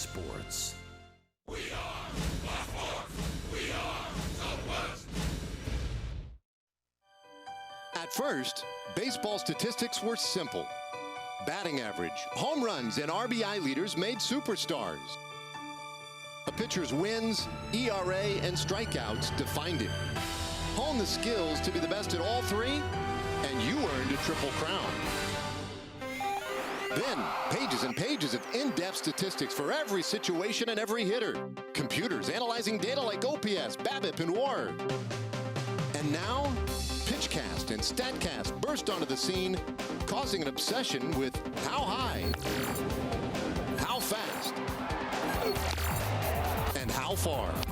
sports. We are the Fourth. We are the West. At first, baseball statistics were simple. Batting average, home runs, and RBI leaders made superstars. A pitcher's wins, ERA, and strikeouts defined him. Hone the skills to be the best at all three, and you earned a triple crown. Then, pages and pages of in-depth statistics for every situation and every hitter. Computers analyzing data like OPS, BABIP, and WAR. And now, PitchCast and StatCast burst onto the scene, causing an obsession with how high, how fast, and how far. It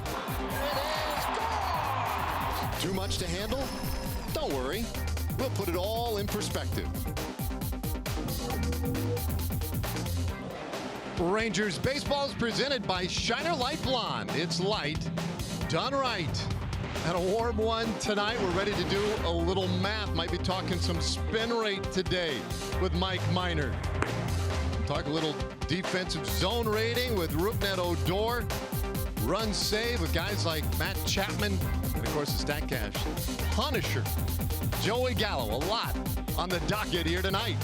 is gone! Too much to handle? Don't worry. We'll put it all in perspective. Rangers baseball is presented by Shiner Light Blonde. It's light, done right. And a warm one tonight. We're ready to do a little math. Might be talking some spin rate today with Mike Miner. Talk a little defensive zone rating with Rougned Odor. Run save with guys like Matt Chapman. And of course the StatCast Punisher, Joey Gallo. A lot on the docket here tonight.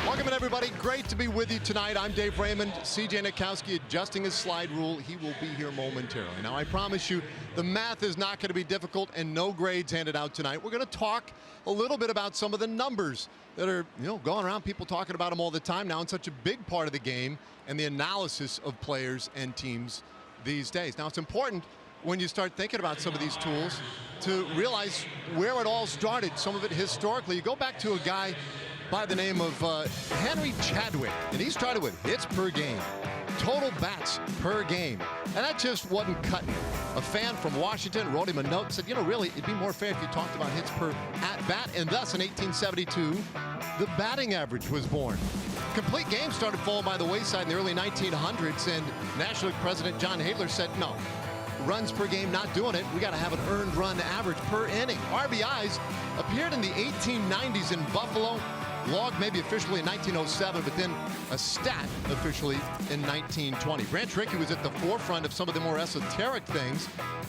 Welcome in, everybody. Great to be with you tonight. I'm Dave Raymond. CJ Nikowski adjusting his slide rule. He will be here momentarily. Now, I promise you, the math is not going to be difficult and no grades handed out tonight. We're going to talk a little bit about some of the numbers that are, going around. People talking about them all the time now, and such a big part of the game and the analysis of players and teams these days. Now, it's important when you start thinking about some of these tools to realize where it all started, some of it historically. You go back to a guy by the name of Henry Chadwick, and he started with hits per game, total bats per game, and that just wasn't cutting it. A fan from Washington wrote him a note and said, really, it'd be more fair if you talked about hits per at-bat, and thus in 1872, the batting average was born. Complete games started falling by the wayside in the early 1900s, and National League President John Hadler said, no, runs per game, not doing it. We got to have an earned run average per inning. RBIs appeared in the 1890s in Buffalo, logged maybe officially in 1907, but then a stat officially in 1920. Branch Rickey was at the forefront of some of the more esoteric things.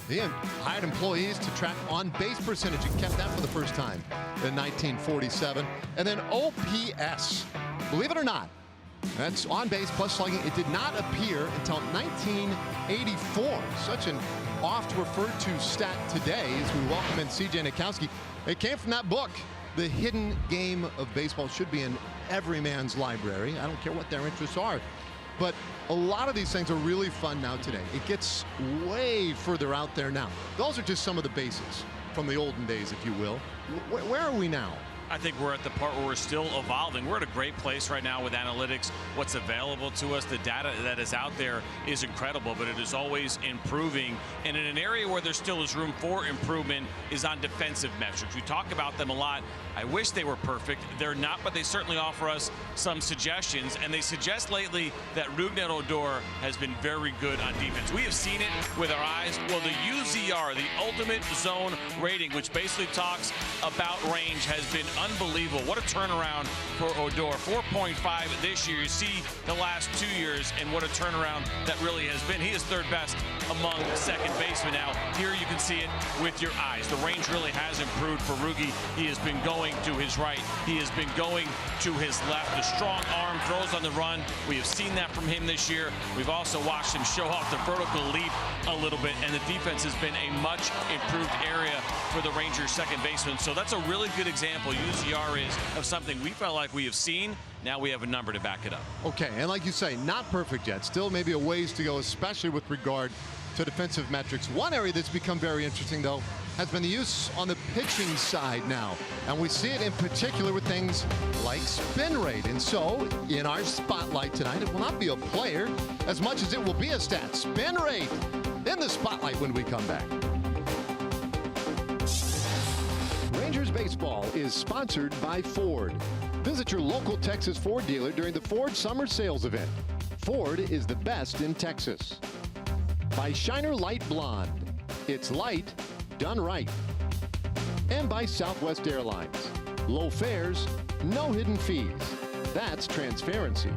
He hired employees to track on-base percentage and kept that for the first time in 1947. And then OPS, believe it or not, that's on-base plus slugging. It did not appear until 1984. Such an oft-referred-to stat today as we welcome in CJ Nikowski. It came from that book. The Hidden Game of Baseball should be in every man's library. I don't care what their interests are. But a lot of these things are really fun now today. It gets way further out there now. Those are just some of the basics from the olden days, if you will. Where are we now? I think we're at the part where we're still evolving. We're at a great place right now with analytics. What's available to us, the data that is out there is incredible, but it is always improving. And in an area where there still is room for improvement is on defensive metrics. We talk about them a lot. I wish they were perfect. They're not, but they certainly offer us some suggestions. And they suggest lately that Rougned Odor has been very good on defense. We have seen it with our eyes. Well, the UZR, the ultimate zone rating, which basically talks about range, has been unbelievable. What a turnaround for Odor. 4.5 this year. You see the last 2 years and what a turnaround that really has been. He is third best among second basemen now. Here you can see it with your eyes. The range really has improved for Rugi. He has been going to his right. He has been going to his left. The strong arm throws on the run. We have seen that from him this year. We've also watched him show off the vertical leap a little bit, and the defense has been a much improved area for the Rangers second baseman. So that's a really good example, UZR is, of something we felt like we have seen. Now we have a number to back it up. Okay, and like you say, not perfect yet. Still maybe a ways to go, especially with regard to defensive metrics. One area that's become very interesting, though, has been the use on the pitching side now. And we see it in particular with things like spin rate. And so, in our spotlight tonight, it will not be a player as much as it will be a stat. Spin rate in the spotlight when we come back. Rangers Baseball is sponsored by Ford. Visit your local Texas Ford dealer during the Ford Summer Sales Event. Ford is the best in Texas. By Shiner Light Blonde. It's light, done right. And by Southwest Airlines. Low fares, no hidden fees. That's transparency.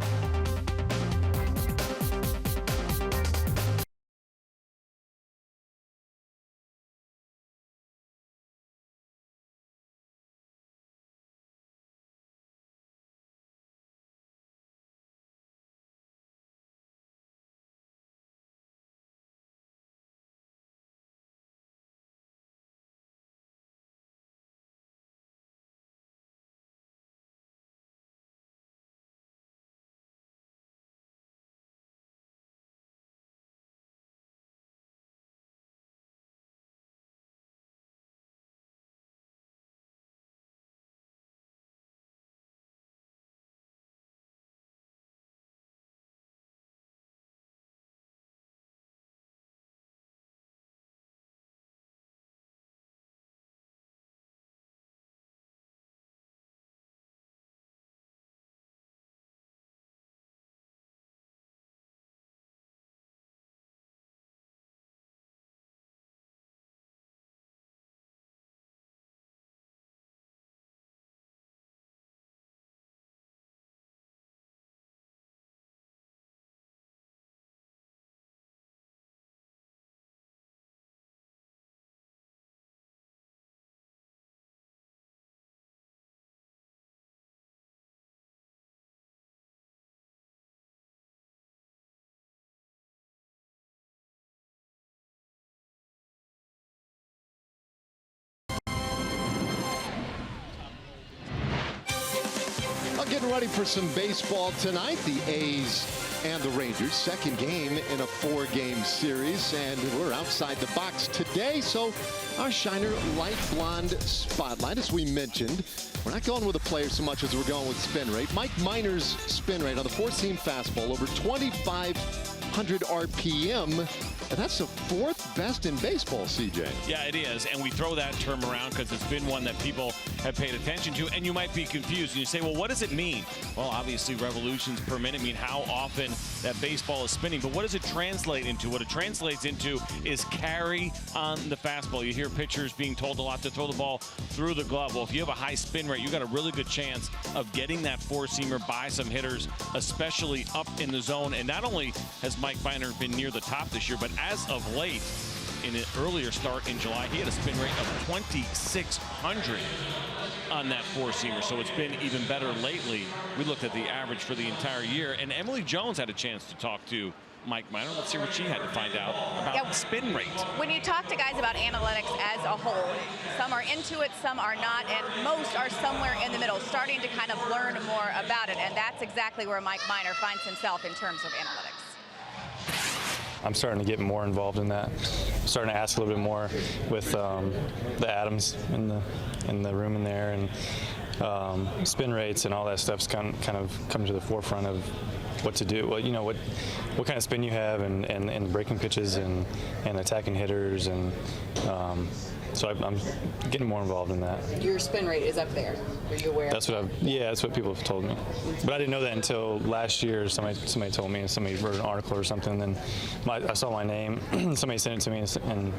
Getting ready for some baseball tonight. The A's and the Rangers, second game in a 4-game series, and we're outside the box today. So our Shiner light blonde spotlight, as we mentioned, we're not going with the player so much as we're going with spin rate. Mike Minor's spin rate on the four-seam fastball over 2,500 RPM. And that's the 4th best in baseball, CJ. Yeah, it is. And we throw that term around because it's been one that people have paid attention to. And you might be confused. And you say, well, what does it mean? Well, obviously, revolutions per minute mean how often that baseball is spinning. But what does it translate into? What it translates into is carry on the fastball. You hear pitchers being told a lot to throw the ball through the glove. Well, if you have a high spin rate, you got a really good chance of getting that four-seamer by some hitters, especially up in the zone. And not only has Mike Minor been near the top this year, but as of late, in an earlier start in July, he had a spin rate of 2,600 on that four-seamer. So it's been even better lately. We looked at the average for the entire year, and Emily Jones had a chance to talk to Mike Minor. Let's see what she had to find out about the spin rate. When you talk to guys about analytics as a whole, some are into it, some are not, and most are somewhere in the middle, starting to kind of learn more about it. And that's exactly where Mike Minor finds himself in terms of analytics. I'm starting to get more involved in that. I'm starting to ask a little bit more with the atoms in the room in there, and spin rates and all that stuff's kind of come to the forefront of what to do. Well, you know, what kind of spin you have, and breaking pitches and attacking hitters, and so I'm getting more involved in that. Your spin rate is up there. Are you aware? That's what people have told me. But I didn't know that until last year. Somebody told me, and somebody wrote an article or something. Then I saw my name. Somebody sent it to me and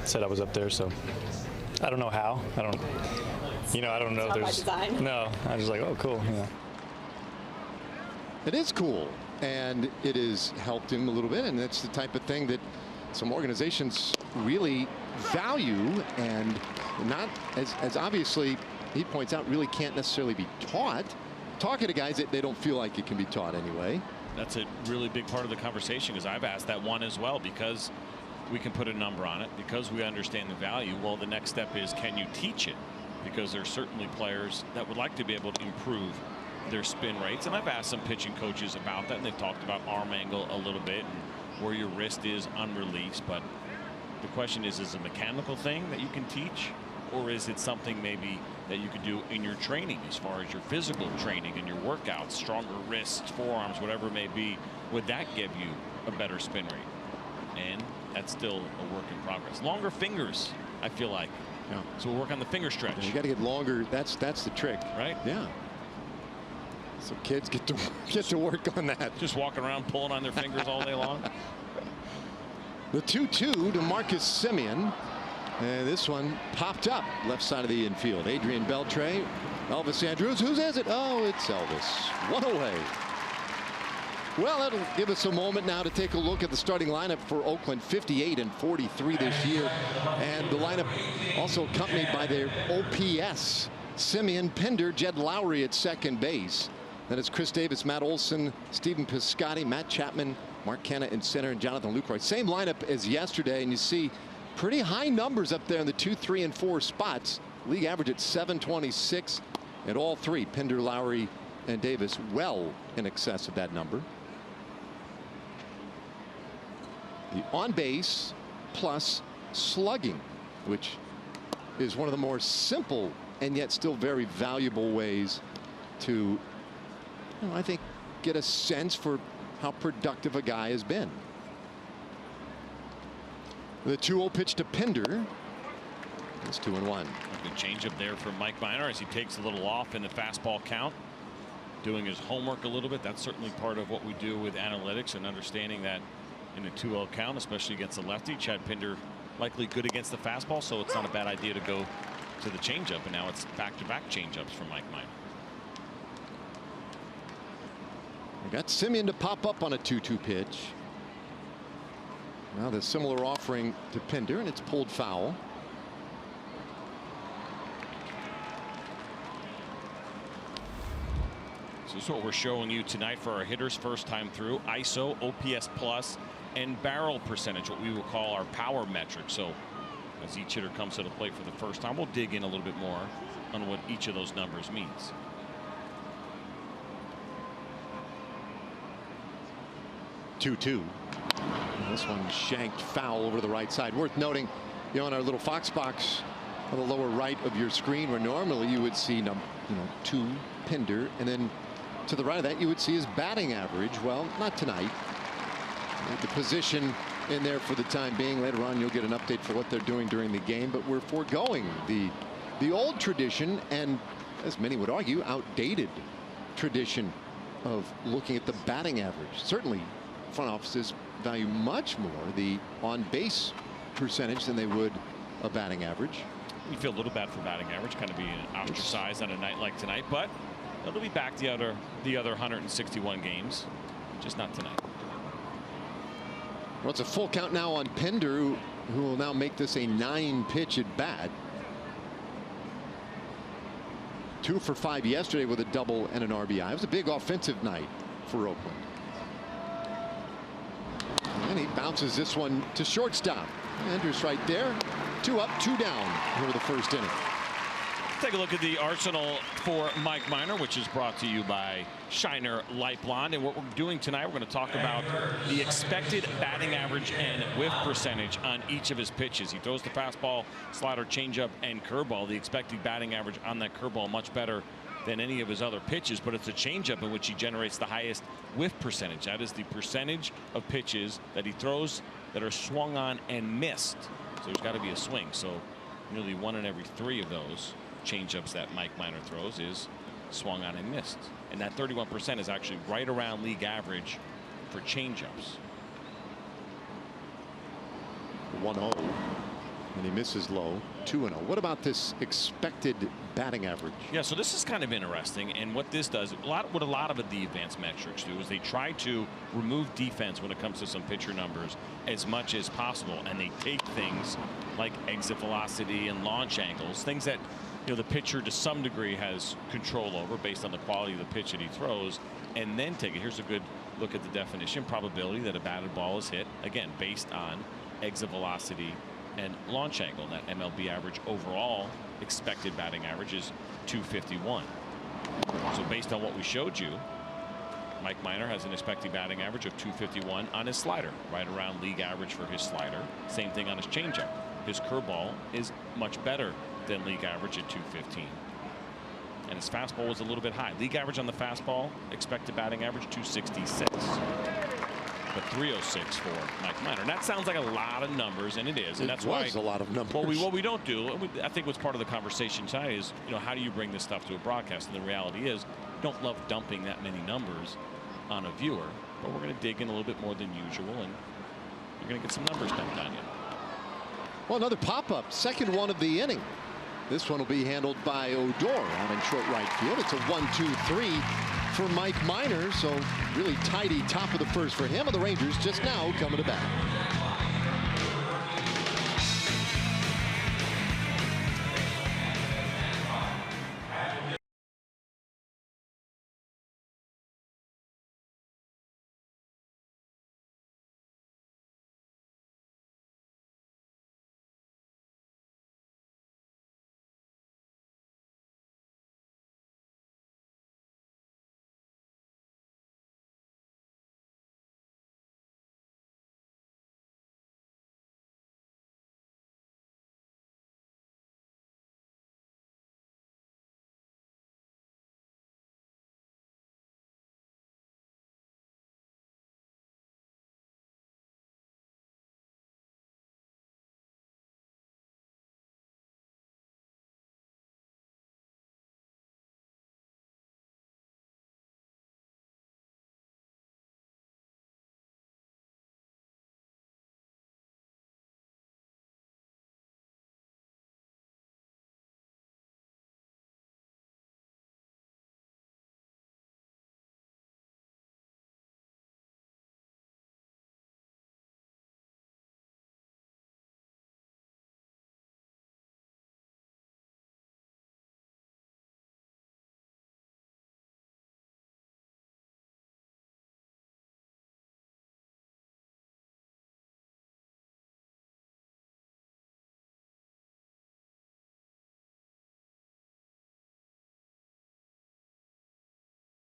said I was up there. So I don't know how. I don't know if there's. No, I was like, oh, cool. Yeah. It is cool, and it has helped him a little bit, and it's the type of thing that some organizations really value, and not as obviously he points out, really can't necessarily be taught. Talking to guys that they don't feel like it can be taught anyway. That's a really big part of the conversation, because I've asked that one as well, because we can put a number on it, because we understand the value. Well, the next step is, can you teach it? Because there's certainly players that would like to be able to improve their spin rates, and I've asked some pitching coaches about that, and they've talked about arm angle a little bit and where your wrist is on release. But the question is it a mechanical thing that you can teach, or is it something maybe that you could do in your training, as far as your physical training and your workouts, stronger wrists, forearms, whatever it may be? Would that give you a better spin rate? And that's still a work in progress. Longer fingers, I feel like. Yeah. So we'll work on the finger stretch. You got to get longer. That's the trick, right? Yeah. So kids get to work on that. Just walking around pulling on their fingers all day long. The 2-2 to Marcus Semien. And this one popped up left side of the infield. Adrian Beltre, Elvis Andrews. Whose is it? Oh, it's Elvis. One away. Well, that'll give us a moment now to take a look at the starting lineup for Oakland. 58 and 43 this year. And the lineup also accompanied by their OPS. Semien, Pinder, Jed Lowry at second base. Then it's Chris Davis, Matt Olson, Stephen Piscotty, Matt Chapman, Mark Canha in center, and Jonathan Lucroy. Same lineup as yesterday, and you see pretty high numbers up there in the 2, 3, and 4 spots. League average at 726 at all three. Pinder, Lowry, and Davis well in excess of that number. The on base plus slugging, which is one of the more simple and yet still very valuable ways to, I think, get a sense for how productive a guy has been. The 2-0 pitch to Pinder. It's 2-1. Good changeup there from Mike Minor as he takes a little off in the fastball count. Doing his homework a little bit. That's certainly part of what we do with analytics, and understanding that in a 2-0 count, especially against the lefty, Chad Pinder likely good against the fastball, so it's not a bad idea to go to the changeup. And now it's back-to-back changeups from Mike Minor. We got Semien to pop up on a 2-2 pitch. Now the similar offering to Pinder, and it's pulled foul. So this is what we're showing you tonight for our hitters first time through: ISO, OPS plus, and barrel percentage, what we will call our power metric. So as each hitter comes to the plate for the first time, we'll dig in a little bit more on what each of those numbers means. 2-2. This one shanked foul over to the right side. Worth noting, on our little Fox box on the lower right of your screen, where normally you would see 2 Pinder, and then to the right of that you would see his batting average. Well, not tonight. The position in there for the time being. Later on you'll get an update for what they're doing during the game, but we're foregoing the old tradition, and as many would argue, outdated tradition of looking at the batting average. Certainly front offices value much more the on base percentage than they would a batting average. You feel a little bad for batting average kind of being ostracized on a night like tonight, but it'll be back the other 161 games, just not tonight. Well, it's a full count now on Pinder, who will now make this a 9-pitch at bat. 2 for 5 yesterday with a double and an RBI. It was a big offensive night for Oakland. And he bounces this one to shortstop. Andrews right there. 2 up, 2 down over the first inning. Take a look at the arsenal for Mike Minor, which is brought to you by Shiner Light Blonde. And what we're doing tonight, we're going to talk about the expected batting average and whiff percentage on each of his pitches. He throws the fastball, slider, changeup, and curveball. The expected batting average on that curveball much better than any of his other pitches, but it's a changeup in which he generates the highest whiff percentage. That is the percentage of pitches that he throws that are swung on and missed. So there's got to be a swing. So nearly 1 in every 3 of those changeups that Mike Minor throws is swung on and missed, and that 31% is actually right around league average for changeups. 1-0, and he misses low. 2-0. What about this expected batting average? Yeah, so this is kind of interesting, and what this does, what a lot of the advanced metrics do is they try to remove defense when it comes to some pitcher numbers as much as possible, and they take things like exit velocity and launch angles, things that the pitcher to some degree has control over based on the quality of the pitch that he throws, and then take it. Here's a good look at the definition. Probability that a batted ball is hit, again based on exit velocity and launch angle. That MLB average overall expected batting average is 251. So based on what we showed you, Mike Minor has an expected batting average of 251 on his slider, right around league average for his slider. Same thing on his changeup. His curveball is much better than league average at 215. And his fastball was a little bit high. League average on the fastball, expected batting average 266. But 306 for Mike Minor. And that sounds like a lot of numbers, and it is. And that's why a lot of numbers. What we don't do, I think what's part of the conversation tonight is, how do you bring this stuff to a broadcast? And the reality is, you don't love dumping that many numbers on a viewer, but we're going to dig in a little bit more than usual, and you're going to get some numbers dumped on you. Well, another pop-up, second one of the inning. This one will be handled by Odor out in short right field. It's a 1-2-3 for Mike Minor, so really tidy top of the first for him, and the Rangers just now coming to bat.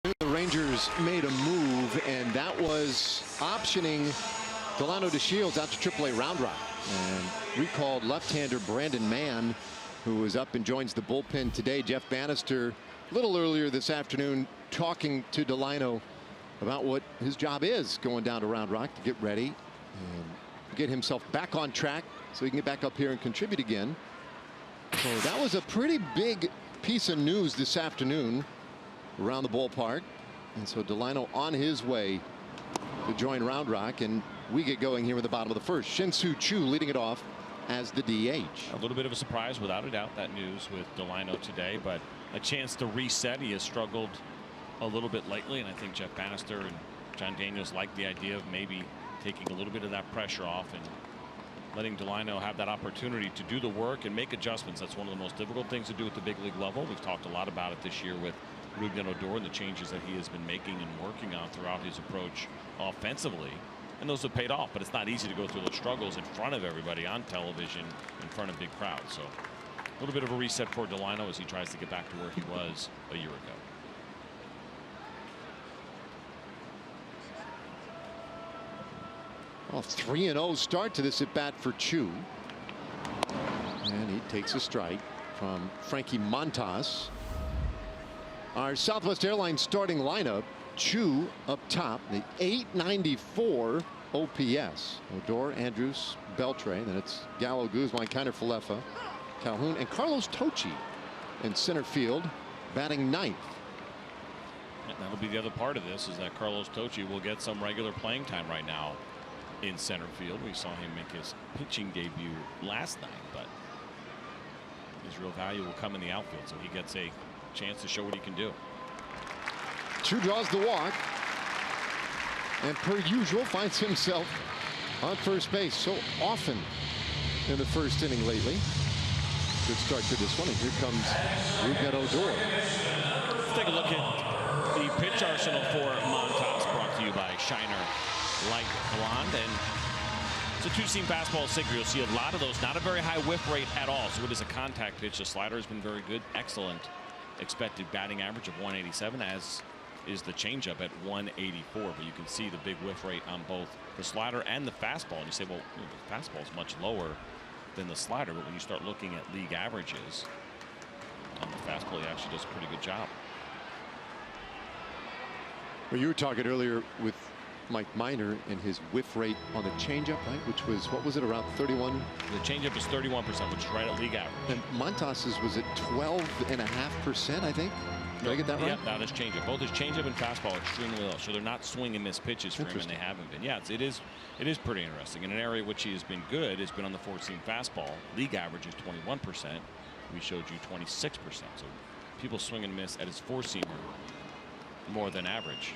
The Rangers made a move, and that was optioning Delano DeShields out to AAA Round Rock, and recalled left-hander Brandon Mann, who was up and joins the bullpen today. Jeff Bannister a little earlier this afternoon talking to Delano about what his job is going down to Round Rock to get ready and get himself back on track so he can get back up here and contribute again. So that was a pretty big piece of news this afternoon around the ballpark. And so Delano on his way to join Round Rock, and we get going here in the bottom of the first. Shin-Soo Choo leading it off as the DH. A little bit of a surprise, without a doubt, that news with Delano today, but a chance to reset. He has struggled a little bit lately, and I think Jeff Bannister and John Daniels like the idea of maybe taking a little bit of that pressure off and letting Delano have that opportunity to do the work and make adjustments. That's one of the most difficult things to do at the big league level. We've talked a lot about it this year with Rougned Odor and the changes that he has been making and working on throughout his approach offensively. And those have paid off, but it's not easy to go through those struggles in front of everybody on television, in front of big crowds. So a little bit of a reset for Delano as he tries to get back to where he was a year ago. Well, 3-0 start to this at bat for Choo. And he takes a strike from Frankie Montas. Our Southwest Airlines starting lineup: Choo up top, the .894 OPS. Odor, Andrews, Beltre. Then it's Gallo, Guzman, Kiner Falefa, Calhoun, and Carlos Tocci in center field, batting ninth. And that'll be the other part of this, is that Carlos Tocci will get some regular playing time right now in center field. We saw him make his pitching debut last night, but his real value will come in the outfield, so he gets a chance to show what he can do. Choo draws the walk, and per usual finds himself on first base so often in the first inning lately. Good start to this one, and here comes Rougned Odor. Let's take a look at the pitch arsenal for Montas, brought to you by Shiner Light Blonde. And it's a two-seam fastball sinker. You'll see a lot of those. Not a very high whiff rate at all, so it is a contact pitch. The slider has been very good. Excellent expected batting average of 187, as is the changeup at 184. But you can see the big whiff rate on both the slider and the fastball. And you say, well, the fastball is much lower than the slider. But when you start looking at league averages on the fastball, he actually does a pretty good job. Well, you were talking earlier with Mike Minor and his whiff rate on the changeup, right? Which was, what was it, around 31? The changeup is 31%, which is right at league average. And Montas's was at 12.5%, I think. Did I get that right? Yeah, that is changeup. Both his changeup and fastball are extremely low, so they're not swing and miss pitches for him, and they haven't been. Yeah, it is pretty interesting. In an area which he has been good, has been on the four-seam fastball. League average is 21%. We showed you 26%. So people swing and miss at his four-seamer more than average.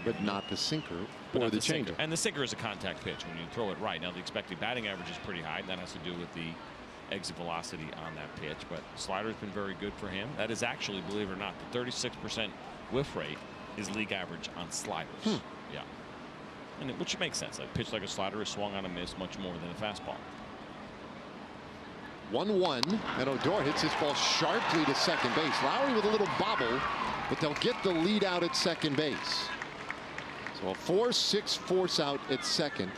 But not the sinker or the changeup. And the sinker is a contact pitch when you throw it right. Now the expected batting average is pretty high. That has to do with the exit velocity on that pitch. But slider's been very good for him. That is actually, believe it or not, the 36% whiff rate is league average on sliders. Yeah, and which makes sense. A pitch like a slider is swung on a miss much more than a fastball. 1-1, and Odor hits his ball sharply to second base. Lowry with a little bobble, but they'll get the lead out at second base. So a 4-6 force out at second.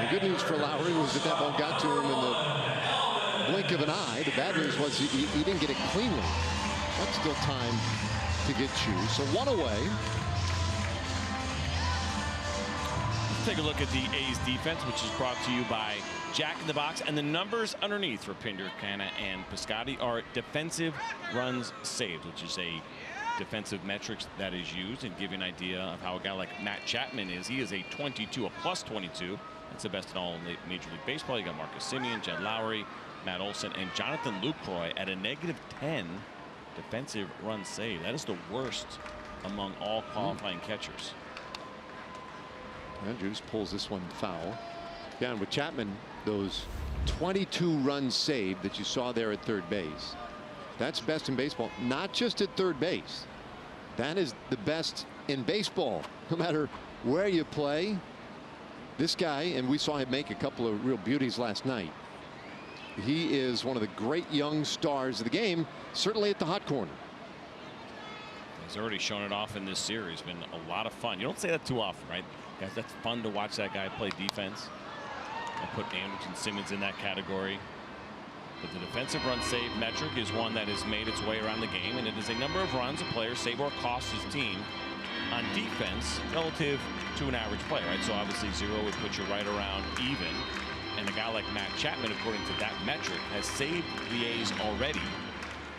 The good news for Lowry was that ball got to him in the blink of an eye. The bad news was he didn't get it cleanly. But still time to get Choo. So one away. Let's take a look at the A's defense, which is brought to you by Jack in the Box. And the numbers underneath for Pinder, Canna, and Piscotty are defensive runs saved, which is a defensive metrics that is used, and give you an idea of how a guy like Matt Chapman is. He is a plus 22. That's the best in all Major League Baseball. You got Marcus Semien, Jed Lowry, Matt Olson, and Jonathan Lucroy at a -10 defensive run save. That is the worst among all qualifying catchers. Andrews pulls this one foul. Yeah, and with Chapman, those 22 runs saved that you saw there at third base, that's best in baseball, not just at third base. That is the best in baseball, no matter where you play. This guy, and we saw him make a couple of real beauties last night. He is one of the great young stars of the game, certainly at the hot corner. He's already shown it off in this series. Been a lot of fun. You don't say that too often, right? Guys, that's fun to watch that guy play defense. I put Anderson Simmons in that category. But the defensive run save metric is one that has made its way around the game, and it is a number of runs a player save or costs his team on defense relative to an average player, right? So obviously 0 would put you right around even. And a guy like Matt Chapman, according to that metric, has saved the A's already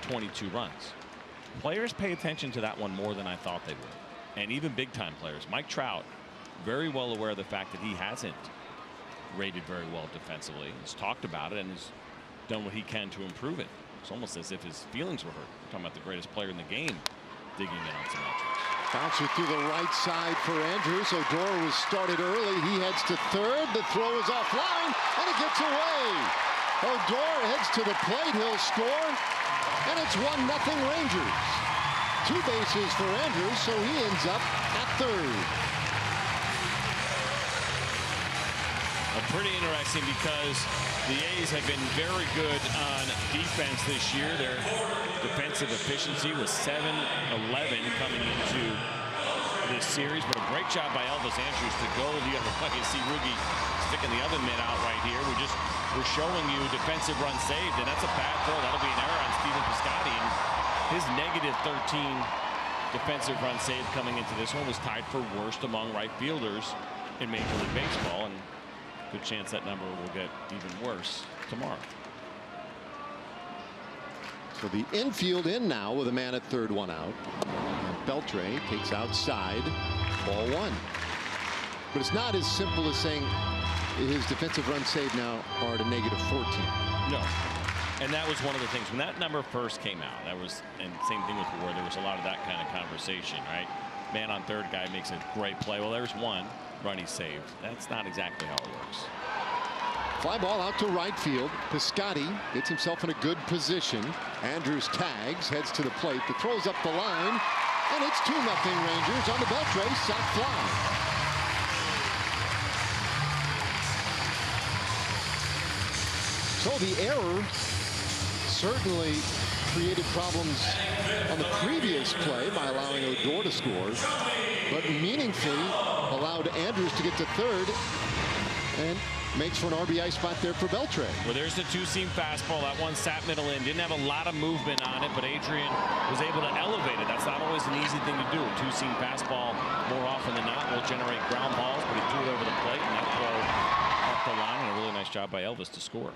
22 runs. Players pay attention to that one more than I thought they would. And even big time players. Mike Trout, very well aware of the fact that he hasn't rated very well defensively. He's talked about it and has done what he can to improve it. It's almost as if his feelings were hurt. We're talking about the greatest player in the game digging in on some metrics. Bouncer through the right side for Andrews. Odor was started early. He heads to third. The throw is offline, and it gets away. Odor heads to the plate. He'll score, and it's 1-0 Rangers. 2 bases for Andrews, so he ends up at third. Pretty interesting because the A's have been very good on defense this year. Their defensive efficiency was 7-11 coming into this series, but a great job by Elvis Andrews to go the other way. You see Roogie sticking the other mid out right here. We're showing you defensive run saved, and that's a bad throw. That'll be an error on Stephen Piscotty, and his -13 defensive run saved coming into this one was tied for worst among right fielders in Major League Baseball, and good chance that number will get even worse tomorrow. So the infield in now with a man at third, 1 out. And Beltre takes outside, ball 1. But it's not as simple as saying his defensive run saved now are at a -14. No. And that was one of the things when that number first came out. That was, and same thing with Ward. There was a lot of that kind of conversation, right? Man on third, guy makes a great play. Well, there's one run he saved. That's not exactly how it works. Fly ball out to right field. Piscotty gets himself in a good position. Andrews tags, heads to the plate. The throw's up the line, and it's 2-0 Rangers on the Beltre sac fly. So the error certainly created problems on the previous play by allowing Odor to score, but meaningfully allowed Andrews to get to third and makes for an RBI spot there for Beltre. Well, there's the 2-seam fastball. That one sat middle in. Didn't have a lot of movement on it, but Adrian was able to elevate it. That's not always an easy thing to do. A 2-seam fastball more often than not will generate ground balls, but he threw it over the plate, and that throw up the line, and a really nice job by Elvis to score.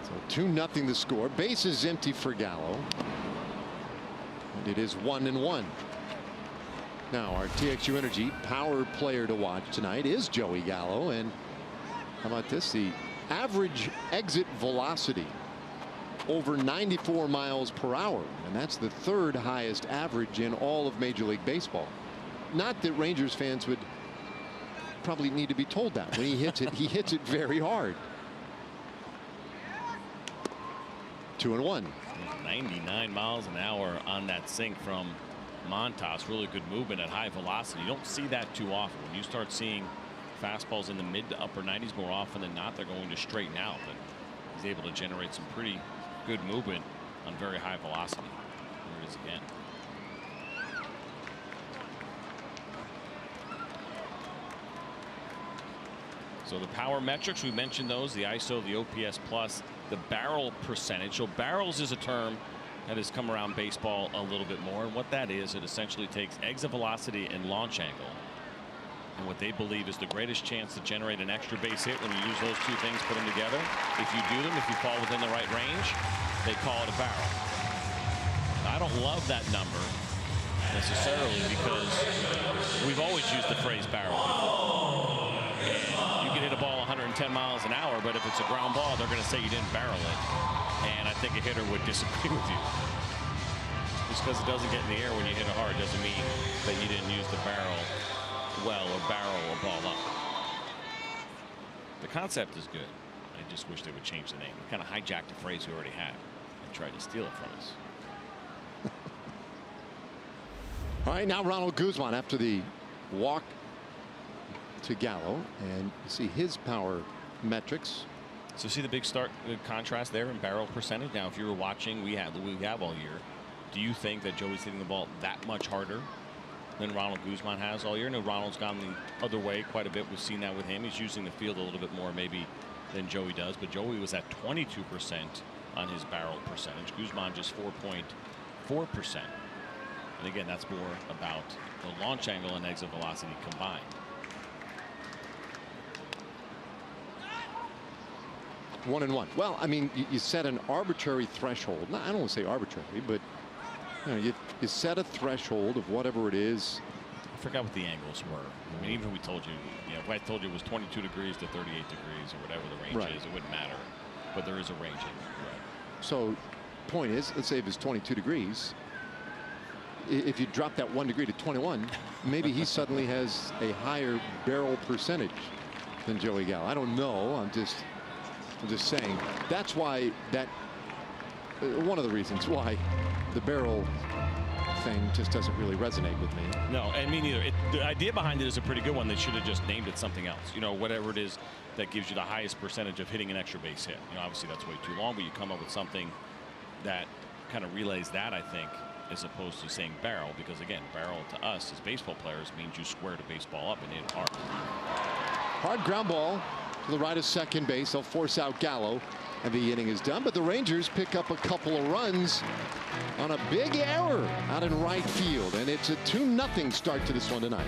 So 2-0 the score. Bases empty for Gallo. And it is 1-1. Now our TXU Energy power player to watch tonight is Joey Gallo. And how about this? The average exit velocity over 94 miles per hour. And that's the 3rd highest average in all of Major League Baseball. Not that Rangers fans would probably need to be told that. When he hits it, he hits it very hard. 2-1. 99 miles an hour on that sink from Montas. Really good movement at high velocity. You don't see that too often. When you start seeing fastballs in the mid to upper 90s more often than not, they're going to straighten out. But he's able to generate some pretty good movement on very high velocity. There it is again. So the power metrics, we mentioned those, the ISO, the OPS plus, the barrel percentage. So barrels is a term that has come around baseball a little bit more. And what that is, it essentially takes exit velocity and launch angle. And what they believe is the greatest chance to generate an extra base hit when you use those two things, put them together. If you do them, if you fall within the right range, they call it a barrel. I don't love that number necessarily because we've always used the phrase barrel. You can hit a ball 110 miles an hour, but if it's a ground ball, they're going to say you didn't barrel it. And I think a hitter would disagree with you. Just because it doesn't get in the air when you hit it hard doesn't mean that you didn't use the barrel well or barrel a ball up. The concept is good. I just wish they would change the name. We kind of hijacked a phrase we already had and tried to steal it from us. All right, now Ronald Guzman, after the walk to Gallo and see his power metrics. So see the big contrast there in barrel percentage. Now, if you were watching, we have all year. Do you think that Joey's hitting the ball that much harder than Ronald Guzman has all year? No, Ronald's gone the other way quite a bit. We've seen that with him. He's using the field a little bit more maybe than Joey does, but Joey was at 22% on his barrel percentage. Guzman just 4.4%. And again, that's more about the launch angle and exit velocity combined. One and one. Well, I mean, you set an arbitrary threshold. I don't want to say arbitrary, but you set a threshold of whatever it is. I forgot what the angles were. I mean, even if we told you, if I told you it was 22 degrees to 38 degrees or whatever the range is, it wouldn't matter. But there is a range in it. Right. So, point is, let's say if it's 22 degrees, if you drop that 1 degree to 21, maybe he suddenly has a higher barrel percentage than Joey Gallo. I don't know. I'm just saying that's why one of the reasons why the barrel thing just doesn't really resonate with me. No, and me neither. The idea behind it is a pretty good one. They should have just named it something else. Whatever it is that gives you the highest percentage of hitting an extra base hit. Obviously that's way too long, but you come up with something that kind of relays that, I think, as opposed to saying barrel, because again, barrel to us as baseball players means you square the baseball up and hit hard. Hard ground ball to the right of second base. They'll force out Gallo, and the inning is done. But the Rangers pick up a couple of runs on a big error out in right field, and it's a 2-0 start to this one tonight.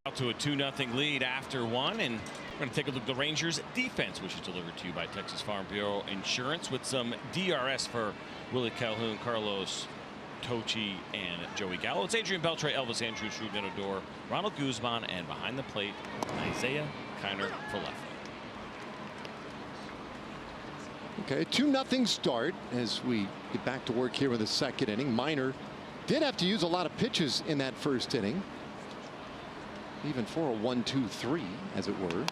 Out to a 2-0 lead after one, and we're going to take a look at the Rangers defense, which is delivered to you by Texas Farm Bureau Insurance, with some DRS for Willie Calhoun, Carlos Tochi, and Joey Gallo. It's Adrian Beltre, Elvis Andrews, Ruben Odor, Ronald Guzman, and behind the plate, Isaiah Kiner for left. Okay, 2-0 start as we get back to work here in the second inning. Minor did have to use a lot of pitches in that first inning, even for a 1-2-3, as it were.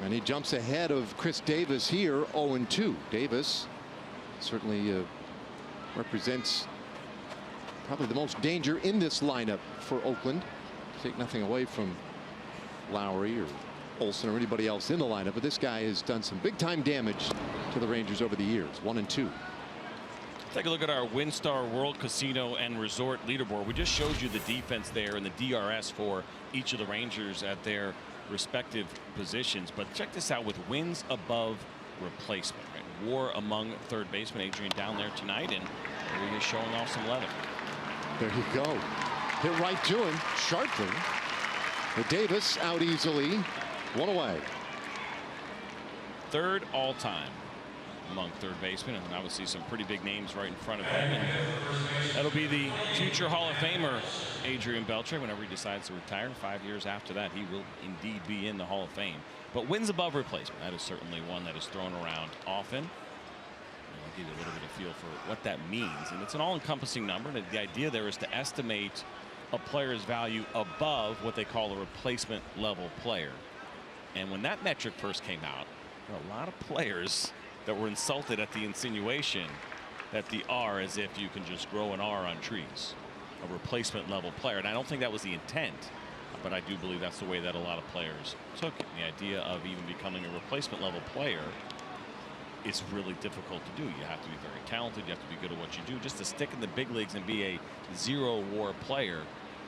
And he jumps ahead of Chris Davis here, 0-2. Davis certainly represents probably the most danger in this lineup for Oakland. Take nothing away from Lowry or Olsen or anybody else in the lineup, but this guy has done some big time damage to the Rangers over the years. 1-2. Take a look at our WinStar World Casino and Resort leaderboard. We just showed you the defense there and the DRS for each of the Rangers at their respective positions. But check this out with wins above replacement. Right? War among third baseman. Adrian down there tonight, and he is showing off some leather. There you go. Hit right to him sharply. But Davis out easily. One away. Third all time among third basemen, and obviously some pretty big names right in front of him. And that'll be the future Hall of Famer, Adrian Beltre, whenever he decides to retire. 5 years after that, he will indeed be in the Hall of Fame. But wins above replacement, that is certainly one that is thrown around often. And I'll give you a little bit of feel for what that means. And it's an all-encompassing number, and the idea there is to estimate a player's value above what they call a replacement level player. And when that metric first came out, there were a lot of players that were insulted at the insinuation that the R, as if you can just grow an R on trees, a replacement level player. And I don't think that was the intent, but I do believe that's the way that a lot of players took it. The idea of even becoming a replacement level player is really difficult to do. You have to be very talented. You have to be good at what you do. Just to stick in the big leagues and be a zero WAR player,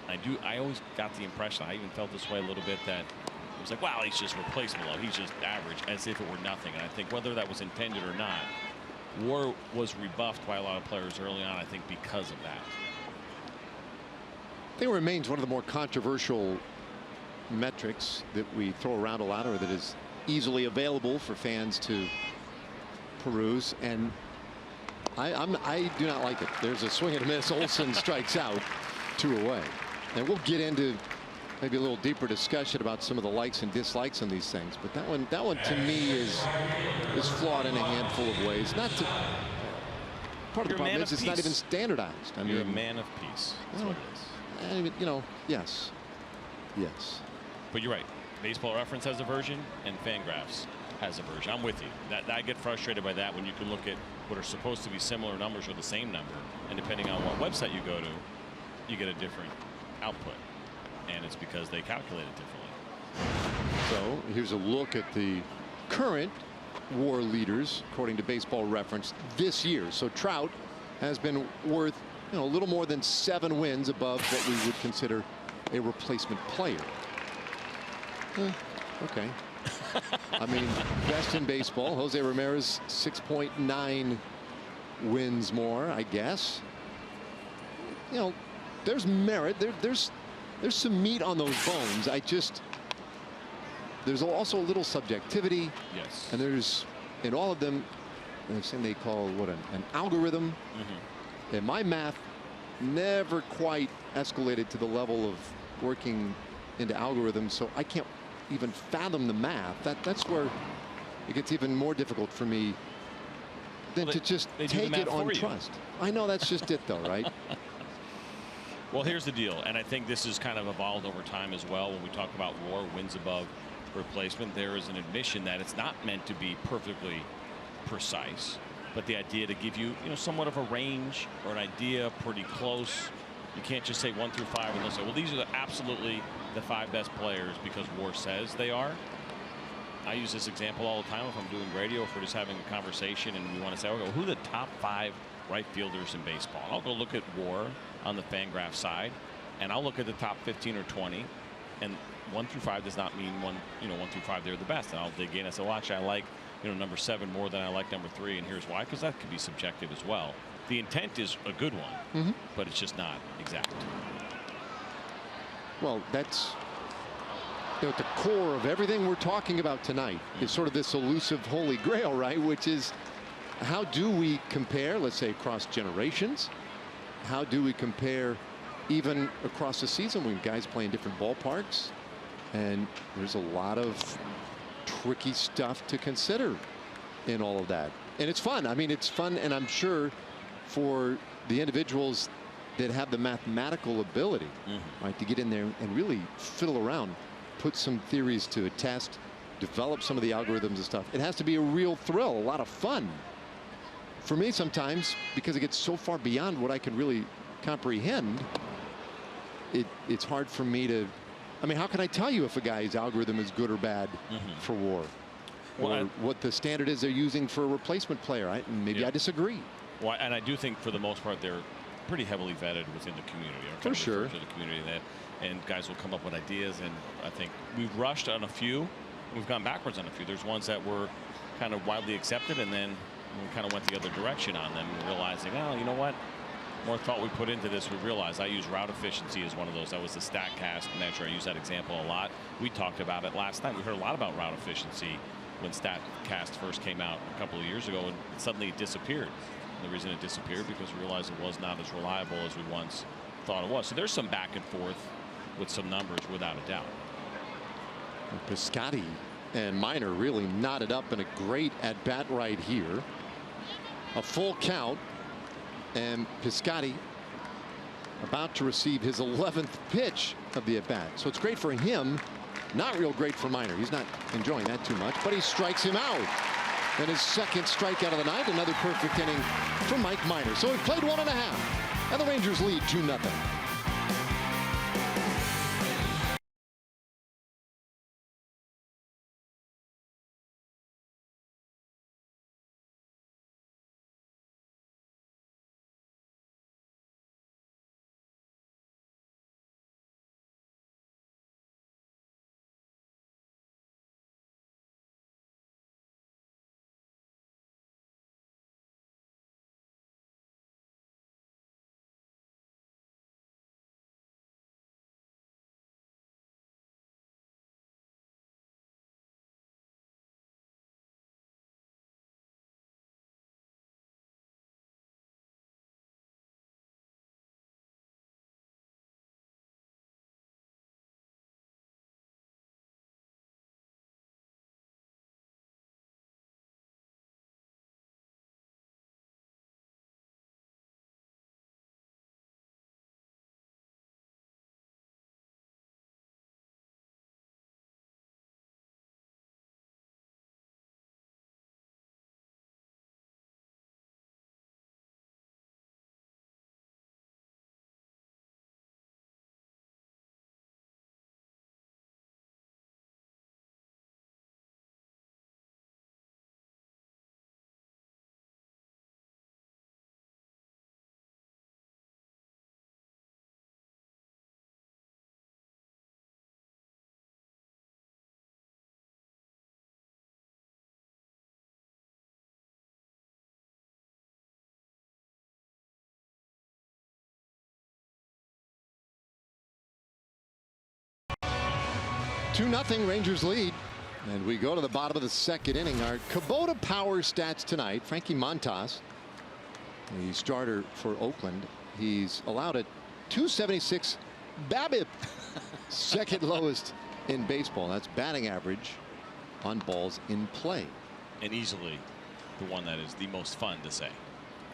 I always got the impression, I even felt this way a little bit, that it was like, wow, he's just replacement level. He's just average, as if it were nothing. And I think whether that was intended or not, WAR was rebuffed by a lot of players early on, I think, because of that. I think it remains one of the more controversial metrics that we throw around a lot, or that is easily available for fans to peruse. And I do not like it. There's a swing and a miss. Olsen strikes out, 2 away. And we'll get into maybe a little deeper discussion about some of the likes and dislikes on these things. But that one to me is flawed in a handful of ways. Not to, part of the problem is it's not even standardized. I mean, you're a man of peace. That's what it is. I mean, you know, yes. Yes. But you're right. Baseball Reference has a version, and Fangraphs has a version. I'm with you. I get frustrated by that when you can look at what are supposed to be similar numbers or the same number, and depending on what website you go to, you get a different output. And it's because they calculate it differently. So here's a look at the current WAR leaders according to Baseball Reference this year. So Trout has been worth, you know, a little more than 7 wins above what we would consider a replacement player. Okay. I mean, best in baseball. Jose Ramirez 6.9 wins more, I guess. You know, there's merit. There's some meat on those bones. There's also a little subjectivity. Yes. And there's, in all of them, there's something they call what, an algorithm. And my math never quite escalated to the level of working into algorithms, so I can't even fathom the math. That's where it gets even more difficult for me than to just take it on trust. I know that's just it, though, right? Well, here's the deal, and I think this has kind of evolved over time as well. When we talk about WAR, wins above replacement, there is an admission that it's not meant to be perfectly precise, but the idea to give you, somewhat of a range or an idea pretty close. You can't just say 1 through 5 and they'll say, well, these are absolutely the 5 best players because WAR says they are. I use this example all the time if I'm doing radio, if we're just having a conversation and we want to say, okay, well, who are the top 5 right fielders in baseball? I'll go look at WAR on the Fangraph side, and I'll look at the top 15 or 20, and 1 through 5 does not mean 1 through 5 they're the best. And I'll dig in and say, well, actually, I like number 7 more than I like number 3, and here's why, because that could be subjective as well. The intent is a good one, but it's just not exact. Well, that's at the core of everything we're talking about tonight is sort of this elusive holy grail, right? Which is, how do we compare, let's say, across generations? How do we compare even across the season when guys play in different ballparks? And there's a lot of tricky stuff to consider in all of that. And it's fun. I mean, it's fun, and I'm sure for the individuals that have the mathematical ability, right, to get in there and really fiddle around, put some theories to a test, develop some of the algorithms and stuff. It has to be a real thrill, a lot of fun. For me, sometimes, because it gets so far beyond what I can really comprehend, it's hard for me to, I mean, how can I tell you if a guy's algorithm is good or bad for WAR? Or what the standard is they're using for a replacement player? Maybe I disagree. Well, and I do think for the most part they're pretty heavily vetted within the community. For sure. To the community, and guys will come up with ideas, and I think we've rushed on a few. We've gone backwards on a few. There's ones that were kind of widely accepted, and then we kind of went the other direction on them, realizing, oh, you know what? More thought we put into this, we realized I use route efficiency as one of those. That was the StatCast measure. I use that example a lot. We talked about it last night. We heard a lot about route efficiency when StatCast first came out a couple of years ago, and suddenly it disappeared. And the reason it disappeared because we realized it was not as reliable as we once thought it was. So there's some back and forth with some numbers, without a doubt. Piscotty and Minor really knotted up in a great at bat right here. A full count, and Piscotty about to receive his 11th pitch of the at bat. So it's great for him, not real great for Minor. He's not enjoying that too much, but he strikes him out. And his second strikeout of the night, another perfect inning for Mike Minor. So he played 1.5, and the Rangers lead 2-0. Two-0 Rangers lead, and we go to the bottom of the second inning. Our Kubota power stats tonight: Frankie Montas, the starter for Oakland, he's allowed a 276 BABIP, second lowest in baseball. That's batting average on balls in play, And easily the one that is the most fun to say.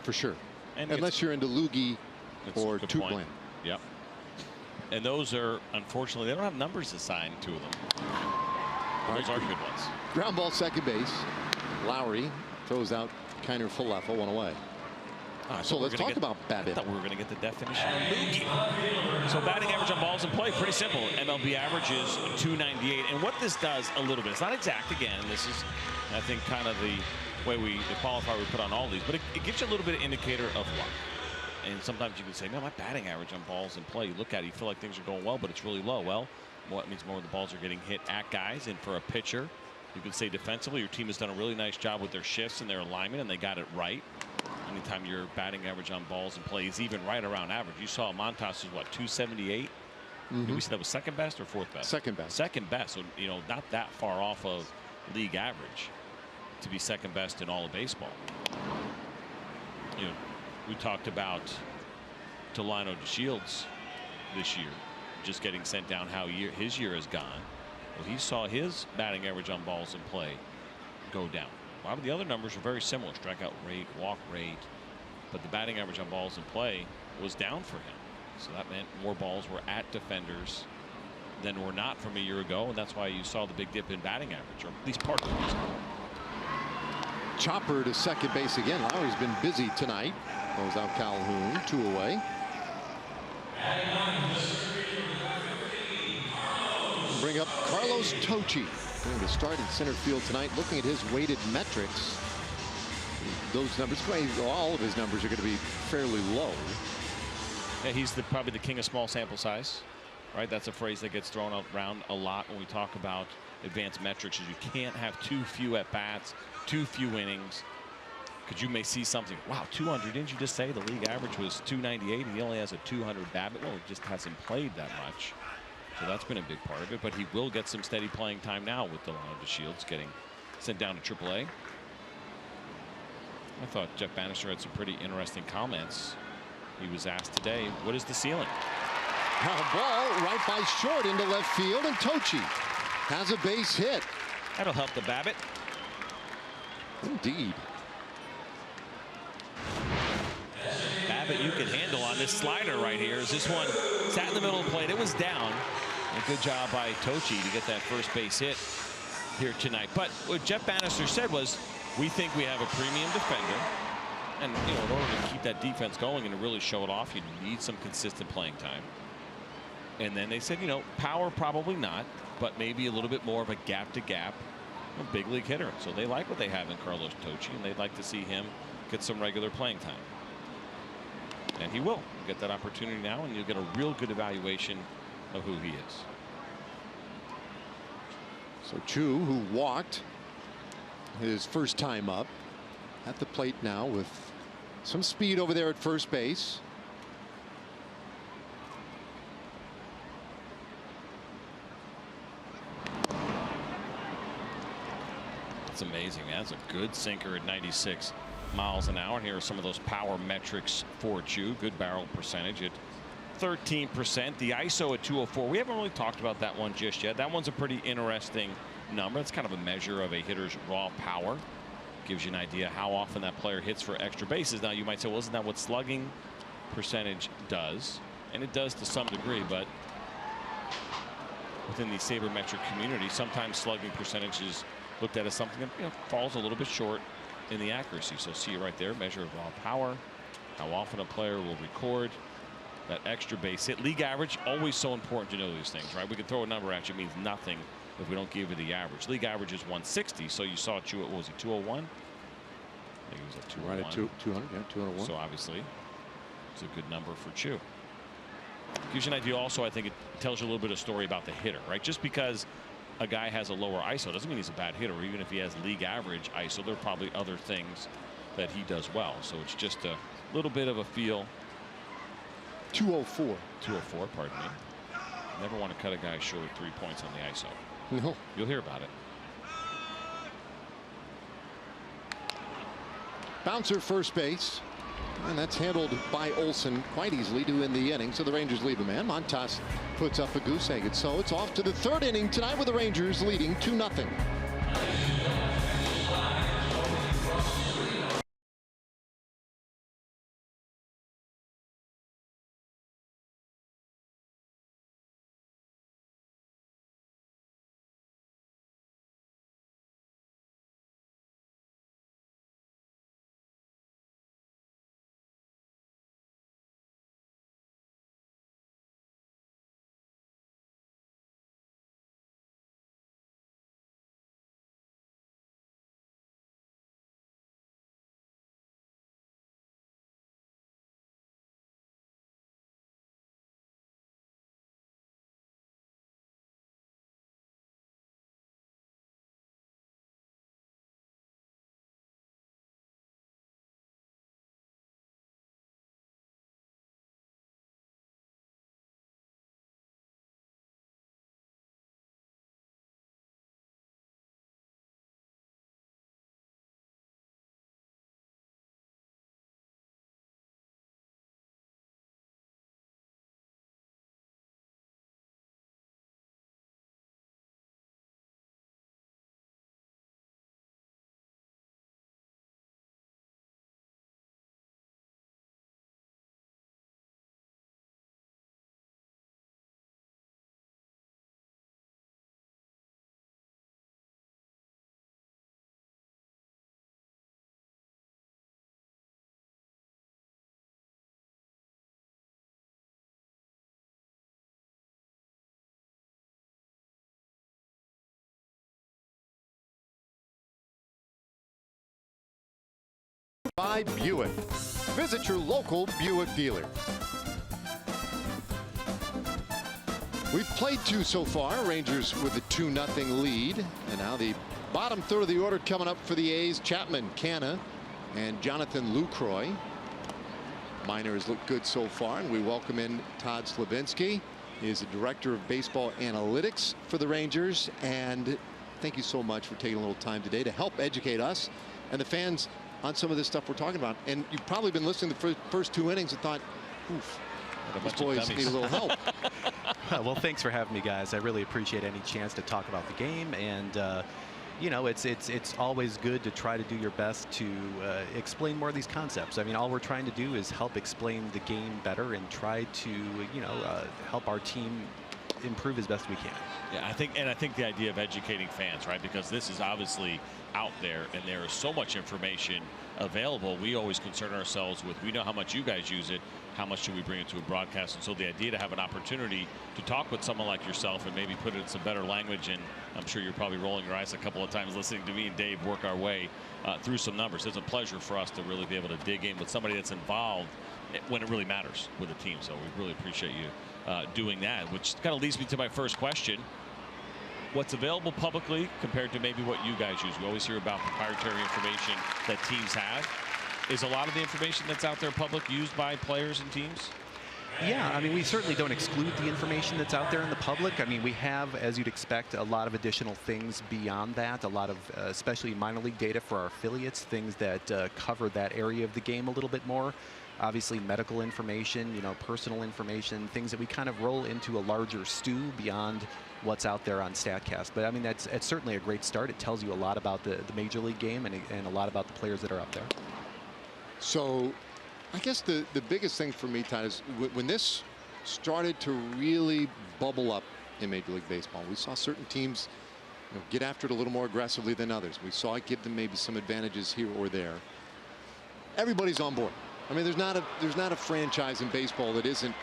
for sure. And Unless you're into loogie or good two point. blend. Yep. And those are, unfortunately, they don't have numbers assigned to them. Those are good ones. Ground ball, second base. Lowry throws out Kiner Falefa, one away. So let's talk about I BABIP. thought we were going to get the definition of loogie. So batting average on balls in play, pretty simple. MLB average is 298. And what this does a little bit, it's not exact again. This is, I think, kind of the way the qualifier we put on all these. But it gives you a little bit of indicator of luck. And sometimes you can say, no, my batting average on balls in play, you look at it, you feel like things are going well, but it's really low. Well, it means more of the balls are getting hit at guys. And for a pitcher, you can say defensively, your team has done a really nice job with their shifts and their alignment, and they got it right. Anytime your batting average on balls in play is even right around average. You saw Montas was what, 278? Did we say that was second best or fourth best? Second best. Second best. So, you know, not that far off of league average to be second best in all of baseball. You know, we talked about Delino DeShields this year, just getting sent down how his year has gone. Well, he saw his batting average on balls in play go down. A lot of the other numbers are very similar: strikeout rate, walk rate, but the batting average on balls in play was down for him. So that meant more balls were at defenders than were not from a year ago, and that's why you saw the big dip in batting average, or at least part of the reason. Chopper to second base again. Lowry's been busy tonight. Goes out Calhoun, 2 away. Bring up Carlos Tocci, going to start in center field tonight. Looking at his weighted metrics, those numbers, all of his numbers are going to be fairly low. Yeah, he's probably the king of small sample size, right? That's a phrase that gets thrown around a lot when we talk about advanced metrics. Is you can't have too few at bats, too few innings, because you may see something. Wow, 200! Didn't you just say the league average was 298? He only has a 200 BABIP. Well, he just hasn't played that much. So that's been a big part of it, but he will get some steady playing time now with Delino DeShields getting sent down to AAA. I thought Jeff Bannister had some pretty interesting comments. He was asked today, what is the ceiling? Now a ball right by short into left field, and Tochi has a base hit. That'll help the BABIP. Indeed. BABIP you can handle on this slider right here. As this one sat in the middle of the plate, it was down. A good job by Tochi to get that first base hit here tonight. But what Jeff Bannister said was, we think we have a premium defender. And in order to keep that defense going and to really show it off, you need some consistent playing time. And then they said, power probably not, but maybe a little bit more of a gap-to-gap big league hitter. So they like what they have in Carlos Tochi, and they'd like to see him get some regular playing time. And he will get that opportunity now, and you'll get a real good evaluation of who he is. So Chu, who walked his first time up, at the plate now with some speed over there at first base. It's amazing, man. That's a good sinker at 96 miles an hour. And here are some of those power metrics for Chu. Good barrel percentage at 13%. The ISO at 204. We haven't really talked about that one just yet. That one's a pretty interesting number. It's kind of a measure of a hitter's raw power. Gives you an idea how often that player hits for extra bases. Now you might say, well, isn't that what slugging percentage does? And it does to some degree, but within the sabermetric community, sometimes slugging percentage is looked at as something that falls a little bit short in the accuracy. So see it right there, measure of raw power, how often a player will record that extra base hit. League average, always so important to know these things, right? We can throw a number at you, it means nothing if we don't give you the average. League average is 160, so you saw Chu at, what was he, 201? I think he was at 201. Right at 200, yeah, 201. So obviously, it's a good number for Chu. Gives you an idea also, I think it tells you a little bit of story about the hitter, right? Just because a guy has a lower ISO doesn't mean he's a bad hitter. Even if he has league average ISO, there are probably other things that he does well. So it's just a little bit of a feel. 204. 204, pardon me. Never want to cut a guy short 3 points on the ISO. No. You'll hear about it. Bouncer first base. And that's handled by Olsen quite easily to end the inning. So the Rangers leave a man. Montas puts up a goose egg. And so it's off to the third inning tonight with the Rangers leading 2-0. By Buick. Visit your local Buick dealer. We've played two so far. Rangers with a 2-0 lead. And now the bottom third of the order coming up for the A's. Chapman, Canna, and Jonathan Lucroy. Minor has looked good so far, and we welcome in Todd Slavinsky. He is the director of baseball analytics for the Rangers, and thank you so much for taking a little time today to help educate us and the fans on some of this stuff we're talking about. And you've probably been listening to the first 2 innings and thought, oof, these boys need a little help. Well, thanks for having me, guys. I really appreciate any chance to talk about the game. And you know, it's always good to try to do your best to explain more of these concepts. I mean, all we're trying to do is help explain the game better and try to, you know, help our team improve as best we can. Yeah, I think the idea of educating fans, right? Because this is obviously out there, and there is so much information available. We always concern ourselves with, we know how much you guys use it, how much should we bring it to a broadcast? And so the idea to have an opportunity to talk with someone like yourself and maybe put it in some better language, and I'm sure you're probably rolling your eyes a couple of times listening to me and Dave work our way through some numbers. It's a pleasure for us to really be able to dig in with somebody that's involved when it really matters with a team. So we really appreciate you doing that, which kind of leads me to my first question. What's available publicly compared to maybe what you guys use? We always hear about proprietary information that teams have. Is a lot of the information that's out there public used by players and teams? Yeah, I mean, we certainly don't exclude the information that's out there in the public. I mean, we have, as you'd expect, a lot of additional things beyond that, a lot of especially minor league data for our affiliates, things that cover that area of the game a little bit more. Obviously, medical information, you know, personal information, things that we kind of roll into a larger stew beyond what's out there on StatCast. But I mean, it's certainly a great start. It tells you a lot about the major league game and a lot about the players that are out there. So I guess the biggest thing for me, Todd, is when this started to really bubble up in Major League Baseball, we saw certain teams, you know, get after it a little more aggressively than others. We saw it give them maybe some advantages here or there. Everybody's on board. I mean, there's not a franchise in baseball that isn't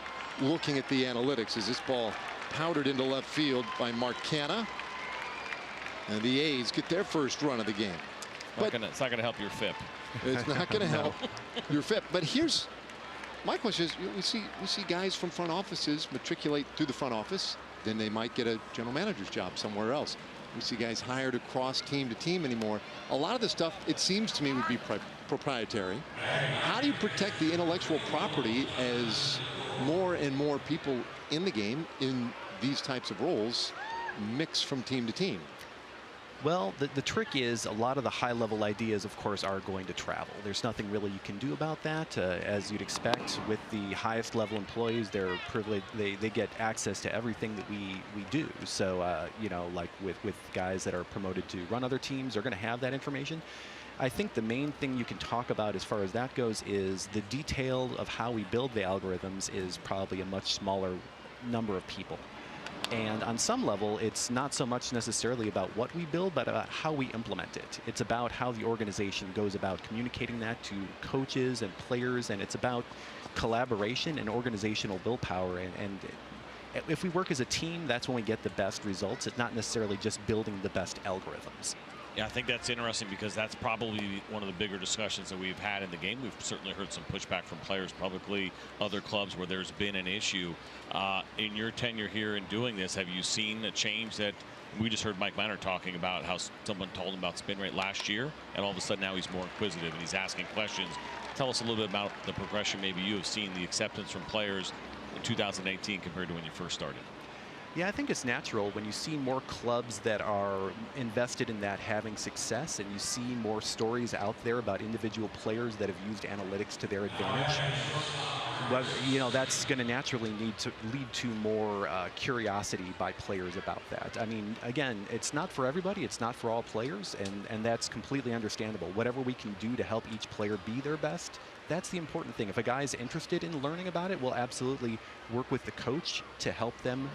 looking at the analytics. As this ball powdered into left field by Mark Canha, and the A's get their first run of the game. But it's not going to help your FIP. It's not going to help your FIP. But here's my question: is we see guys from front offices matriculate through the front office, then they might get a general manager's job somewhere else. We see guys hired across team to team anymore. A lot of the stuff, it seems to me, would be proprietary. How do you protect the intellectual property as more and more people in the game in these types of roles mix from team to team? Well, the trick is a lot of the high-level ideas, of course, are going to travel. There's nothing really you can do about that. As you'd expect, with the highest-level employees, they're privileged. They get access to everything that we do. So, you know, like with guys that are promoted to run other teams, they're going to have that information. I think the main thing you can talk about as far as that goes is the detail of how we build the algorithms is probably a much smaller number of people. And on some level, it's not so much necessarily about what we build, but about how we implement it. It's about how the organization goes about communicating that to coaches and players, and it's about collaboration and organizational willpower. And if we work as a team, that's when we get the best results. It's not necessarily just building the best algorithms. Yeah, I think that's interesting because that's probably one of the bigger discussions that we've had in the game. We've certainly heard some pushback from players publicly, other clubs where there's been an issue. In your tenure here in doing this, have you seen a change that we just heard Mike Minor talking about how someone told him about spin rate last year, and all of a sudden now he's more inquisitive and he's asking questions. Tell us a little bit about the progression maybe you have seen, the acceptance from players in 2018 compared to when you first started. Yeah, I think it's natural when you see more clubs that are invested in that having success, and you see more stories out there about individual players that have used analytics to their advantage. Well, you know, that's going to naturally lead to more curiosity by players about that. I mean, again, it's not for everybody. It's not for all players, and that's completely understandable. Whatever we can do to help each player be their best, that's the important thing. If a guy's interested in learning about it, we'll absolutely work with the coach to help them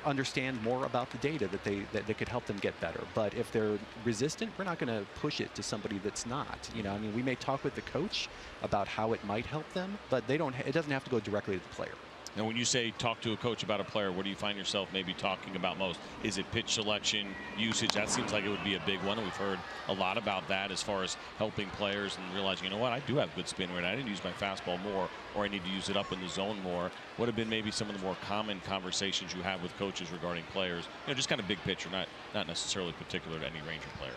understand more about the data that could help them get better. But if they're resistant, we're not going to push it to somebody that's not. You know, I mean, we may talk with the coach about how it might help them, but it doesn't have to go directly to the player. And when you say talk to a coach about a player, what do you find yourself maybe talking about most? Is it pitch selection, usage? That seems like it would be a big one. And we've heard a lot about that as far as helping players and realizing, you know what, I do have good spin rate. I need to use my fastball more, or I need to use it up in the zone more. What have been maybe some of the more common conversations you have with coaches regarding players? You know, just kind of big picture, not necessarily particular to any Ranger player.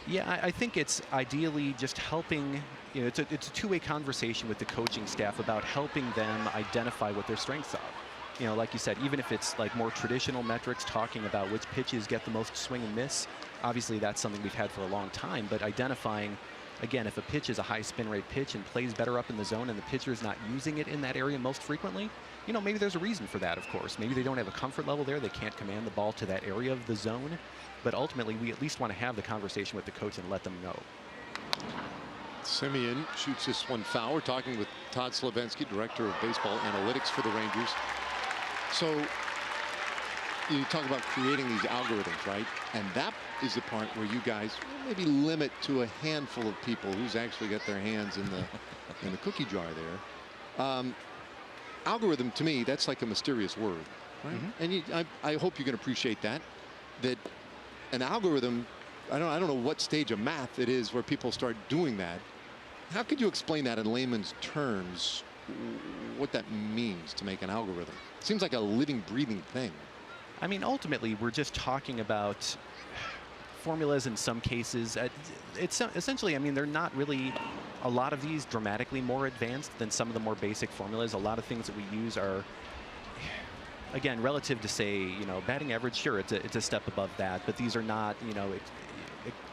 Yeah, I think it's ideally just helping. You know, it's a two-way conversation with the coaching staff about helping them identify what their strengths are. you know, like you said, even if it's like more traditional metrics talking about which pitches get the most swing and miss, obviously that's something we've had for a long time, but identifying, again, if a pitch is a high spin rate pitch and plays better up in the zone and the pitcher is not using it in that area most frequently, you know, maybe there's a reason for that, of course. Maybe they don't have a comfort level there. They can't command the ball to that area of the zone. But ultimately, we at least want to have the conversation with the coach and let them know. Simeon shoots this one foul. We're talking with Todd Slavensky, Director of Baseball Analytics for the Rangers. So you talk about creating these algorithms, right? And that is the part where you guys maybe limit to a handful of people who's actually got their hands in the cookie jar there. Algorithm, to me, that's like a mysterious word, right? And I hope you can appreciate that an algorithm, I don't know what stage of math it is where people start doing that. How could you explain that in layman's terms, what that means to make an algorithm? It seems like a living, breathing thing. I mean, ultimately, we're just talking about formulas in some cases. It's essentially, I mean, they're not really a lot of these dramatically more advanced than some of the more basic formulas. A lot of things that we use are, again, relative to, say, you know, batting average, sure, it's a step above that, but these are not, you know,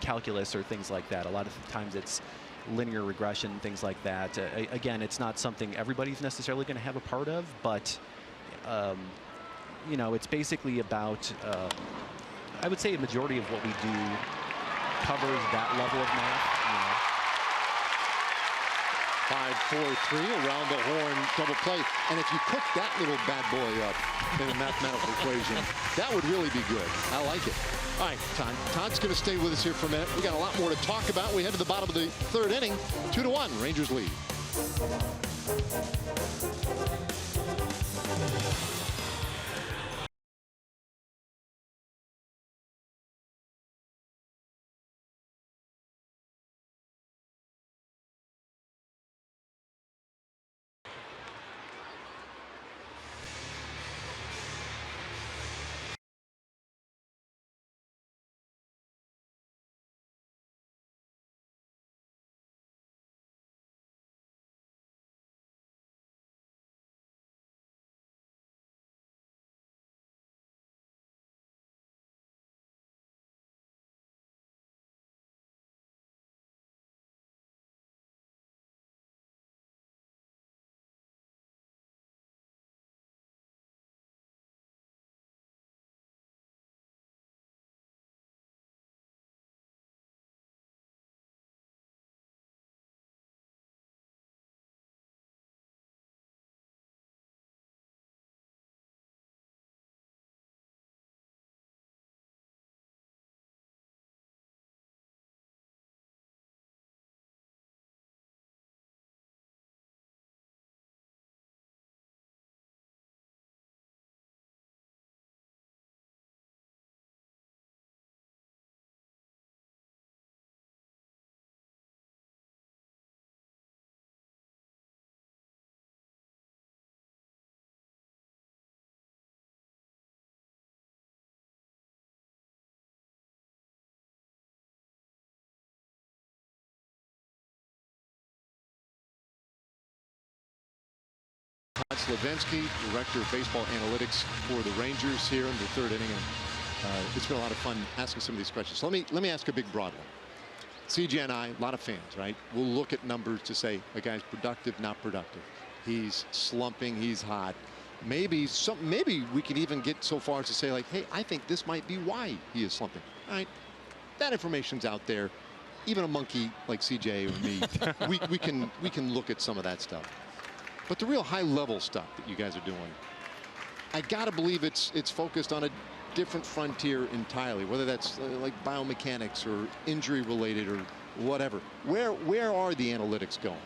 calculus or things like that. A lot of times it's linear regression, things like that. Again, it's not something everybody's necessarily going to have a part of, but you know, it's basically about, I would say a majority of what we do covers that level of math. You know. 5-4-3 around the horn double play. And if you cook that little bad boy up in a mathematical equation, that would really be good. I like it. All right, Todd's going to stay with us here for a minute. We got a lot more to talk about. We head to the bottom of the third inning. 2-1, Rangers lead. Todd Slavensky, Director of Baseball Analytics for the Rangers here in the third inning. And it's been a lot of fun asking some of these questions. So let me ask a big broad one. CJ and I, a lot of fans, right? We'll look at numbers to say a guy's productive, not productive. He's slumping, he's hot. Maybe we can even get so far as to say, like, hey, I think this might be why he is slumping. All right, that information's out there. Even a monkey like CJ or me, we can look at some of that stuff. But the real high-level stuff that you guys are doing, I gotta believe it's focused on a different frontier entirely, whether that's like biomechanics or injury-related or whatever. Where are the analytics going?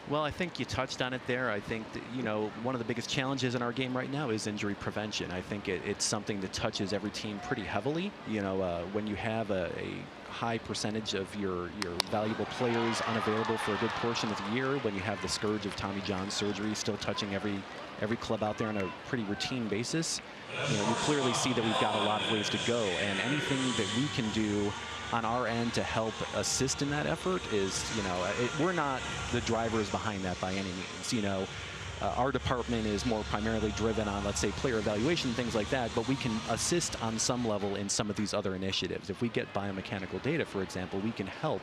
Well, I think you touched on it there. I think that, you know, one of the biggest challenges in our game right now is injury prevention. I think it's something that touches every team pretty heavily. You know, when you have a high percentage of your valuable players unavailable for a good portion of the year, when you have the scourge of Tommy John surgery still touching every club out there on a pretty routine basis, you know, you clearly see that we've got a lot of ways to go, and anything that we can do on our end to help assist in that effort is, you know, we're not the drivers behind that by any means. You know, our department is more primarily driven on, let's say, player evaluation, things like that, but we can assist on some level in some of these other initiatives. If we get biomechanical data, for example, we can help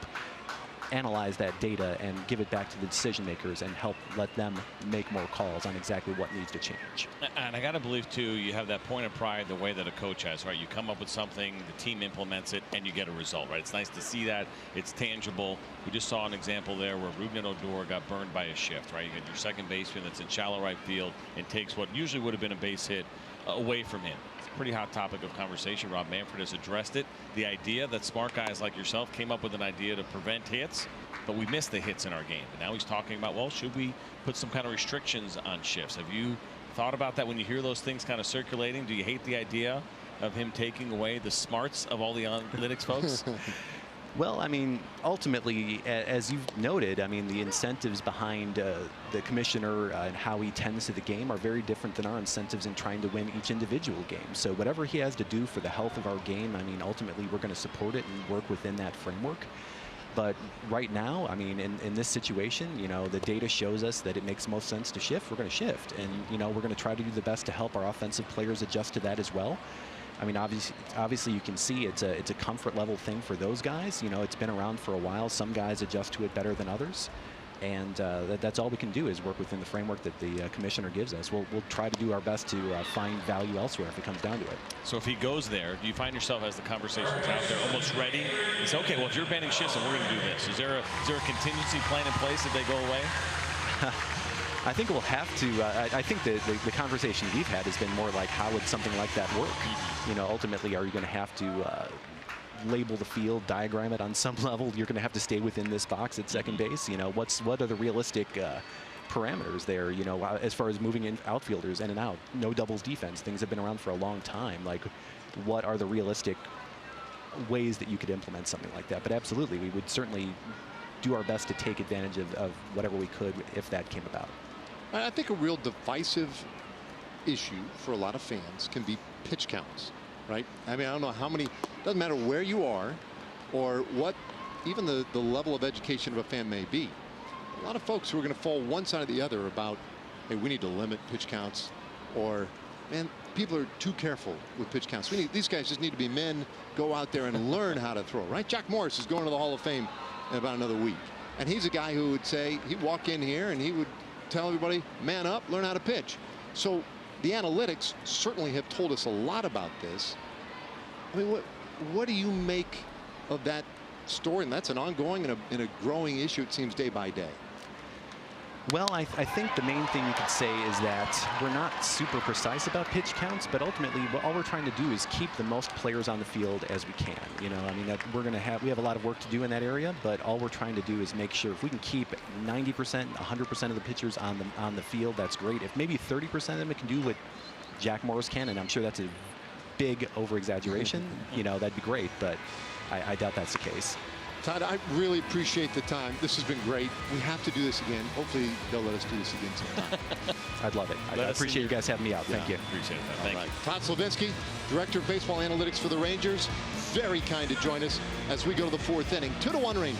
analyze that data and give it back to the decision makers and help let them make more calls on exactly what needs to change. And I got to believe, too, you have that point of pride the way that a coach has, right? You come up with something, the team implements it, and you get a result, right? It's nice to see that. It's tangible. We just saw an example there where Ruben Odor got burned by a shift, right? You got your second baseman that's in shallow right field and takes what usually would have been a base hit away from him. It's a pretty hot topic of conversation. Rob Manfred has addressed it. The idea that smart guys like yourself came up with an idea to prevent hits, but we missed the hits in our game. And now he's talking about, well, should we put some kind of restrictions on shifts? Have you thought about that when you hear those things kind of circulating? Do you hate the idea of him taking away the smarts of all the analytics folks? Well, I mean, ultimately, as you've noted, I mean, the incentives behind the commissioner and how he tends to the game are very different than our incentives in trying to win each individual game. So whatever he has to do for the health of our game, I mean, ultimately, we're going to support it and work within that framework. But right now, I mean, in this situation, you know, the data shows us that it makes most sense to shift. We're going to shift. And, you know, we're going to try to do the best to help our offensive players adjust to that as well. I mean, obviously, you can see it's a comfort level thing for those guys. You know, it's been around for a while. Some guys adjust to it better than others. And that's all we can do is work within the framework that the commissioner gives us. We'll try to do our best to find value elsewhere if it comes down to it. So if he goes there, do you find yourself, as the conversation's out there, almost ready? You say, okay, well, if you're banning shifts, then we're going to do this. Is there a contingency plan in place if they go away? I think we'll have to. I think the conversation we've had has been more like, how would something like that work? You know, ultimately, are you going to have to label the field, diagram it on some level? You're going to have to stay within this box at second base. You know, what are the realistic parameters there? You know, as far as moving in outfielders in and out, no doubles defense. Things have been around for a long time. Like, what are the realistic ways that you could implement something like that? But absolutely, we would certainly do our best to take advantage of whatever we could if that came about. I think a real divisive issue for a lot of fans can be pitch counts, right? I mean, I don't know how many, doesn't matter where you are or what even the level of education of a fan may be. A lot of folks who are going to fall one side or the other about, hey, we need to limit pitch counts, or, man, people are too careful with pitch counts. These guys just need to be men, go out there and learn how to throw, right? Jack Morris is going to the Hall of Fame in about another week. And he's a guy who would say, he'd walk in here and he would tell everybody, man up, learn how to pitch. So the analytics certainly have told us a lot about this. I mean, what do you make of that story? And that's an ongoing and a growing issue, it seems, day by day. Well, I think the main thing you could say is that we're not super precise about pitch counts, but ultimately all we're trying to do is keep the most players on the field as we can. You know, I mean, we have a lot of work to do in that area, but all we're trying to do is make sure if we can keep 90%, 100% of the pitchers on the field, that's great. If maybe 30% of them can do what Jack Morris can, and I'm sure that's a big over-exaggeration, you know, that'd be great, but I doubt that's the case. Todd, I really appreciate the time. This has been great. We have to do this again. Hopefully, they'll let us do this again sometime. I'd love it. I appreciate you guys having me out. Thank you. Appreciate that. Thank you. Todd Slavinsky, Director of Baseball Analytics for the Rangers. Very kind to join us as we go to the fourth inning. 2-1 Rangers.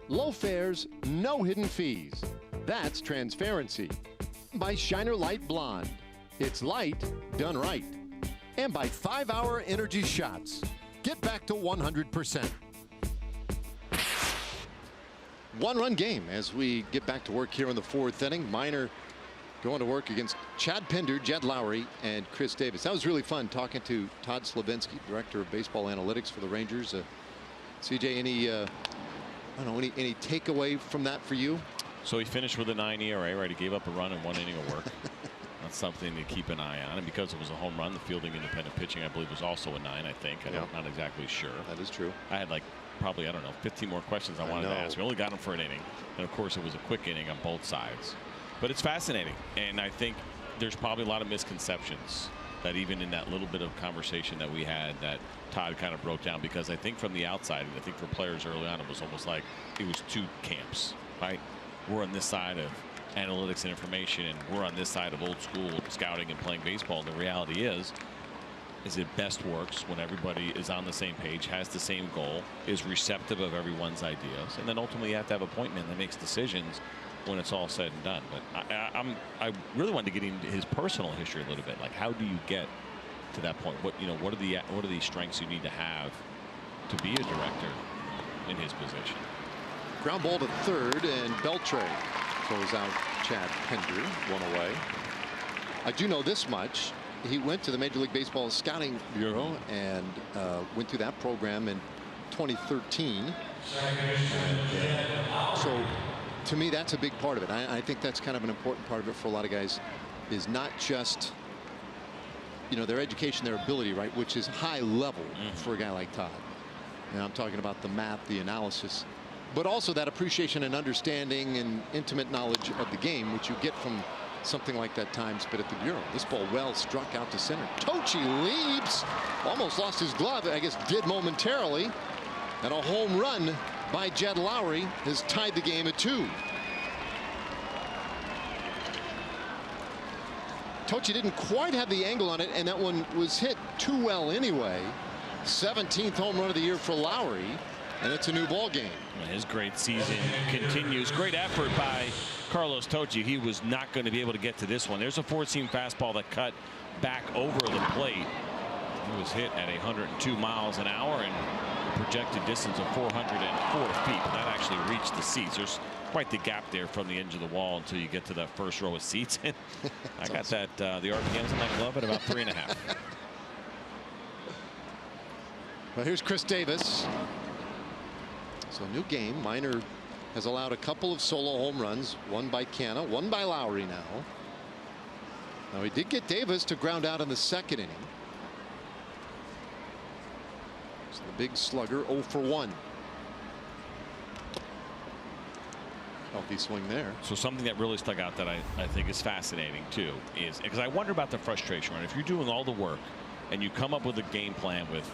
Low fares, no hidden fees. That's transparency. By Shiner Light Blonde. It's light done right. And by 5-Hour Energy Shots. Get back to 100%. One-run game as we get back to work here in the 4th inning. Minor going to work against Chad Pinder, Jed Lowry, and Chris Davis. That was really fun talking to Todd Slavinsky, Director of Baseball Analytics for the Rangers. CJ, any any takeaway from that for you? So he finished with a 9 ERA, right? He gave up a run in 1 inning of work. That's something to keep an eye on. And because it was a home run, the fielding independent pitching, I believe, was also a 9, I think. I'm not exactly sure. That is true. I had probably, I don't know, 15 more questions I wanted to ask. We only got him for an inning. And of course, it was a quick inning on both sides. But it's fascinating. And I think there's probably a lot of misconceptions that even in that little bit of conversation that we had that Todd kind of broke down, because I think from the outside, and I think for players early on, it was almost like it was 2 camps, right? We're on this side of analytics and information, and we're on this side of old school scouting and playing baseball. And the reality is it best works when everybody is on the same page, has the same goal, is receptive of everyone's ideas, and then ultimately you have to have a point man that makes decisions when it's all said and done. But I really wanted to get into his personal history a little bit. Like, how do you get to that point? What are the strengths you need to have to be a director in his position? Ground ball to third, and Beltre throws out Chad Pinder, 1 away. I do know this much. He went to the Major League Baseball Scouting Bureau and went through that program in 2013. And, so to me, that's a big part of it. I think that's kind of an important part of it for a lot of guys, is not just their education, their ability, right, which is high level for a guy like Todd. And I'm talking about the math, the analysis, but also that appreciation and understanding and intimate knowledge of the game, which you get from something like that time spent at the Bureau. This ball well struck out to center. Tochi leaps, almost lost his glove, I guess did momentarily, and a home run by Jed Lowry has tied the game at 2. Tochi didn't quite have the angle on it, and that one was hit too well anyway. 17th home run of the year for Lowry, and it's a new ball game. His great season continues. Great effort by Carlos Tochi. He was not going to be able to get to this one. There's a 4-seam fastball that cut back over the plate. He was hit at 102 miles an hour and a projected distance of 404 feet. But that actually reached the seats. There's quite the gap there from the edge of the wall until you get to that first row of seats. I got awesome. The RPMs on that glove at about 3.5. Well, here's Chris Davis. So new game. Minor has allowed a couple of solo home runs, one by Canna, one by Lowry now. Now he did get Davis to ground out in the 2nd inning. So the big slugger 0 for 1. Healthy swing there. So something that really stuck out that I think is fascinating too is because I wonder about the frustration, right? If you're doing all the work and you come up with a game plan with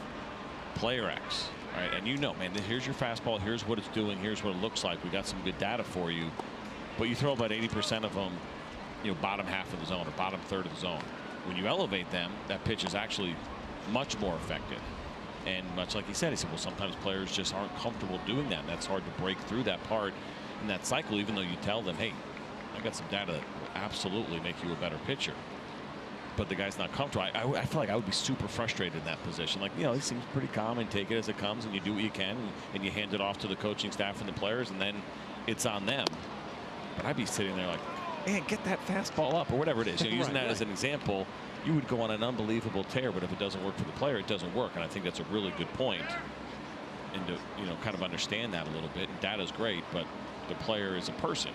player X, right, and man, here's your fastball, here's what it's doing, here's what it looks like, we got some good data for you, but you throw about 80% of them bottom half of the zone or bottom third of the zone. When you elevate them, that pitch is actually much more effective. And much like he said, well, sometimes players just aren't comfortable doing that, and that's hard to break through that part in that cycle, even though you tell them, hey, I got some data that will absolutely make you a better pitcher. But the guy's not comfortable. I feel like I would be super frustrated in that position. Like, he seems pretty calm and take it as it comes, and you do what you can, and you hand it off to the coaching staff and the players, and then it's on them. But I'd be sitting there like, man, get that fastball up, or whatever it is. Using that as an example, you would go on an unbelievable tear, but if it doesn't work for the player, it doesn't work. And I think that's a really good point. And to kind of understand that a little bit. And data's great, but the player is a person,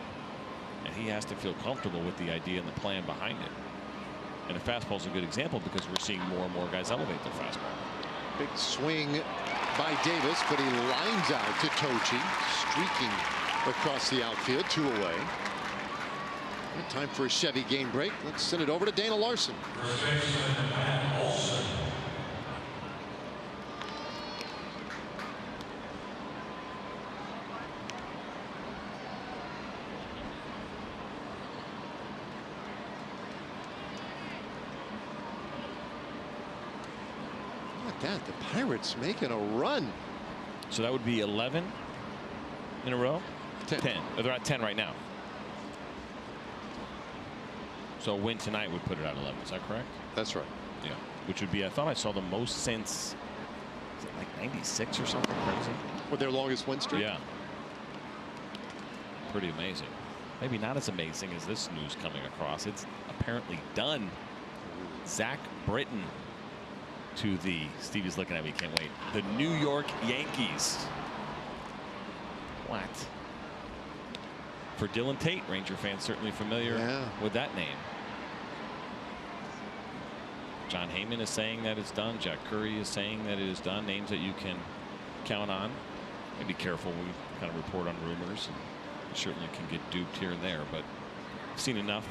and he has to feel comfortable with the idea and the plan behind it. And the fastball is a good example because we're seeing more and more guys elevate their fastball. Big swing by Davis, but he lines out to Tochi, streaking across the outfield, 2 away. Time for a Chevy game break. Let's send it over to Dana Larson. Look at that, the Pirates making a run. So that would be 11 in a row? 10. 10. They're at 10 right now. So a win tonight would put it at 11. Is that correct? That's right. Yeah. Which would be, I thought I saw the most since, is it like 96 or something crazy? With their longest win streak? Yeah. Pretty amazing. Maybe not as amazing as this news coming across. It's apparently done. Zach Britton to the, Stevie's looking at me, can't wait. The New York Yankees. What? For Dylan Tate, Ranger fans certainly familiar with that name. John Heyman is saying that it's done. Jack Curry is saying that it is done. Names that you can count on. And be careful when we kind of report on rumors. You certainly can get duped here and there, but I've seen enough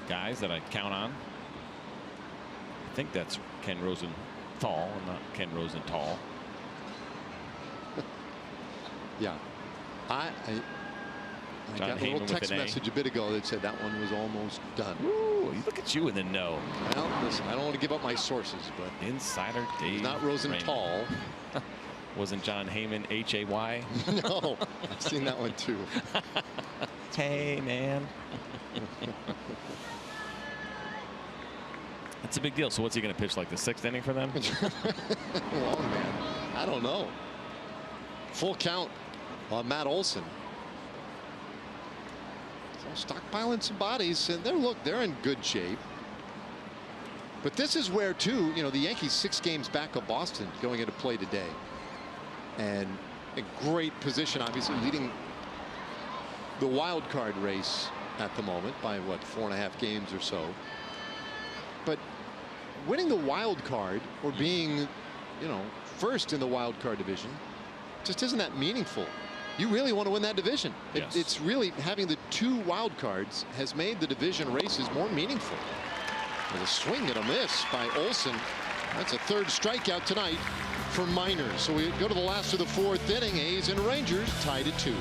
guys that I count on. I think that's Ken Rosenthal and not Ken Rosenthal. Yeah. I got a little text message a bit ago that said that one was almost done. Ooh, look at you in the know. Well, listen, I don't want to give up my sources, but Insider Dave. not Rosenthal. Wasn't John Heyman H-A-Y? No, I've seen that one too. Hey, man. That's a big deal. So what's he going to pitch, like the 6th inning for them? Long man. I don't know. Full count on Matt Olson. So stockpiling some bodies, and they're in good shape. But this is where, too, the Yankees 6 games back of Boston going into play today. And a great position, obviously, leading the wild card race at the moment by, what, 4.5 games or so. But winning the wild card or being, first in the wild card division just isn't that meaningful. You really want to win that division. Yes. It's really having the 2 wild cards has made the division races more meaningful. With a swing and a miss by Olson. That's a 3rd strikeout tonight for Miners. So we go to the last of the 4th inning. A's and Rangers tied at 2.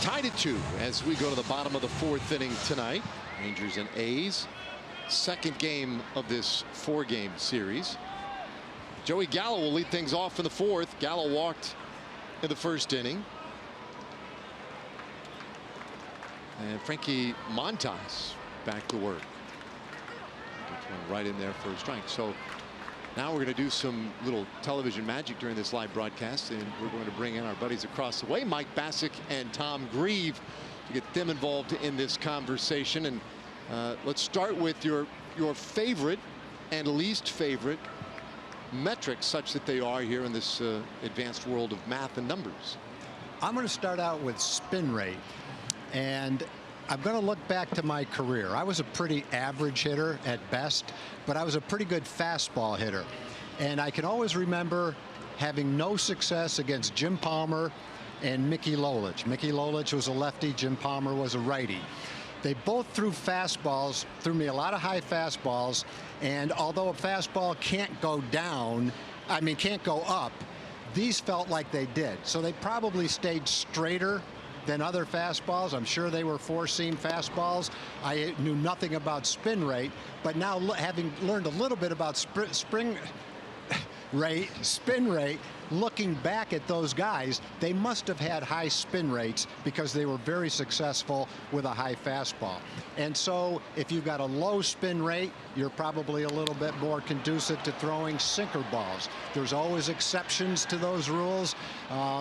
Tied at 2 as we go to the bottom of the 4th inning tonight. Rangers and A's. 2nd game of this 4-game series. Joey Gallo will lead things off in the 4th. Gallo walked in the 1st inning. And Frankie Montas back to work. Gets one right in there for a strike. So now we're going to do some little television magic during this live broadcast, and we're going to bring in our buddies across the way, Mike Bassick and Tom Grieve, to get them involved in this conversation. And let's start with your favorite and least favorite metrics, such that they are here in this advanced world of math and numbers. I'm going to start out with spin rate, and I'm going to look back to my career. I was a pretty average hitter at best, but I was a pretty good fastball hitter. And I can always remember having no success against Jim Palmer and Mickey Lolich. Mickey Lolich was a lefty, Jim Palmer was a righty. They both threw fastballs, threw me a lot of high fastballs, and although a fastball can't go down, can't go up, these felt like they did. So they probably stayed straighter than other fastballs. I'm sure they were four-seam fastballs. I knew nothing about spin rate, but now having learned a little bit about spin rate, looking back at those guys, they must have had high spin rates because they were very successful with a high fastball. And so if you've got a low spin rate, you're probably a little bit more conducive to throwing sinker balls. There's always exceptions to those rules.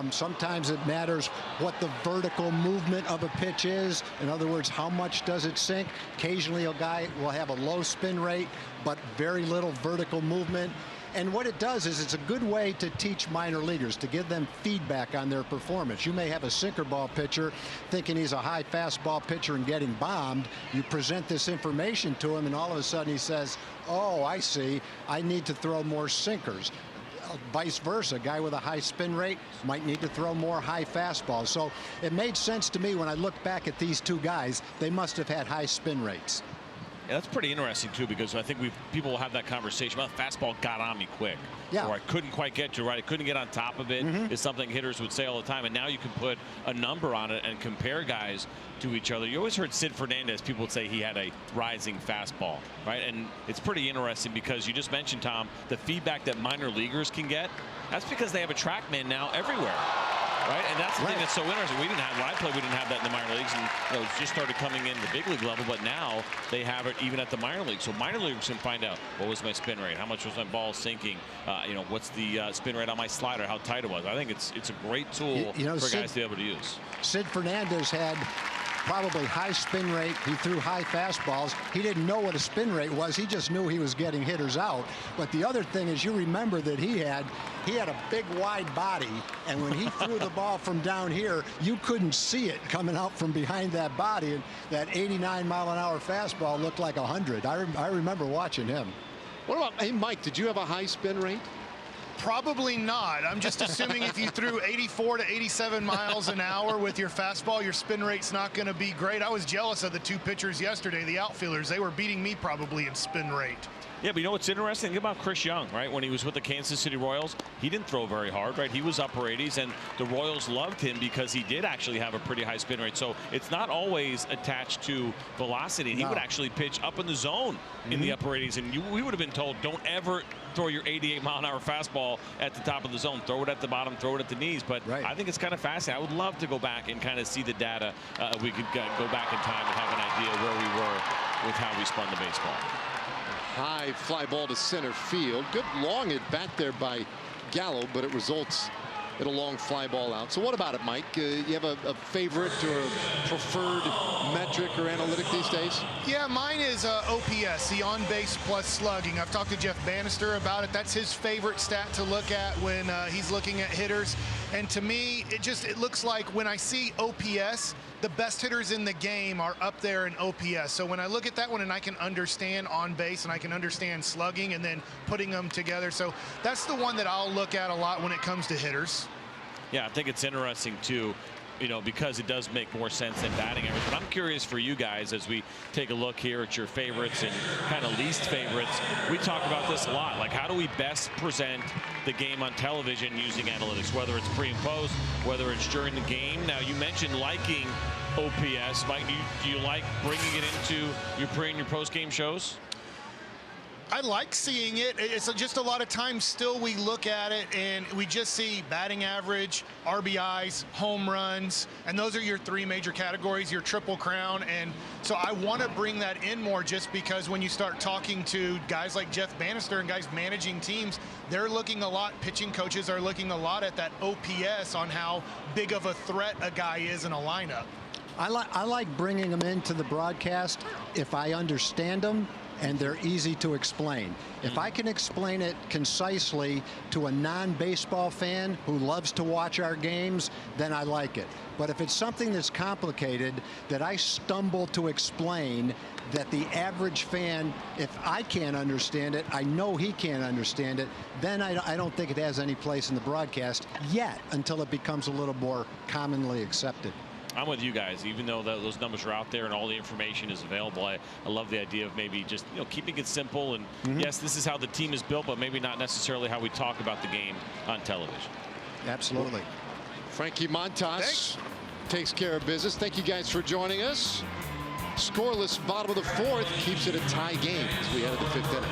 Sometimes it matters what the vertical movement of a pitch is. In other words, how much does it sink? Occasionally a guy will have a low spin rate, but very little vertical movement. And what it does is it's a good way to teach minor leaguers, to give them feedback on their performance. You may have a sinker ball pitcher thinking he's a high fastball pitcher and getting bombed. You present this information to him, and all of a sudden he says, oh, I see, I need to throw more sinkers. Vice versa, a guy with a high spin rate might need to throw more high fastballs. So it made sense to me when I look back at these two guys. They must have had high spin rates. Yeah, that's pretty interesting too, because I think people will have that conversation about fastball got on me quick, yeah, or I couldn't quite get to right, I couldn't get on top of it, is something hitters would say all the time. And now you can put a number on it and compare guys to each other. You always heard Sid Fernandez, people would say he had a rising fastball, right? And it's pretty interesting because you just mentioned, Tom, the feedback that minor leaguers can get. That's because they have a TrackMan now everywhere. Right, and that's the thing that's so interesting. We didn't have, when I played, we didn't have that in the minor leagues, and it just started coming in the big league level. But now they have it even at the minor league. So minor leaguers can find out what was my spin rate, how much was my ball sinking, what's the spin rate on my slider, how tight it was. I think it's a great tool for guys to be able to use. Sid Fernandez had probably high spin rate. He threw high fastballs. He didn't know what a spin rate was. He just knew he was getting hitters out. But the other thing is, you remember that he had a big wide body, and when he threw the ball from down here, you couldn't see it coming out from behind that body, and that 89-mile-an-hour fastball looked like 100. I remember watching him. What about, hey Mike, did you have a high spin rate? Probably not. I'm just assuming if you threw 84 to 87 miles an hour with your fastball, your spin rate's not going to be great. I was jealous of the two pitchers yesterday, the outfielders. They were beating me probably in spin rate. Yeah, but you know what's interesting? Think about Chris Young, right? When he was with the Kansas City Royals, he didn't throw very hard, right? He was upper 80s, and the Royals loved him because he did actually have a pretty high spin rate. So it's not always attached to velocity. He would actually pitch up in the zone in the upper 80s, and we would have been told, don't ever throw your 88-mile-an-hour fastball at the top of the zone. Throw it at the bottom, throw it at the knees. But I think it's kind of fascinating. I would love to go back and kind of see the data. We could go back in time and have an idea where we were with how we spun the baseball. High fly ball to center field. Good long at bat there by Gallo, but it results in a long fly ball out. So what about it, Mike? You have a favorite or a preferred metric or analytic these days? Yeah, mine is OPS, the on-base plus slugging. I've talked to Jeff Bannister about it. That's his favorite stat to look at when he's looking at hitters. And to me, it looks like when I see OPS, the best hitters in the game are up there in OPS. So when I look at that one and I can understand on base and I can understand slugging and then putting them together. So that's the one that I'll look at a lot when it comes to hitters. Yeah, I think it's interesting too, because it does make more sense than batting average. But I'm curious for you guys as we take a look here at your favorites and kind of least favorites. We talk about this a lot. Like, how do we best present the game on television using analytics, whether it's pre and post, whether it's during the game? Now, you mentioned liking OPS. Mike, do you like bringing it into your pre and your post game shows? I like seeing it. It's just a lot of times still we look at it and we just see batting average, RBIs, home runs, and those are your three major categories, your triple crown. And so I want to bring that in more, just because when you start talking to guys like Jeff Bannister and guys managing teams, they're looking a lot, pitching coaches are looking a lot at that OPS on how big of a threat a guy is in a lineup. I like bringing them into the broadcast if I understand them and they're easy to explain. If I can explain it concisely to a non-baseball fan who loves to watch our games, then I like it. But if it's something that's complicated that I stumble to explain, that the average fan, if I can't understand it, I know he can't understand it, then I don't think it has any place in the broadcast yet, until it becomes a little more commonly accepted. I'm with you guys. Even though those numbers are out there and all the information is available, I love the idea of maybe just keeping it simple. And yes, this is how the team is built, but maybe not necessarily how we talk about the game on television. Absolutely. Frankie Montas takes care of business. Thank you guys for joining us. Scoreless bottom of the fourth, keeps it a tie game as we head to the fifth inning.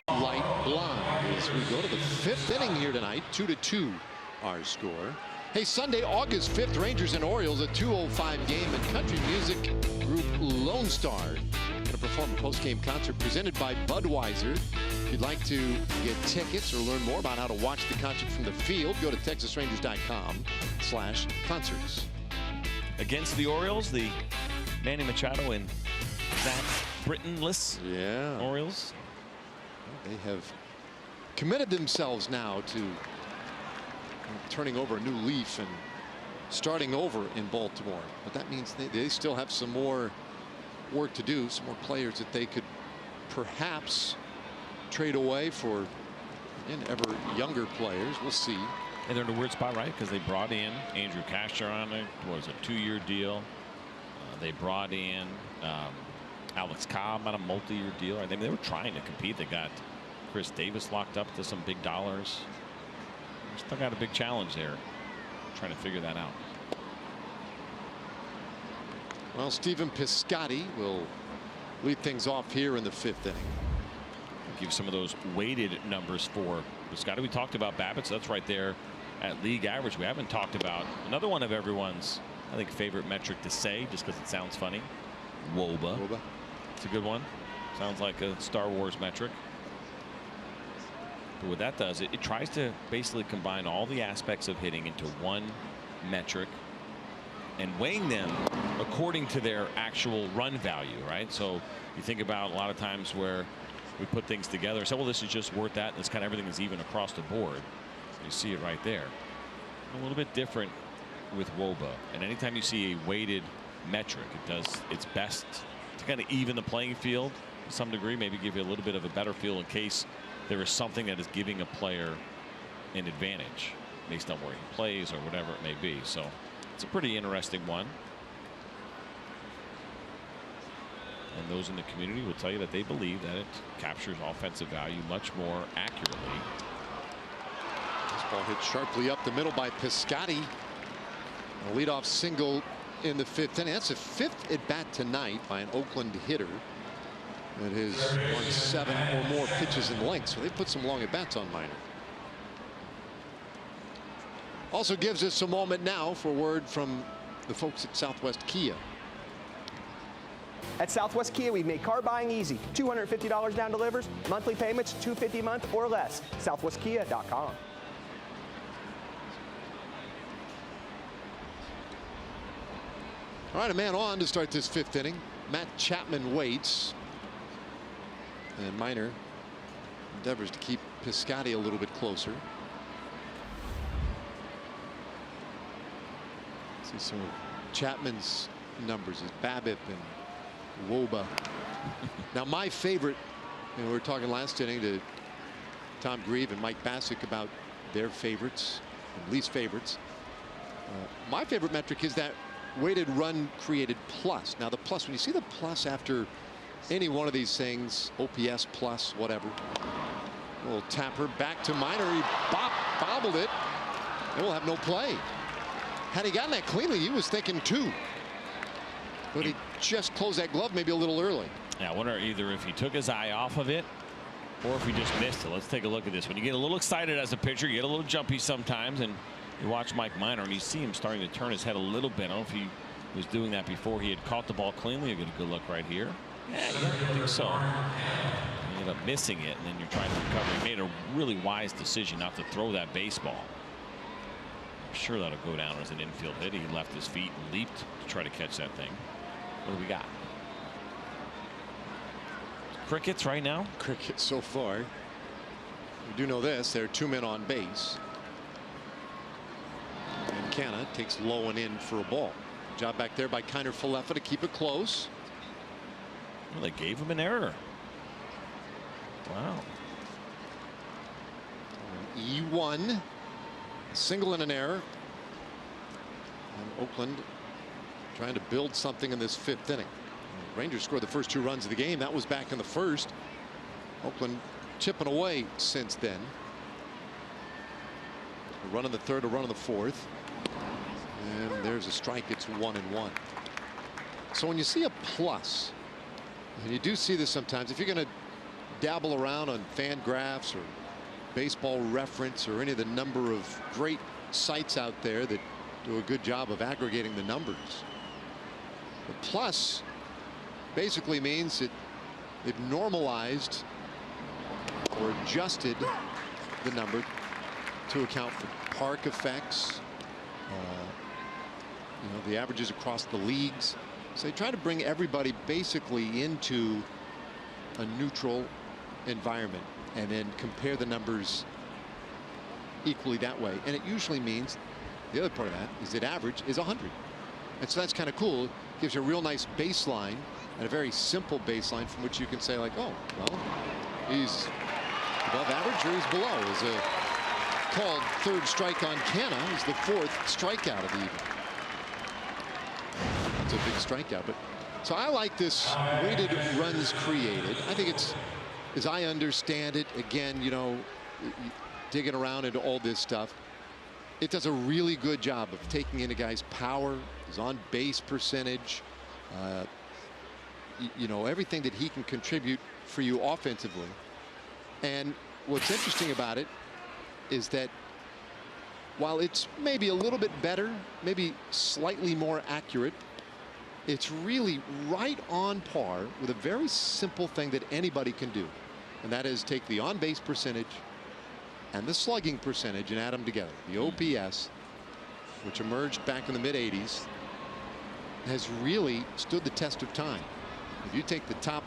Light blonde as we go to the fifth inning here tonight. 2-2 our score. Hey, Sunday, August 5th, Rangers and Orioles, a 2:05 game, and country music group Lone Star going to perform a post-game concert presented by Budweiser. If you'd like to get tickets or learn more about how to watch the concert from the field, go to texasrangers.com/concerts. Against the Orioles, the Manny Machado and Zach Britton-less Orioles. They have committed themselves now to turning over a new leaf and starting over in Baltimore. But that means they still have some more work to do, some more players that they could perhaps trade away for ever younger players. We'll see. And they're in a weird spot, right? Because they brought in Andrew Castor on a 2-year deal. They brought in Alex Cobb on a multi-year deal. I think they were trying to compete. They got Chris Davis locked up to some big dollars. Still got a big challenge there, trying to figure that out. Well, Stephen Piscotty will lead things off here in the fifth inning. Give some of those weighted numbers for Piscotty. We talked about BABIP, so that's right there at league average. We haven't talked about another one of everyone's, I think, favorite metric to say, just because it sounds funny. WOBA. It's a good one. Sounds like a Star Wars metric. But what that does, it tries to basically combine all the aspects of hitting into one metric and weighing them according to their actual run value, right? So you think about a lot of times where we put things together and say, well, this is just worth that. And it's kind of everything is even across the board. You see it right there. A little bit different with WOBA. And anytime you see a weighted metric, it does its best to kind of even the playing field to some degree, maybe give you a little bit of a better feel in case there is something that is giving a player an advantage based on where he plays or whatever it may be. So it's a pretty interesting one. And those in the community will tell you that they believe that it captures offensive value much more accurately. This ball hit sharply up the middle by Piscotty. A leadoff single in the fifth inning. That's the fifth at bat tonight by an Oakland hitter that has won 7 or more pitches in length. So they put some long at bats on Minor. Also gives us a moment now for word from the folks at Southwest Kia. At Southwest Kia, we've made car buying easy. $250 down delivers, monthly payments $250 a month or less. SouthwestKia.com. All right, a man on to start this fifth inning. Matt Chapman waits, and Minor endeavors to keep Piscotty a little bit closer. See some of Chapman's numbers as BABIP and WOBA. Now my favorite, we were talking last inning to Tom Grieve and Mike Bassick about their favorites and least favorites. My favorite metric is that weighted run created plus. Now the plus, when you see the plus after any one of these things, OPS plus, whatever. A little tapper back to Minor. He bobbled it. And we'll have no play. Had he gotten that cleanly, he was thinking 2. But he just closed that glove maybe a little early. Yeah, I wonder either if he took his eye off of it or if he just missed it. Let's take a look at this. When you get a little excited as a pitcher, you get a little jumpy sometimes, and you watch Mike Minor and you see him starting to turn his head a little bit. I don't know if he was doing that before he had caught the ball cleanly. You get a good look right here. Yeah, I think so. You end up missing it, and then you're trying to recover. He made a really wise decision not to throw that baseball. I'm sure that'll go down as an infield hit. He left his feet and leaped to try to catch that thing. What do we got? Crickets right now? Crickets so far. We do know this. There are 2 men on base. And Canna takes low and in for a ball. Job back there by Kiner Falefa to keep it close. Well, they gave him an error. Wow. E1. A single and an error. And Oakland trying to build something in this 5th inning. Rangers scored the first 2 runs of the game. That was back in the 1st. Oakland chipping away since then. A run in the 3rd, a run in the 4th. And there's a strike. It's 1-1. So when you see a plus, and you do see this sometimes, if you're going to dabble around on fan graphs or baseball reference or any of the number of great sites out there that do a good job of aggregating the numbers, the plus basically means that they've normalized or adjusted the number to account for park effects, the averages across the leagues. So they try to bring everybody basically into a neutral environment and then compare the numbers equally that way. And it usually means the other part of that is that average is 100. And so that's kind of cool. It gives you a real nice baseline and a very simple baseline from which you can say, like, oh, well, he's above average or he's below. Is a called 3rd strike on Canna. Is the 4th strikeout of the evening. It's a big strikeout. But so I like this weighted runs created. I think it's, as I understand it, again, digging around into all this stuff, it does a really good job of taking in a guy's power, his on base percentage, everything that he can contribute for you offensively. And what's interesting about it is that while it's maybe a little bit better, maybe slightly more accurate, it's really right on par with a very simple thing that anybody can do. And that is take the on base percentage and the slugging percentage and add them together. The OPS, which emerged back in the mid 80s, has really stood the test of time. If you take the top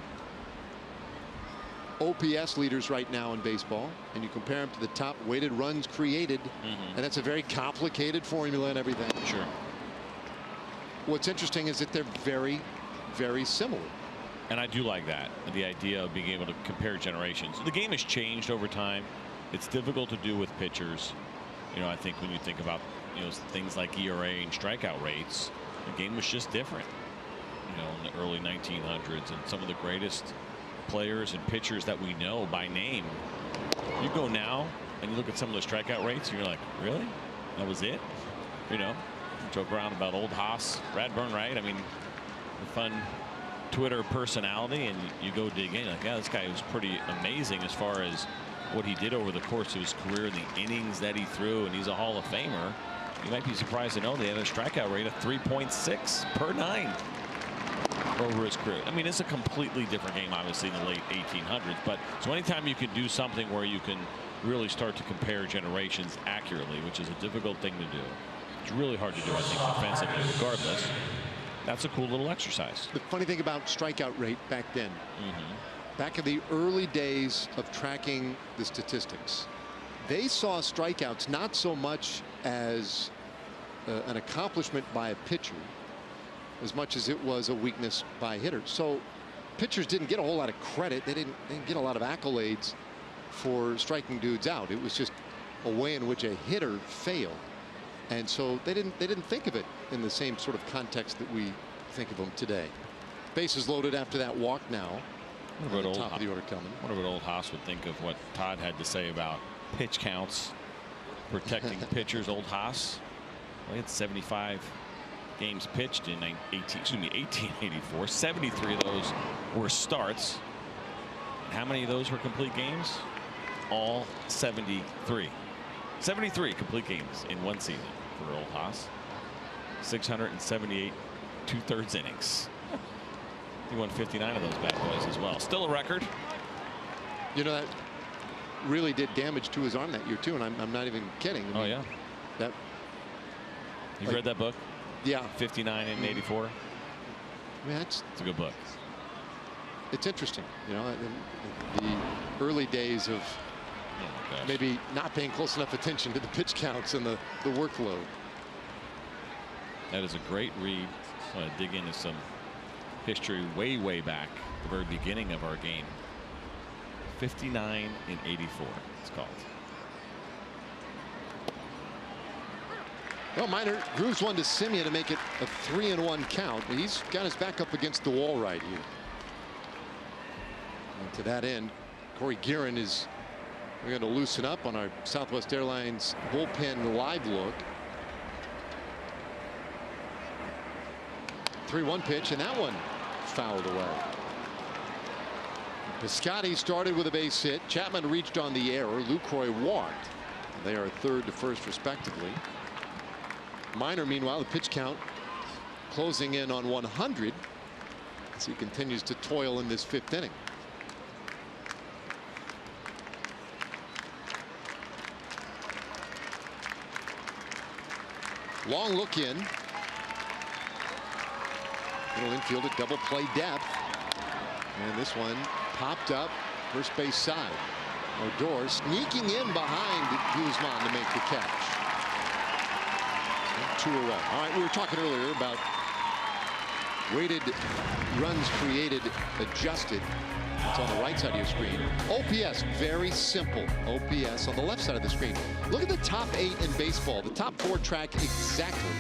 OPS leaders right now in baseball and you compare them to the top weighted runs created, and that's a very complicated formula and everything. Sure. What's interesting is that they're very, very similar. And I do like that, the idea of being able to compare generations. The game has changed over time. It's difficult to do with pitchers. I think when you think about things like ERA and strikeout rates, the game was just different. In the early 1900s, and some of the greatest players and pitchers that we know by name. You go now and you look at some of the strikeout rates, and you're like, really? That was it? Joke around about old Haas, Bradburn, right? I mean, a fun Twitter personality, and you go dig in, like, yeah, this guy was pretty amazing as far as what he did over the course of his career, the innings that he threw, and he's a Hall of Famer. You might be surprised to know they had a strikeout rate of 3.6 per 9 over his career. I mean, it's a completely different game, obviously, in the late 1800s. But so anytime you can do something where you can really start to compare generations accurately, which is a difficult thing to do. It's really hard to do, I think, defensively, regardless. That's a cool little exercise. The funny thing about strikeout rate back then, back in the early days of tracking the statistics, they saw strikeouts not so much as an accomplishment by a pitcher as much as it was a weakness by hitters. So pitchers didn't get a whole lot of credit. They didn't get a lot of accolades for striking dudes out. It was just a way in which a hitter failed. And so they didn't think of it in the same sort of context that we think of them today. Bases loaded after that walk now. What The top of the order coming. I wonder what old Haas would think of what Todd had to say about pitch counts, protecting pitchers. Old Haas, well, he had 75 games pitched in 1884. 73 of those were starts. And how many of those were complete games? All 73. 73 complete games in one season for old Haas. 678 2/3 innings. He won 59 of those bad boys as well. Still a record. You know, that really did damage to his arm that year too, and I'm not even kidding. I mean, Oh yeah. That. You read that book? Yeah. 59 and 84. I mean, it's a good book. It's interesting, you know, in the early days of maybe not paying close enough attention to the pitch counts and the workload. That is a great read. I want to dig into some history way back, the very beginning of our game. 59 and 84. It's called. Well, Minor grooves one to Simeon to make it a 3-1 count. He's got his back up against the wall right here. And to that end, Corey Guerin is going to loosen up on our Southwest Airlines bullpen live look. 3-1 pitch, and that one fouled away. Piscotty started with a base hit. Chapman reached on the error. Lucroy walked. They are third to first respectively. Minor, meanwhile, the pitch count closing in on 100 as he continues to toil in this fifth inning. Long look in. Middle infield at double play depth. And this one popped up first base side. Odor sneaking in behind Guzman to make the catch. 2 away. All right, we were talking earlier about weighted runs created adjusted. It's on the right side of your screen. OPS, very simple. OPS on the left side of the screen. Look at the top 8 in baseball. The top 4 track exactly.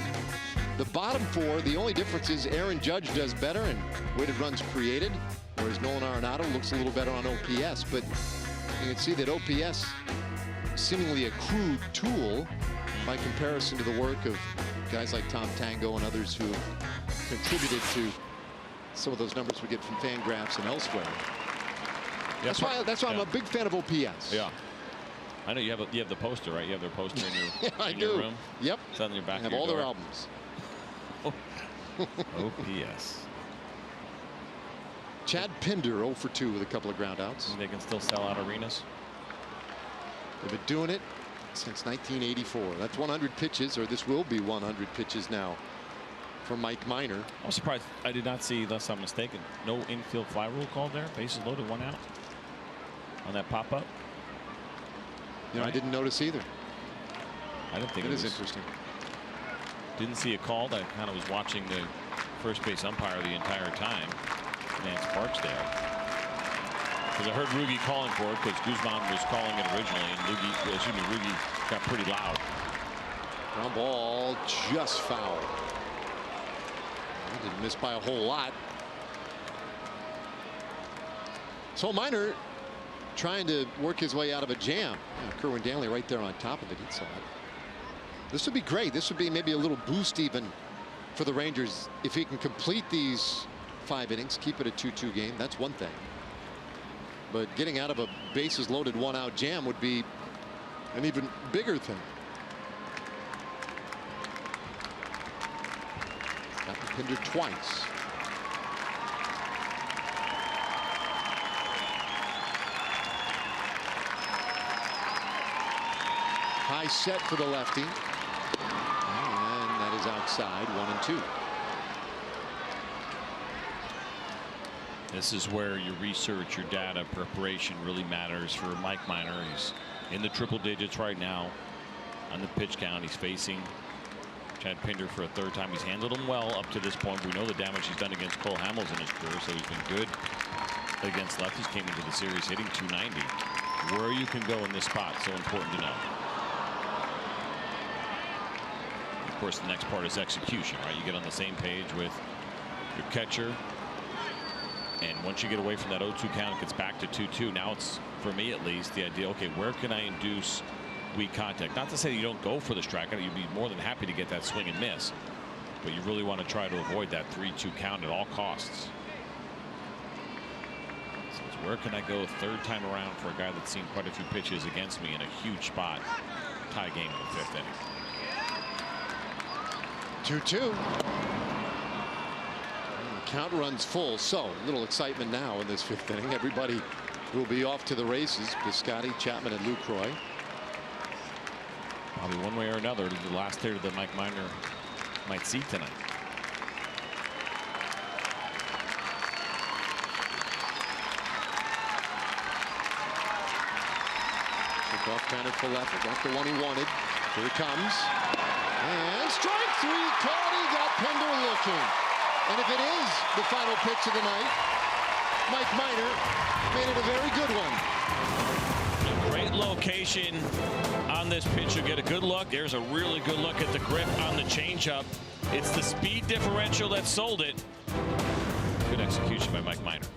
The bottom 4, the only difference is Aaron Judge does better in weighted runs created, whereas Nolan Arenado looks a little better on OPS. But you can see that OPS, seemingly a crude tool by comparison to the work of guys like Tom Tango and others who contributed to some of those numbers we get from Fangraphs and elsewhere. That's why I'm a big fan of OPS. Yeah. I know you have the poster, right? You have their poster in your, in your room. Yep. It's on your back. I have all their albums. OPS. Chad Pinder 0 for 2 with a couple of ground outs. They can still sell out arenas. They've been doing it since 1984. That's 100 pitches, or this will be 100 pitches now for Mike Minor. I'm surprised I did not see, unless I'm mistaken, no infield fly rule called there. Bases loaded, 1 out on that pop up. You know, I didn't notice either. I didn't think it is interesting. Didn't see a call. I kind of was watching the first base umpire the entire time. Lance Barksdale. Because I heard Rugi calling for it because Guzman was calling it originally, and Rugi got pretty loud. Ground ball just foul. He didn't miss by a whole lot. So Minor trying to work his way out of a jam. Kerwin Danley right there on top of it. He saw it. This would be great. This would be maybe a little boost even for the Rangers if he can complete these 5 innings, keep it a 2-2 game. That's one thing. But getting out of a bases loaded 1-out jam would be an even bigger thing. Got Pinder twice. High set for the lefty. And that is outside, 1-2. This is where your research, your data preparation really matters for Mike Minor. He's in the triple digits right now on the pitch count. He's facing Chad Pinder for a third time. He's handled him well up to this point. We know the damage he's done against Cole Hamels in his career, so he's been good against lefties. Came into the series hitting .290. Where you can go in this spot, so important to know. Of course, the next part is execution, right? You get on the same page with your catcher. And once you get away from that 0-2 count, it gets back to 2-2. Now it's, for me at least, the idea, okay, where can I induce weak contact? Not to say you don't go for the strikeout. You'd be more than happy to get that swing and miss. But you really want to try to avoid that 3-2 count at all costs. So it's where can I go third time around for a guy that's seen quite a few pitches against me in a huge spot. Tie game in the 5th inning. 2-2. Count runs full, so a little excitement now in this 5th inning. Everybody will be off to the races. Piscotty, Chapman, and Lucroy. Probably one way or another, the last hitter that Mike Minor might see tonight. Kickoff counted for left. Got the one he wanted. Here it comes. And strike 3 called. He got Pinder looking. And if it is the final pitch of the night, Mike Minor made it a very good one. A great location on this pitch. You get a good look. There's a really good look at the grip on the changeup. It's the speed differential that sold it. Good execution by Mike Minor.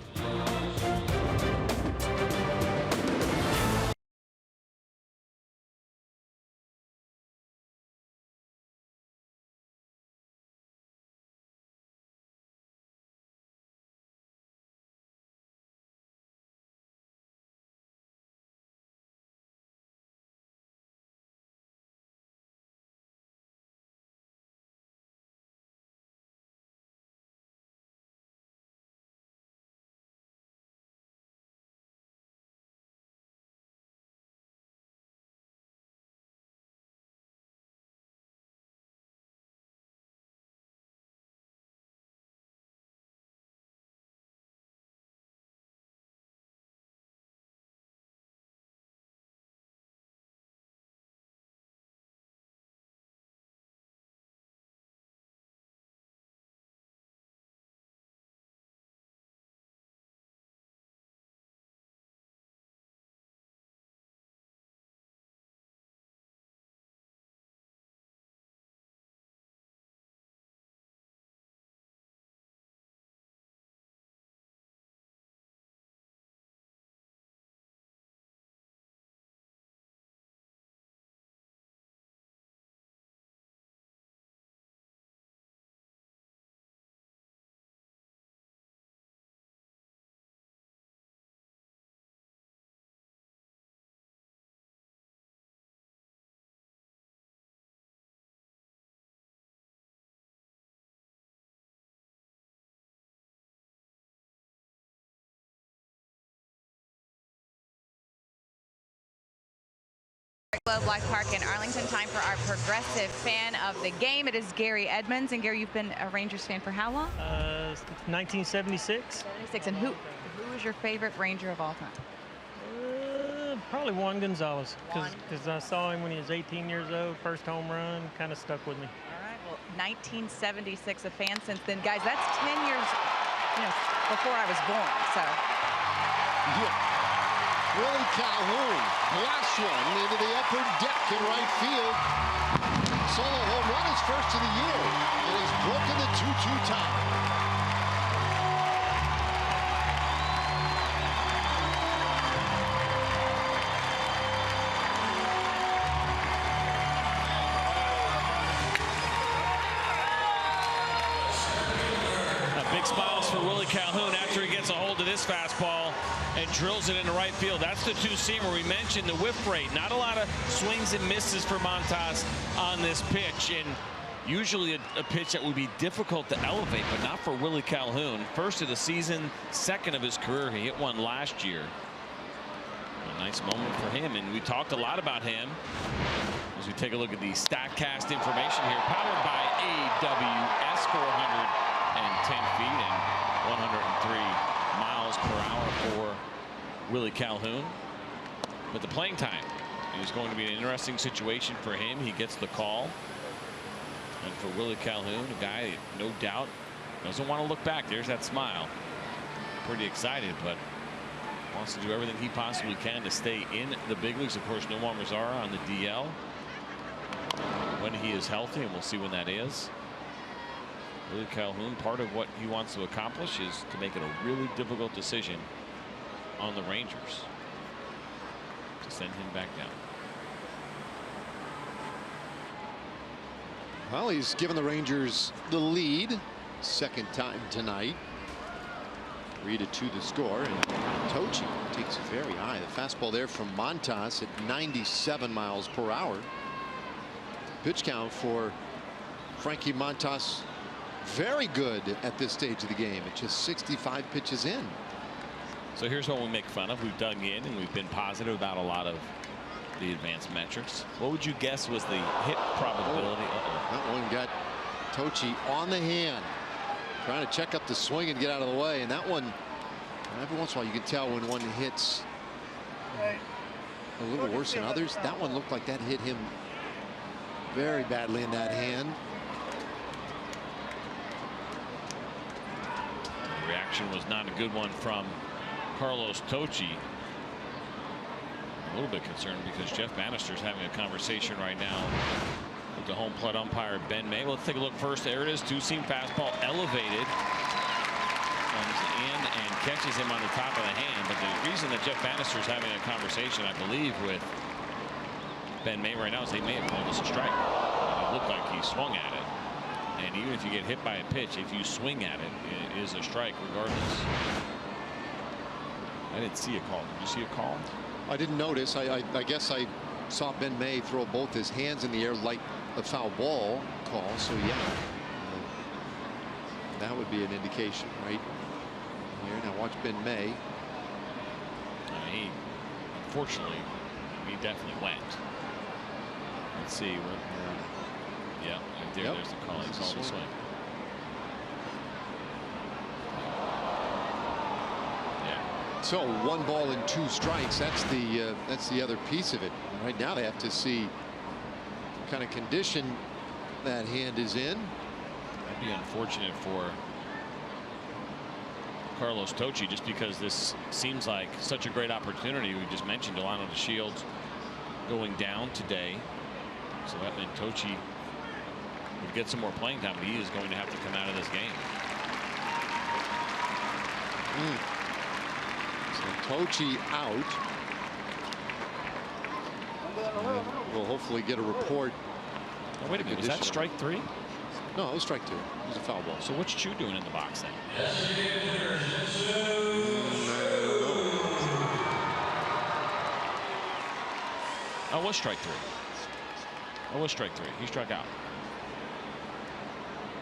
Globe Life Park in Arlington. Time for our progressive fan of the game. It is Gary Edmonds. And Gary, you've been a Rangers fan for how long? 1976. 76. And who is your favorite Ranger of all time? Probably Juan Gonzalez, because I saw him when he was 18 years old. First home run, kind of stuck with me. All right. Well, 1976, a fan since then, guys. That's 10 years, before I was born. So. Yeah. Willie Calhoun blasts one into the upper deck in right field. Solo home run, his first of the year. It has broken the 2-2 tie. Big smiles for Willie Calhoun after he gets a hold of this fastball and drills it into right field. That's the two-seamer. We mentioned the whiff rate. Not a lot of swings and misses for Montas on this pitch. And usually a pitch that would be difficult to elevate, but not for Willie Calhoun. First of the season, second of his career. He hit one last year. A nice moment for him. And we talked a lot about him as we take a look at the StatCast information here. Powered by AWS 410 feet and 103 miles per hour for Willie Calhoun. But the playing time is going to be an interesting situation for him. He gets the call. And for Willie Calhoun, a guy, no doubt, doesn't want to look back. There's that smile. Pretty excited, but wants to do everything he possibly can to stay in the big leagues. Of course, Nomar Mazara on the DL when he is healthy, and we'll see when that is. Willie Calhoun, part of what he wants to accomplish is to make it a really difficult decision on the Rangers to send him back down. Well, he's given the Rangers the lead second time tonight. 3-2 the score, and Tochi takes it very high. The fastball there from Montas at 97 miles per hour. Pitch count for Frankie Montas very good at this stage of the game. It's just 65 pitches in. So here's what we make fun of. We've dug in and we've been positive about a lot of the advanced metrics. What would you guess was the hit probability? That one got Tochi on the hand, trying to check up the swing and get out of the way. And that one, every once in a while, you can tell when one hits a little worse than others. That one looked like that hit him very badly in that hand. The reaction was not a good one from Carlos Tochi. A little bit concerned because Jeff Bannister's having a conversation right now with the home plate umpire Ben May. Let's take a look first. There it is, two-seam fastball elevated. Comes in and catches him on the top of the hand. But the reason that Jeff Bannister's having a conversation, I believe, with Ben May right now is they may have called this a strike. It looked like he swung at it. And even if you get hit by a pitch, if you swing at it, it is a strike regardless. I didn't see a call. Did you see a call? I didn't notice. I guess I saw Ben May throw both his hands in the air like the foul ball call. So yeah, that would be an indication right here. Now watch Ben May. Unfortunately, he definitely went. Let's see what. Yeah, right there. Yep. There's the call. He called the swing. So 1 ball and 2 strikes. That's the other piece of it. Right now they have to see what kind of condition that hand is in. That'd be unfortunate for Carlos Tochi, just because this seems like such a great opportunity. We just mentioned Delano DeShields going down today, so that meant Tochi would get some more playing time, but he is going to have to come out of this game. So Tochi out. We'll hopefully get a report. Oh, wait a minute, was that strike 3? No, it was strike 2. It was a foul ball. So what's Chu doing in the box then? Oh, it was strike 3. Oh, it was strike 3. He struck out.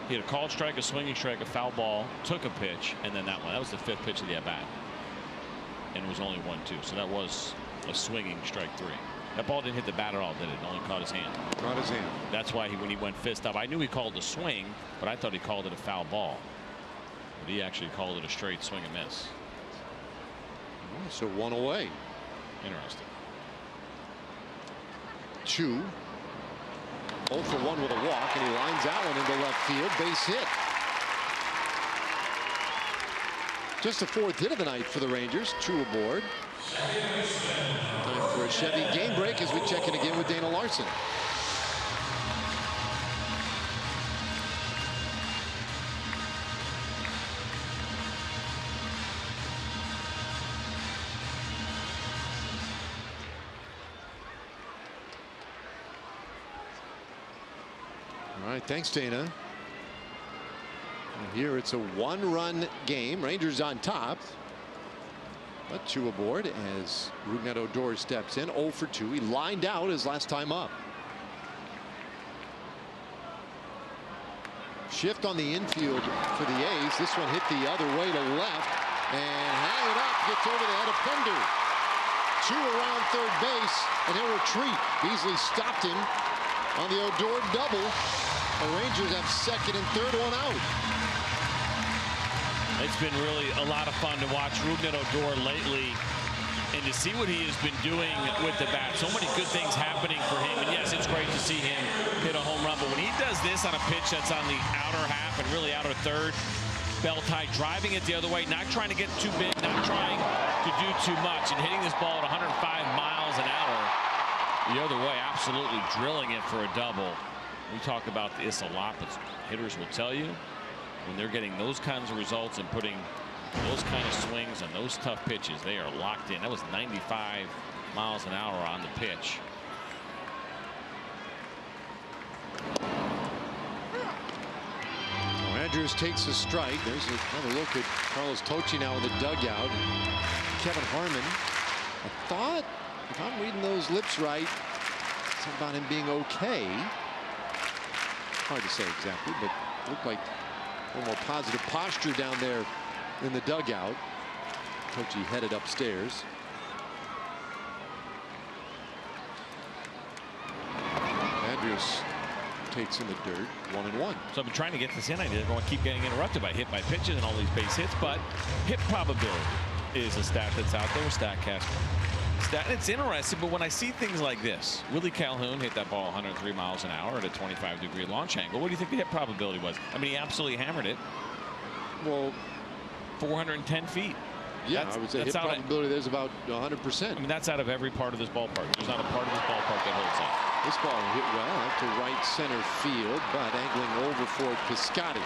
He had a called strike, a swinging strike, a foul ball, took a pitch, and then that one. That was the 5th pitch of the at-bat. And it was only 1-2. So that was a swinging strike 3. That ball didn't hit the bat at all, did it? It only caught his hand. Caught his hand. That's why when he went fist up, I knew he called a swing, but I thought he called it a foul ball. But he actually called it a straight swing and miss. So 1 away. Interesting. Chu 0 for 1 with a walk, and he lines that one into left field. Base hit. Just the 4th hit of the night for the Rangers. Chu aboard. Time for a Chevy game break as we check in again with Dana Larson. All right, thanks, Dana. And here it's a 1-run game. Rangers on top. But Chu aboard as Rougned Odor steps in. 0 for 2. He lined out his last time up. Shift on the infield for the A's. This one hit the other way to left and hang it up. Gets over the head of Pinder. Chu around third base and he'll retreat. Beasley stopped him on the Odor double. The Rangers have 2nd and 3rd, 1 out. It's been really a lot of fun to watch Rougned Odor lately and to see what he has been doing with the bat. So many good things happening for him. And yes, it's great to see him hit a home run. But when he does this on a pitch that's on the outer half and really outer third, belt high, driving it the other way, not trying to get too big, not trying to do too much, and hitting this ball at 105 miles an hour the other way, absolutely drilling it for a double. We talk about this a lot, but hitters will tell you when they're getting those kinds of results and putting those kind of swings on those tough pitches, they are locked in. That was 95 miles an hour on the pitch. Andrews takes a strike. There's another look at Carlos Tocci now in the dugout. Kevin Harmon, I thought, if I'm reading those lips right, it's about him being okay. Hard to say exactly, but it looked like a little more positive posture down there in the dugout. Tocci headed upstairs. Andrews takes in the dirt, 1-1. So I've been trying to get this in. I didn't want to keep getting interrupted by hit by pitches and all these base hits, but hit probability is a stat that's out there, StatCast stat. It's interesting, but when I see things like this, Willie Calhoun hit that ball 103 miles an hour at a 25-degree launch angle. What do you think the hit probability was? I mean, he absolutely hammered it. Well, 410 feet. Yeah, I would say hit probability there's about 100%. I mean, that's out of every part of this ballpark. There's not a part of this ballpark that holds up. This ball hit well out to right center field, but angling over for Piscotty.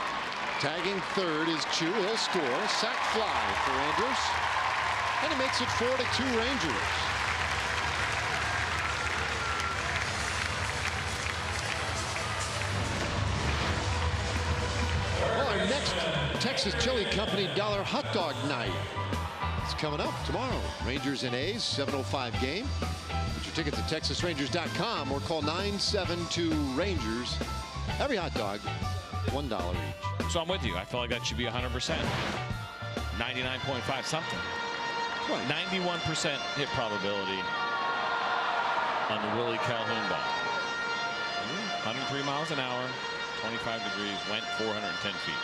Tagging third is Chu. He'll score. Sac fly for Andrews. And he makes it 4-2 Rangers. Well, our next Texas Chili Company $1 hot dog night. It's coming up tomorrow. Rangers and A's, 7:05 game. Get your tickets at TexasRangers.com or call 972-RANGERS. Every hot dog, $1 each. So I'm with you. I feel like that should be 100%. 99.5 something. Right. 91% hit probability on the Willie Calhoun ball. 103 miles an hour, 25 degrees, went 410 feet.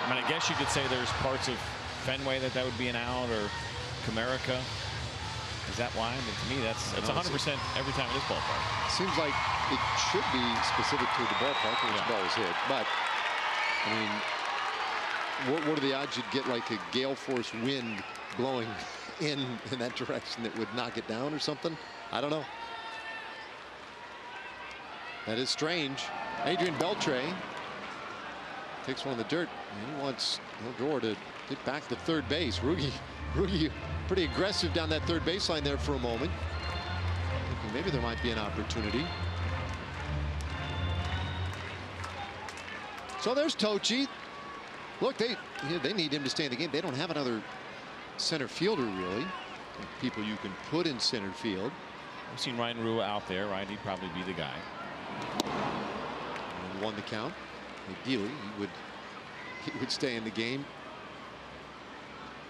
I mean, I guess you could say there's parts of Fenway that would be an out, or Comerica. Is that why? I mean, to me, that's 100% every time in this ballpark. Seems like it should be specific to the ballpark when this ball is hit. But, I mean, what are the odds you'd get like a gale force wind blowing in that direction that would knock it down or something? I don't know. That is strange. Adrian Beltre takes one in the dirt, and he wants Odor to get back to third base. Rugi pretty aggressive down that third baseline there for a moment. Thinking maybe there might be an opportunity. So there's Tocci. Look, they need him to stay in the game. They don't have another center fielder really. People you can put in center field. I've seen Ryan Rua out there, right? He'd probably be the guy. And won the count. Ideally, he would stay in the game.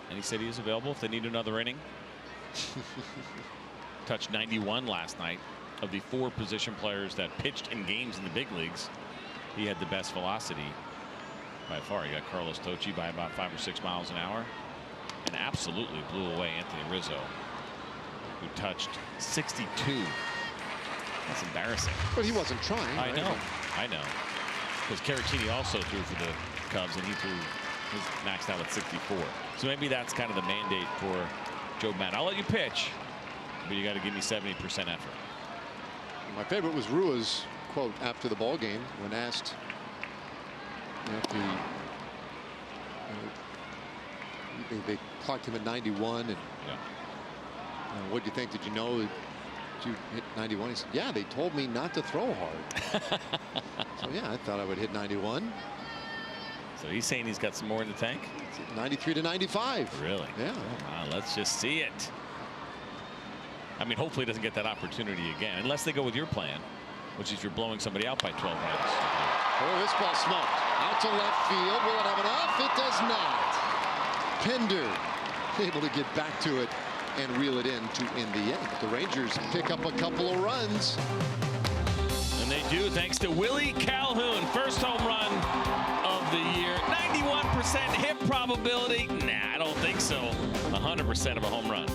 And he said he is available if they need another inning. Touched 91 last night. Of the 4 position players that pitched in games in the big leagues, he had the best velocity by far. He got Carlos Tocci by about 5 or 6 miles an hour, and absolutely blew away Anthony Rizzo, who touched 62. That's embarrassing. But he wasn't trying. I know. Because Caratini also threw for the Cubs, and he maxed out at 64. So maybe that's kind of the mandate for Joe Maddon. I'll let you pitch, but you got to give me 70% effort. My favorite was Rua's quote after the ball game when asked after they clocked him at 91, and what do you think? Did you know that you hit 91? He said, yeah, they told me not to throw hard. So yeah, I thought I would hit 91. So he's saying he's got some more in the tank? 93 to 95. Really? Yeah. Wow, let's just see it. I mean, hopefully he doesn't get that opportunity again, unless they go with your plan, which is you're blowing somebody out by 12 runs. Oh, this ball smoked. Out to left field. Will it have enough? It does not. Pinder able to get back to it and reel it in to end the end. The Rangers pick up a couple of runs. And they do, thanks to Willie Calhoun. First home run of of the year. 91% hit probability. Nah, I don't think so. 100% of a home run.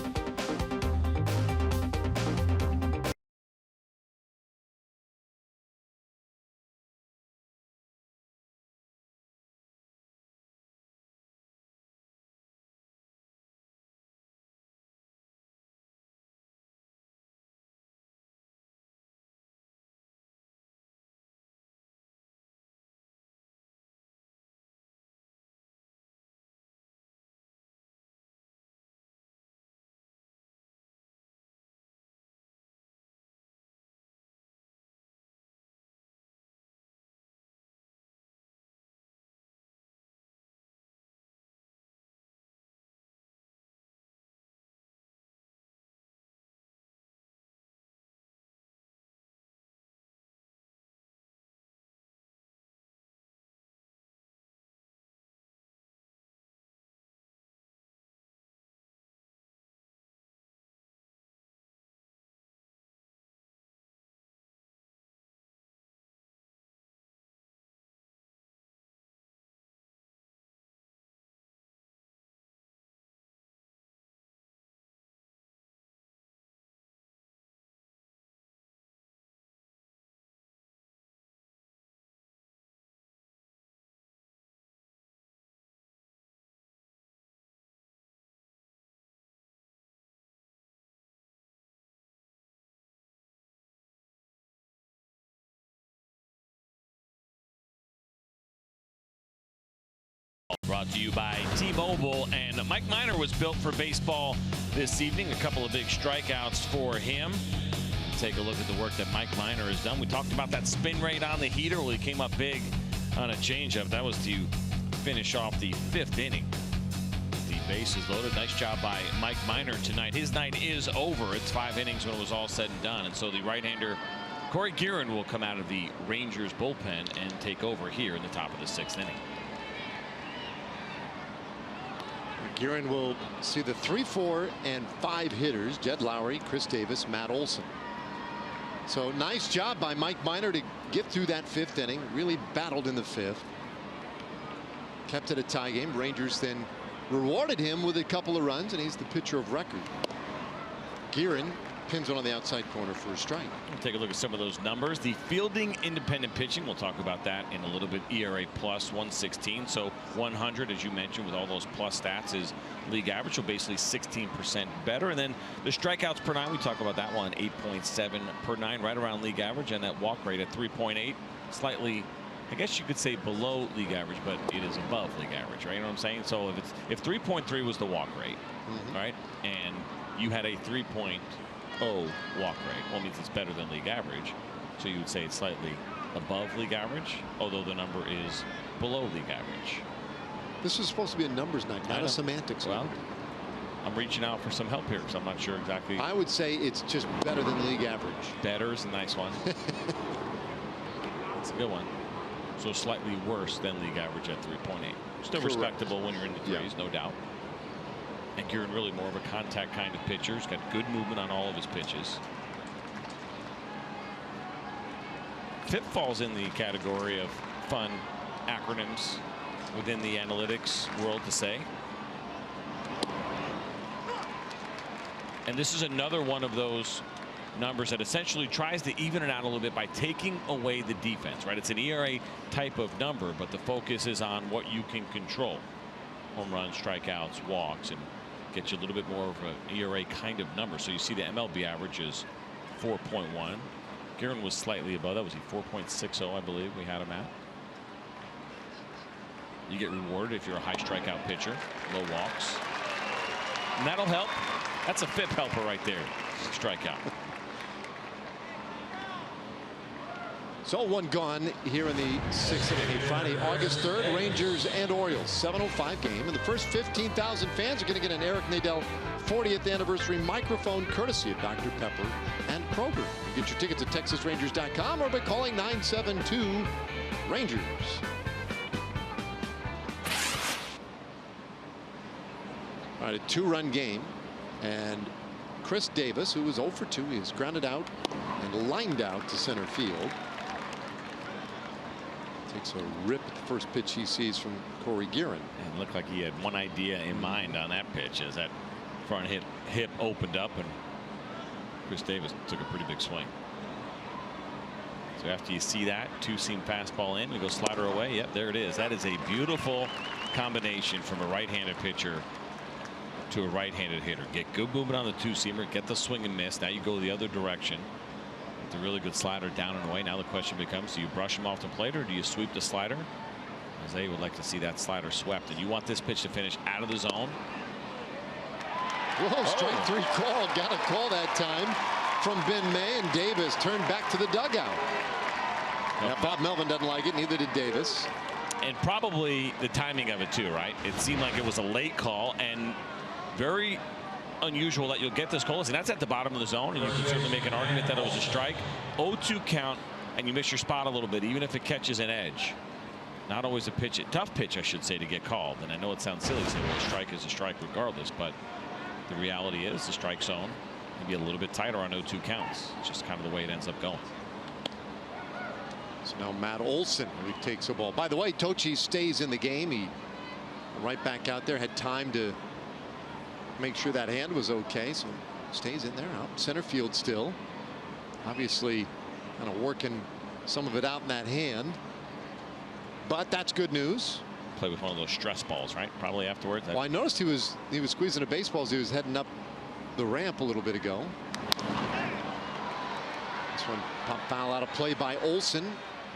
Brought to you by T-Mobile, and Mike Minor was built for baseball this evening. A couple of big strikeouts for him. Take a look at the work that Mike Minor has done. We talked about that spin rate on the heater. Well, he came up big on a changeup. That was to finish off the 5th inning. The bases loaded. Nice job by Mike Minor tonight. His night is over. It's 5 innings when it was all said and done. And so the right-hander Corey Guerin will come out of the Rangers bullpen and take over here in the top of the 6th inning. Guerin will see the 3, 4, and 5 hitters: Jed Lowry, Chris Davis, Matt Olson. So nice job by Mike Minor to get through that 5th inning. Really battled in the 5th. Kept it a tie game. Rangers then rewarded him with a couple of runs, and he's the pitcher of record. Guerin pins one on the outside corner for a strike. We'll take a look at some of those numbers. The fielding independent pitching, we'll talk about that in a little bit. ERA plus 116, so 100, as you mentioned, with all those plus stats, is league average, so basically 16% better. And then the strikeouts per 9, we talk about that one, 8.7 per 9, right around league average, and that walk rate at 3.8, slightly, I guess you could say, below league average, but it is above league average, right? You know what I'm saying? So if 3.3 was the walk rate, right, and you had a 3.0 walk rate, well, it means it's better than league average, so you would say it's slightly above league average, although the number is below league average. This is supposed to be a numbers night, not a semantics. Well, I'm reaching out for some help here because I'm not sure exactly. I would say it's just better than league average. Better is a nice one. It's a good one. So slightly worse than league average at 3.8. Still Correct. Respectable when you're in the threes, no doubt. And Guerin really more of a contact kind of pitcher. He's got good movement on all of his pitches. FIP falls in the category of fun acronyms within the analytics world to say. And this is another one of those numbers that essentially tries to even it out a little bit by taking away the defense, right? It's an ERA type of number, but the focus is on what you can control. Home runs, strikeouts, walks, and get you a little bit more of an ERA kind of number. So you see the MLB average is 4.1. Guerin was slightly above that. Was he 4.60, I believe we had him at. You get rewarded if you're a high strikeout pitcher, low walks. And that'll help. That's a FIP helper right there. Strikeout. So 1 gone here in the 6th inning. Friday, August 3rd, Rangers and Orioles, 7:05 game. And the first 15,000 fans are going to get an Eric Nadel 40th anniversary microphone courtesy of Dr. Pepper and Kroger. You get your tickets at TexasRangers.com or by calling 972-RANGERS. All right, a 2-run game. And Chris Davis, who was 0 for 2, is grounded out and lined out to center field. Takes a rip at the first pitch he sees from Corey Guerin. And it looked like he had one idea in mind on that pitch as that front hip opened up and Chris Davis took a pretty big swing. So after you see that two-seam fastball in, you go slider away. Yep, there it is. That is a beautiful combination from a right-handed pitcher to a right-handed hitter. Get good movement on the two-seamer, get the swing and miss. Now you go the other direction. With a really good slider down and away. Now the question becomes, do you brush him off the plate or do you sweep the slider? Jose would like to see that slider swept. And you want this pitch to finish out of the zone. Whoa, strike three call. Got a call that time from Ben May, and Davis turned back to the dugout. Now, Bob Melvin doesn't like it, neither did Davis. And probably the timing of it too, right? It seemed like it was a late call and very unusual that you'll get this call. And that's at the bottom of the zone, and you can certainly make an argument that it was a strike. 0-2 count, and you miss your spot a little bit, even if it catches an edge. Not always a pitch, tough pitch, I should say, to get called. And I know it sounds silly to say, well, a strike is a strike regardless, but the reality is the strike zone can be a little bit tighter on 0-2 counts. It's just kind of the way it ends up going. So now Matt Olson, who takes a ball. By the way, Tochi stays in the game. He right back out there, had time to make sure that hand was okay, so stays in there out center field still. Obviously kind of working some of it out in that hand, but that's good news. Play with one of those stress balls, right? Probably afterwards. Well, I noticed he was squeezing a baseball as he was heading up the ramp a little bit ago. This one pop foul out of play by Olson.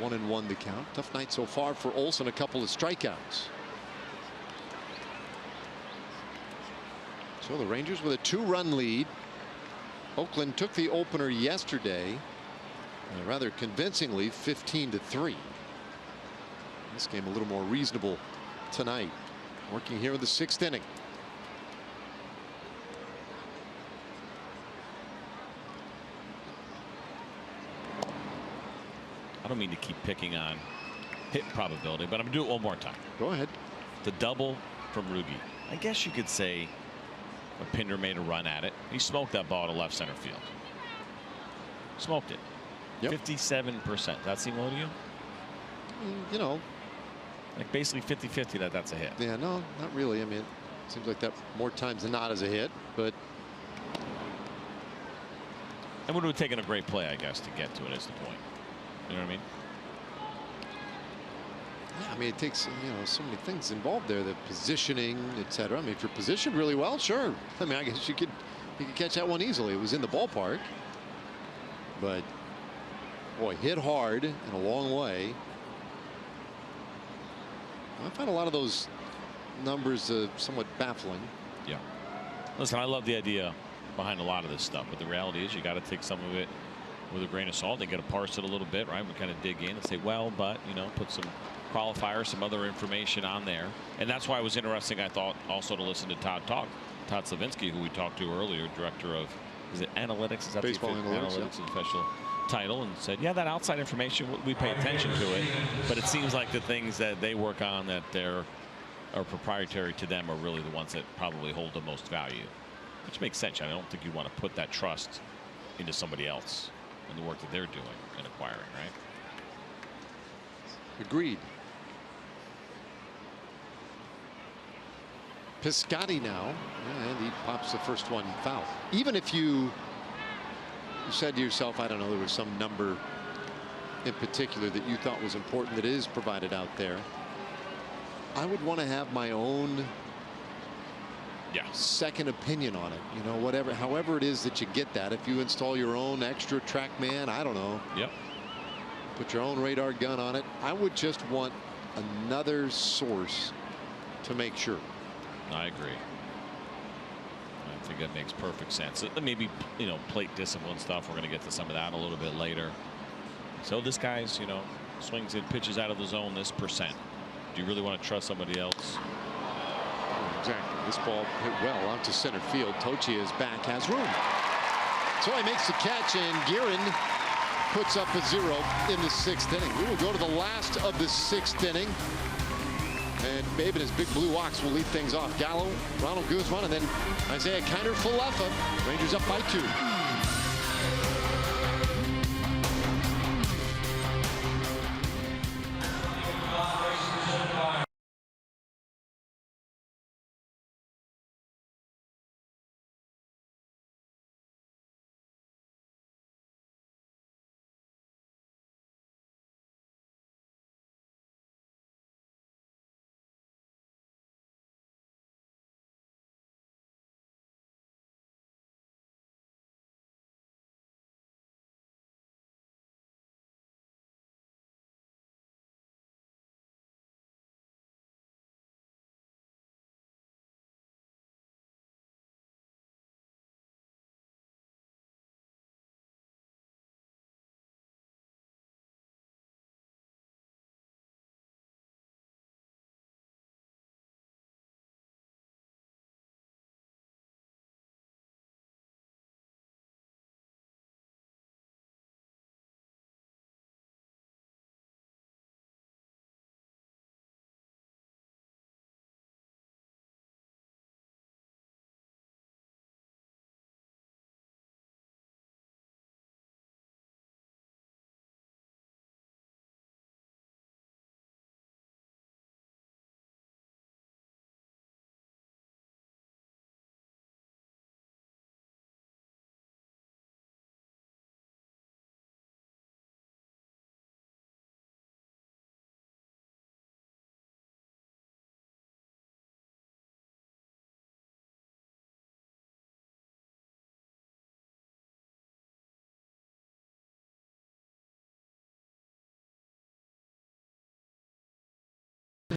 1-1 the count. Tough night so far for Olson. A couple of strikeouts. So the Rangers with a 2-run lead. Oakland took the opener yesterday, rather convincingly, 15-3. This game a little more reasonable tonight. Working here in the 6th inning. I don't mean to keep picking on hit probability, but I'm gonna do it one more time. Go ahead. The double from Rugi. I guess you could say a Pinder made a run at it. He smoked that ball to left center field. Smoked it. Yep. 57%. Does that seem low to you? You know, like basically 50-50 that's a hit. Yeah, no, not really. I mean, it seems like that more times than not as a hit, but. And would have taken a great play, I guess, to get to it is the point. You know what I mean? Yeah, I mean, it takes, you know, so many things involved there, the positioning, etc. I mean, if you're positioned really well, sure. I mean, I guess you could catch that one easily. It was in the ballpark, but boy, hit hard and a long way. I find a lot of those numbers somewhat baffling. Yeah. Listen, I love the idea behind a lot of this stuff, but the reality is you got to take some of it with a grain of salt. They got to parse it a little bit, right? We kind of dig in and say, well, but, you know, put some qualifiers, some other information on there. And that's why it was interesting, I thought, also to listen to Todd talk. Todd Slavinsky, who we talked to earlier, director of, is it analytics? Is that baseball the analytics is official title, and said, yeah, that outside information, we pay attention to it, but it seems like the things that they work on that are proprietary to them are really the ones that probably hold the most value, which makes sense. I don't think you want to put that trust into somebody else and the work that they're doing and acquiring, right? Agreed. Piscotty now, and he pops the first one foul. Even if you said to yourself, I don't know, there was some number in particular that you thought was important that is provided out there, I would want to have my own second opinion on it. You know, whatever, however it is that you get that. If you install your own extra TrackMan, I don't know. Yep. Put your own radar gun on it. I would just want another source to make sure. I agree. I think that makes perfect sense. Maybe, you know, plate discipline stuff. We're going to get to some of that a little bit later. So this guy's, you know, swings and pitches out of the zone this percent. Do you really want to trust somebody else? Exactly. This ball hit well out to center field. Tochi is back, has room. So he makes the catch, and Guerin puts up a 0 in the 6th inning. We will go to the last of the 6th inning. And Babe and his big blue ox will lead things off. Gallo, Ronald Guzman, and then Isaiah Kiner-Falefa. Rangers up by 2.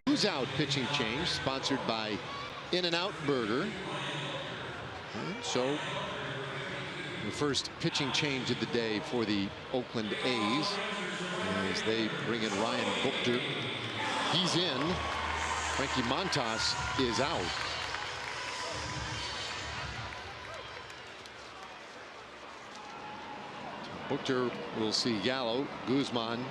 Who's out pitching change, sponsored by In-N-Out Burger. And so the first pitching change of the day for the Oakland A's as they bring in Ryan Buchter. He's in. Frankie Montas is out. Buchter will see Gallo, Guzman,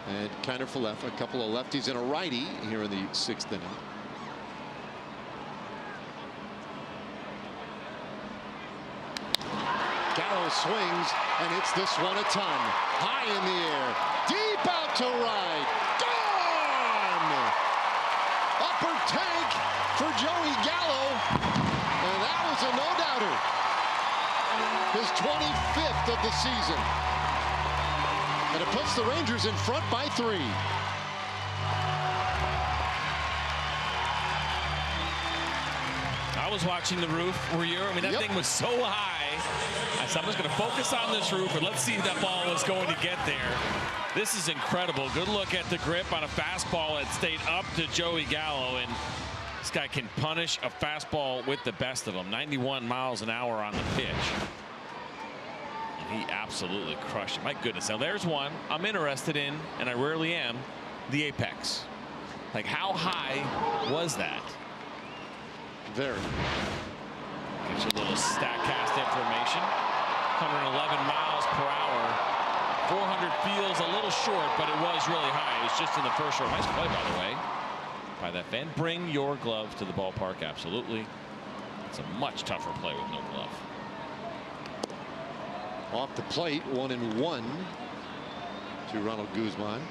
and Kiner Falefa, a couple of lefties and a righty here in the 6th inning. Gallo swings and hits this one a ton. High in the air, deep out to right. Gone! Upper tank for Joey Gallo, and that was a no-doubter. His 25th of the season. And it puts the Rangers in front by 3. I was watching the roof. Were you? I mean, that thing was so high. I said, I'm just going to focus on this roof, and let's see if that ball is going to get there. This is incredible. Good look at the grip on a fastball that stayed up to Joey Gallo, and this guy can punish a fastball with the best of them. 91 miles an hour on the pitch. And he absolutely crushed it. My goodness. Now, there's one I'm interested in, and I rarely am, the apex. Like, how high was that? Very. Gives you a little StatCast information. 111 miles per hour. 400 feels a little short, but it was really high. It was just in the first row. Nice play, by the way, by that fan. Bring your glove to the ballpark. Absolutely. It's a much tougher play with no glove. Off the plate, 1-1 to Ronald Guzman.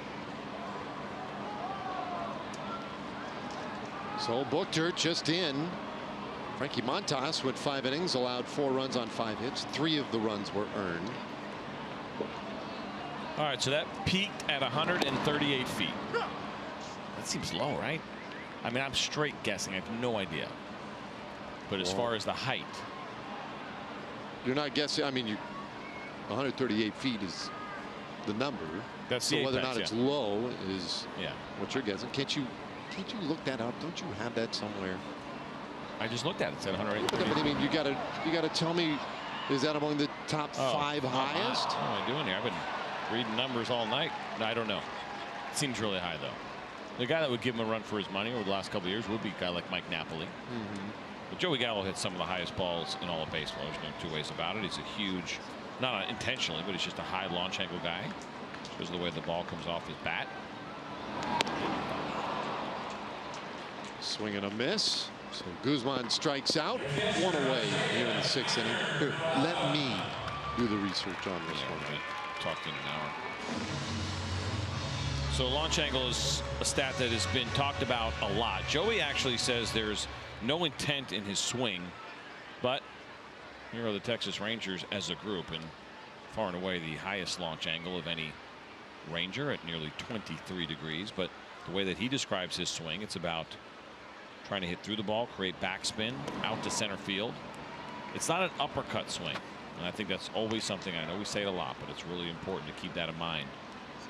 So Buchter just in. Frankie Montas went 5 innings, allowed 4 runs on 5 hits. 3 of the runs were earned. All right, so that peaked at 138 feet. That seems low, right? I mean, I'm straight guessing. I have no idea. But as far as the height, you're not guessing. I mean, 138 feet is the number. That's so the whether apex, or not it's low is yeah, what you're guessing. Can't you look that up? Don't you have that somewhere? I just looked at it. It said 108. But I mean, you gotta tell me, is that among the top 5 highest? What am I doing here? I've been reading numbers all night. No, I don't know. It seems really high, though. The guy that would give him a run for his money over the last couple of years would be a guy like Mike Napoli. But Joey Gallo hits some of the highest balls in all of baseball. There's no 2 ways about it. He's a huge, not intentionally, but he's just a high launch angle guy. Because of the way the ball comes off his bat. Swing and a miss. So Guzman strikes out. 1 away here in the 6th inning. Here, let me do the research on this one. Talked in an hour. So launch angle is a stat that has been talked about a lot. Joey actually says there's no intent in his swing, but here are the Texas Rangers as a group, and far and away the highest launch angle of any Ranger at nearly 23 degrees. But the way that he describes his swing, it's about trying to hit through the ball, create backspin out to center field. It's not an uppercut swing, and I think that's always something, I know we say it a lot, but it's really important to keep that in mind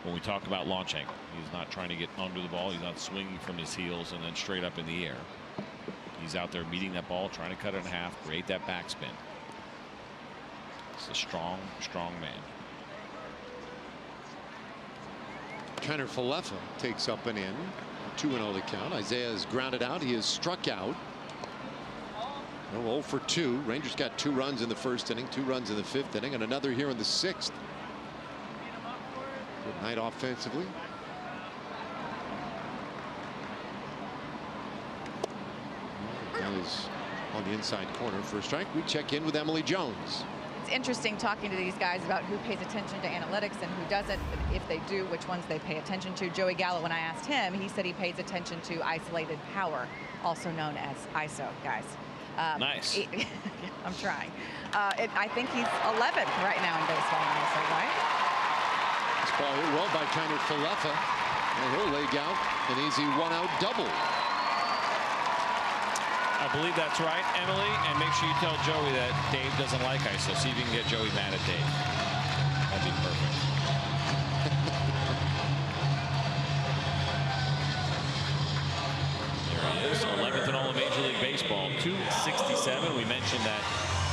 when we talk about launch angle. He's not trying to get under the ball. He's not swinging from his heels and then straight up in the air. He's out there meeting that ball, trying to cut it in half, create that backspin. It's a strong, strong man. Kiner Falefa takes up and in. 2-0 the count. Isaiah is grounded out. He is struck out. 0 for 2. Rangers got 2 runs in the 1st inning, 2 runs in the 5th inning, and another here in the 6th. Good night offensively. That is on the inside corner for a strike. We check in with Emily Jones. It's interesting talking to these guys about who pays attention to analytics and who doesn't. If they do, which ones they pay attention to. Joey Gallo, when I asked him, he said he pays attention to isolated power, also known as ISO, guys. Nice. I'm trying. I think he's 11th right now in baseball in ISO, right? This ball hit well by Kiner Falefa, and he'll leg out an easy 1-out double. I believe that's right, Emily, and make sure you tell Joey that Dave doesn't like ISO. See if you can get Joey mad at Dave. That'd be perfect.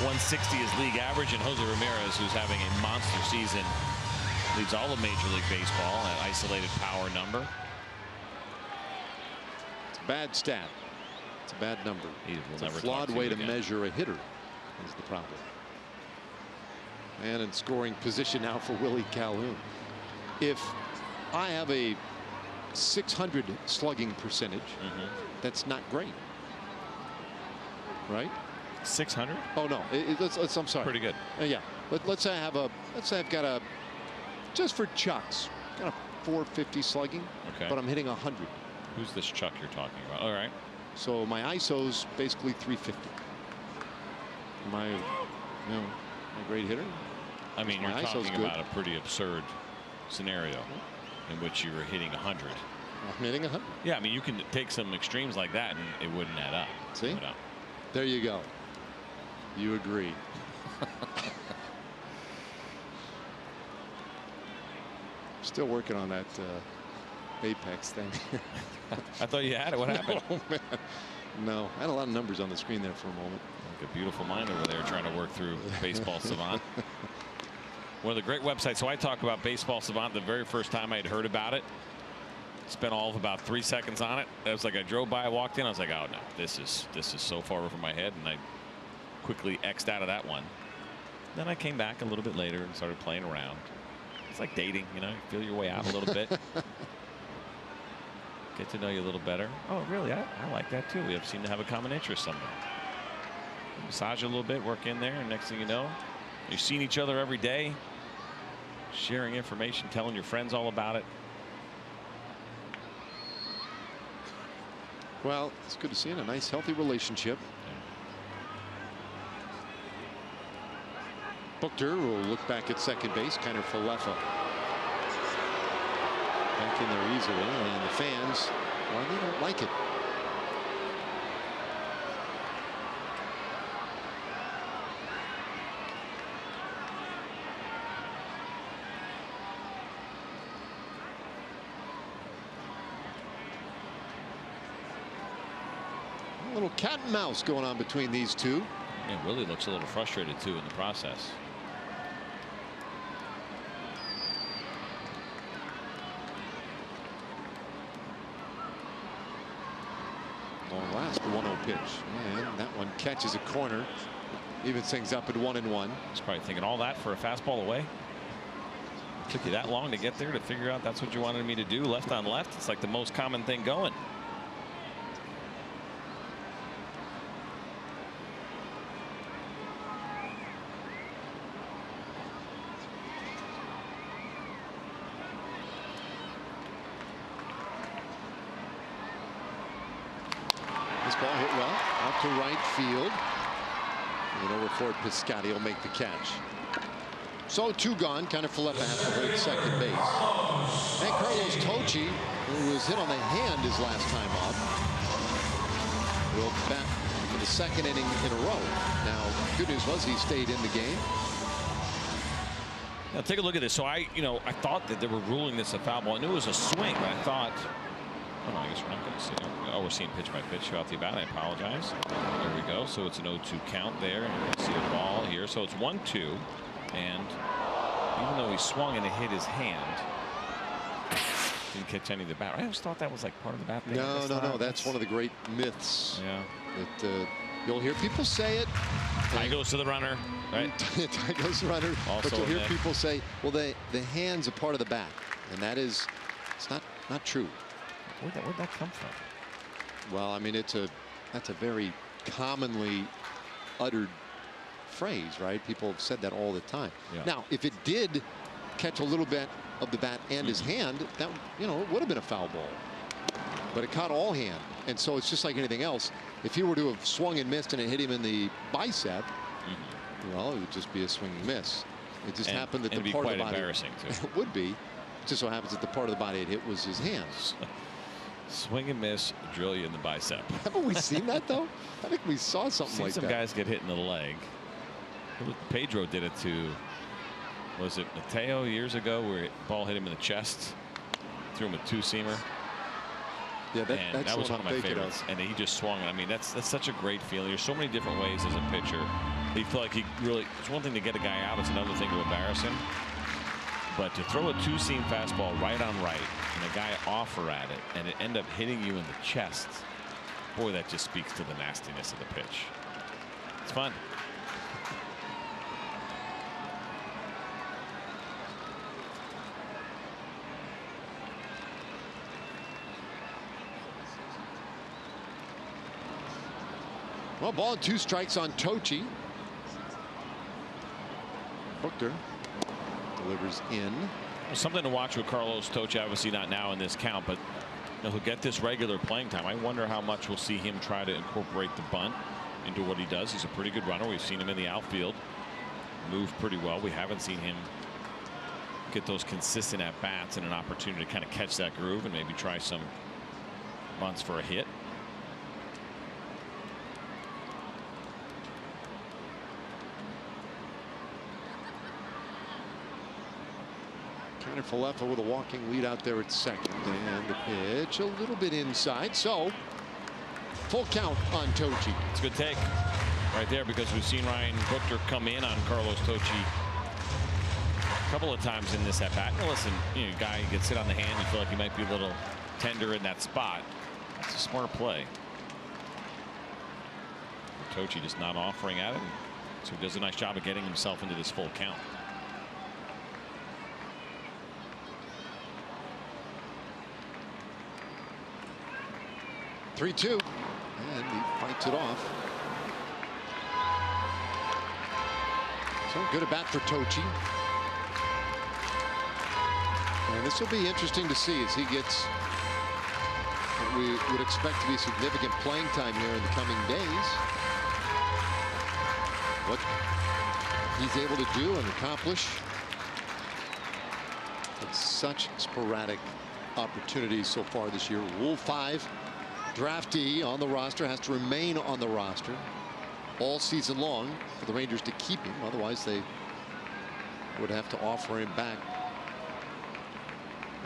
160 is league average, and Jose Ramirez, who's having a monster season, leads all of Major League Baseball at isolated power number. It's a bad stat. It's a bad number. It's a never flawed talk to way you to again. measure a hitter is the problem. And in scoring position now for Willie Calhoun. If I have a 600 slugging percentage, that's not great, right? 600? Oh no, I'm sorry. Pretty good. Yeah, let's say I've got a, just for chucks, got a 450 slugging, Okay. but I'm hitting 100. Who's this Chuck you're talking about? All right. So my ISO's basically 350. Am I, a great hitter? I mean, you're My ISO's talking good. about a pretty absurd scenario in which you were hitting 100. I'm hitting 100. Yeah, I mean, you can take some extremes like that and it wouldn't add up. See? No. There you go. You agree. Still working on that Apex thing. I thought you had it. What happened? Oh, man. No, I had a lot of numbers on the screen there for a moment. Like a beautiful mind over there trying to work through Baseball Savant. One of the great websites. So I talk about Baseball Savant the very first time I had heard about it. Spent all of about 3 seconds on it. It was like I drove by, I walked in, I was like, oh no, this is so far over my head, and I quickly X'd out of that one. Then I came back a little bit later and started playing around. It's like dating, you feel your way out a little bit. Get to know you a little better. Oh, really? I like that too. We seem to have a common interest somewhere. Massage a little bit, work in there, and next thing you know, you're seeing each other every day, sharing information, telling your friends all about it. Well, it's good to see in a nice, healthy relationship. Buchter will look back at second base. Kind of Falefa back in there easily, and the fans, well, they don't like it. A little cat and mouse going on between these two. Yeah, Willie looks a little frustrated too in the process. Long last 1-0 pitch, and that one catches a corner. Evens things up at 1-1. He's probably thinking all that for a fastball away. Took you that long to get there to figure out that's what you wanted me to do. Left on left. It's like the most common thing going. This ball hit well out to right field. And over Ford Piscotty will make the catch. So two gone. Kind of Falefa has to hold second base. And Carlos Tocci, who was hit on the hand his last time up, will bat for the second inning in a row. Now, good news was he stayed in the game. Now take a look at this. So I thought that they were ruling this a foul ball. I knew it was a swing, but I thought, oh no, I guess we're not going to see it. Oh, we're seeing pitch by pitch off the bat. I apologize. There we go. So it's an 0-2 count there. And you can see a ball here. So it's 1-2. And even though he swung and it hit his hand, didn't catch any of the bat. I always thought that was like part of the bat thing. No. That's one of the great myths. Yeah. That you'll hear people say it. Tie goes to the runner. Right. Tie goes to the runner. Also but you'll hear myth. people say, well, the hand's a part of the bat, and that is, it's not true. Where'd that come from? Well, I mean, that's a very commonly uttered phrase, right? People have said that all the time. Yeah. Now, if it did catch a little bit of the bat and his hand, that it would have been a foul ball. But it caught all hand, and so it's just like anything else. If he were to have swung and missed and it hit him in the bicep, well, it would just be a swing and miss. It just happened that the part of the body. It'd be quite embarrassing too. It would be. It just so happens that the part of the body it hit was his hands. Swing and miss, drill you in the bicep. Haven't we seen that though? I think we saw something like some that. guys get hit in the leg. Pedro did it to, was it Mateo years ago, where the ball hit him in the chest, threw him a two-seamer. Yeah, that was one of my favorites. And he just swung it. I mean, that's such a great feeling. There's so many different ways as a pitcher You feel like he really, it's one thing to get a guy out, it's another thing to embarrass him. But to throw a two-seam fastball right on right and a guy offer at it and it end up hitting you in the chest, boy, that just speaks to the nastiness of the pitch. It's fun. Well, ball and 2 strikes on Tochi. Buchter delivers in. Something to watch with Carlos Tochi, obviously not now in this count, but he'll get this regular playing time. I wonder how much we'll see him try to incorporate the bunt into what he does. He's a pretty good runner. We've seen him in the outfield move pretty well. We haven't seen him get those consistent at bats and an opportunity to kind of catch that groove and maybe try some bunts for a hit. Falefa with a walking lead out there at second, and the pitch a little bit inside, so full count on Tochi. It's a good take right there, because we've seen Ryan Buchter come in on Carlos Tochi a couple of times in this at bat. Now listen, you know, guy gets hit on the hand, you feel like he might be a little tender in that spot. It's a smart play. Tochi just not offering at it, so he does a nice job of getting himself into this full count. 3-2, and he fights it off. So good at bat for Tochi. And this will be interesting to see as he gets what we would expect to be significant playing time here in the coming days. What he's able to do and accomplish. It's such sporadic opportunities so far this year. Rule 5. Draftee on the roster has to remain on the roster all season long for the Rangers to keep him. Otherwise, they would have to offer him back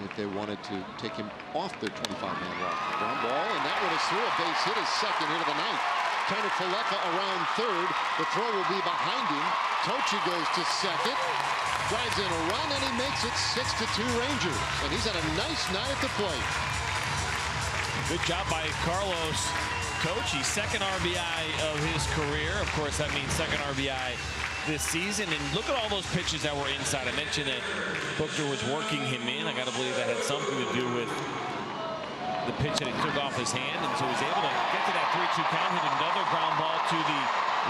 if they wanted to take him off their 25-man roster. Ground ball, and that one is through. A base hit, his second hit of the night. Tanner Falefa around third. The throw will be behind him. Tochi goes to second. Drives in a run, and he makes it 6-2 Rangers. And he's had a nice night at the plate. Good job by Carlos Tochi, second RBI of his career. Of course, that means second RBI this season. And look at all those pitches that were inside. I mentioned that Buchter was working him in. I got to believe that had something to do with the pitch that he took off his hand. And so he's able to get to that 3-2 count, hit another ground ball to the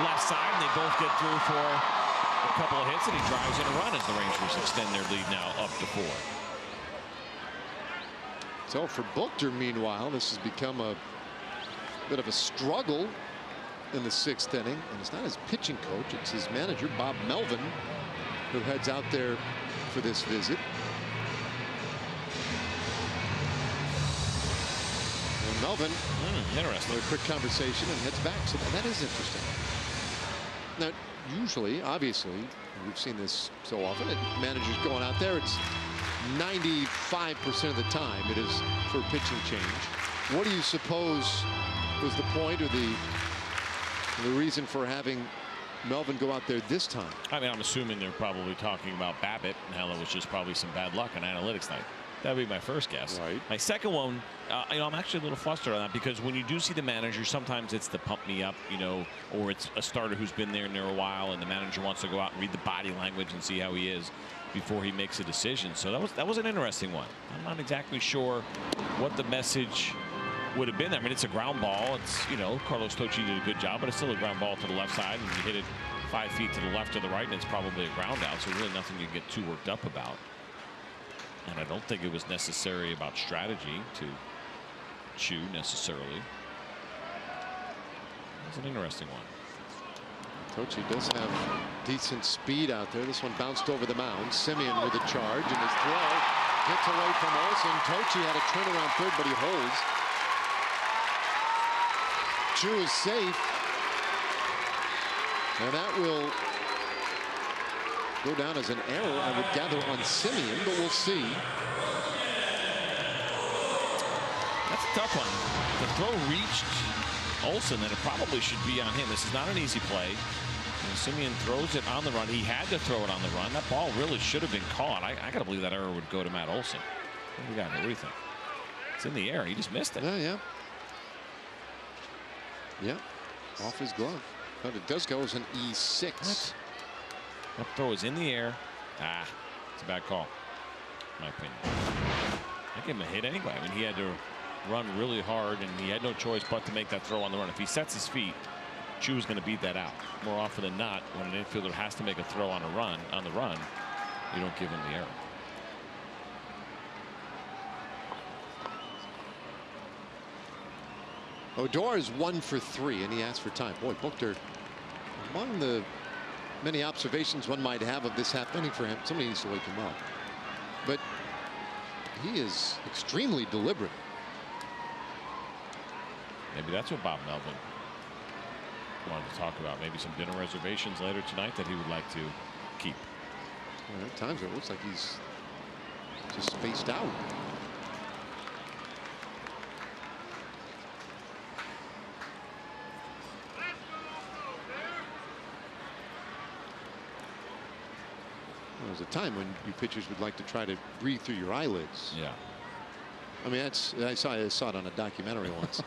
left side, and they both get through for a couple of hits, and he drives in a run as the Rangers extend their lead now up to 4. So for Buchter, meanwhile, this has become a bit of a struggle in the 6th inning. And it's not his pitching coach, it's his manager, Bob Melvin, who heads out there for this visit. And Melvin, interesting. a quick conversation and heads back. So that is interesting. Now, usually, obviously, we've seen this so often, managers going out there, it's 95% of the time it is for a pitching change. What do you suppose was the point or the reason for having Melvin go out there this time? I mean, I'm assuming they're probably talking about BABIP and how that was just probably some bad luck on analytics night. That would be my first guess. Right. My second one, I'm actually a little flustered on that, because when you do see the manager, sometimes it's the pump me up, or it's a starter who's been there a while, and the manager wants to go out and read the body language and see how he is before he makes a decision. So that was an interesting one. I'm not exactly sure what the message would have been. I mean, it's a ground ball. It's, Carlos Tochi did a good job, but it's still a ground ball to the left side, and you hit it 5 feet to the left or the right, and it's probably a ground out. So really nothing you can get too worked up about. And I don't think it was necessary about strategy to chew necessarily. It's an interesting one. Tochi does have decent speed out there. This one bounced over the mound. Simeon with a charge, and his throw gets away from Olsen. Tochi had a turnaround third, but he holds. Chew is safe, and that will go down as an error, I would gather, on Simeon, but we'll see. That's a tough one. The throw reached Olsen, and it probably should be on him. This is not an easy play. Simeon throws it on the run. He had to throw it on the run. That ball really should have been caught. I got to believe that error would go to Matt Olson. What do we got here? What do you think? It's in the air. He just missed it. Yeah. Off his glove. But it does go as an E6. What? That throw is in the air. It's a bad call, in my opinion. I give him a hit anyway. I mean, he had to run really hard, and he had no choice but to make that throw on the run. If he sets his feet, Chu is going to beat that out. More often than not, when an infielder has to make a throw on the run, you don't give him the error. Odor is 1 for 3, and he asked for time. Boy, Buchter, among the many observations one might have of this half inning for him, somebody needs to wake him up. But he is extremely deliberate. Maybe that's what Bob Melvin wanted to talk about. Maybe some dinner reservations later tonight that he would like to keep. Well, at times it looks like he's just spaced out. There was a time when you pitchers would like to try to breathe through your eyelids. Yeah. I mean, I saw it on a documentary once.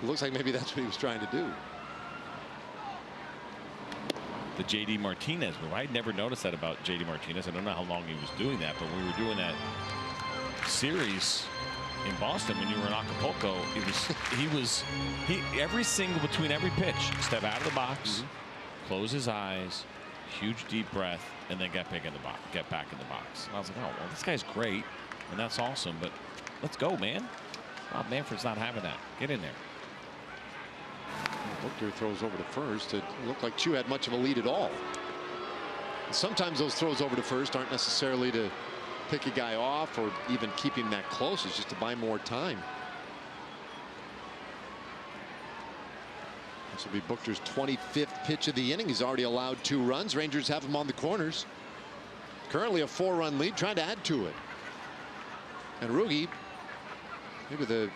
It looks like maybe that's what he was trying to do. The J.D. Martinez move. I never noticed that about J.D. Martinez. I don't know how long he was doing that, but when we were doing that series in Boston when you were in Acapulco, every single between every pitch, step out of the box, close his eyes, huge deep breath, and then get back in the box. And I was like, oh, well, this guy's great, and that's awesome, but let's go, man. Rob Manfred's not having that. Get in there. Buchter throws over to first. It looked like Chu had much of a lead at all. And sometimes those throws over to first aren't necessarily to pick a guy off or even keep him that close. It's just to buy more time. This will be Buchter's 25th pitch of the inning. He's already allowed 2 runs. Rangers have him on the corners. Currently a 4-run lead, trying to add to it. And Rugi, maybe the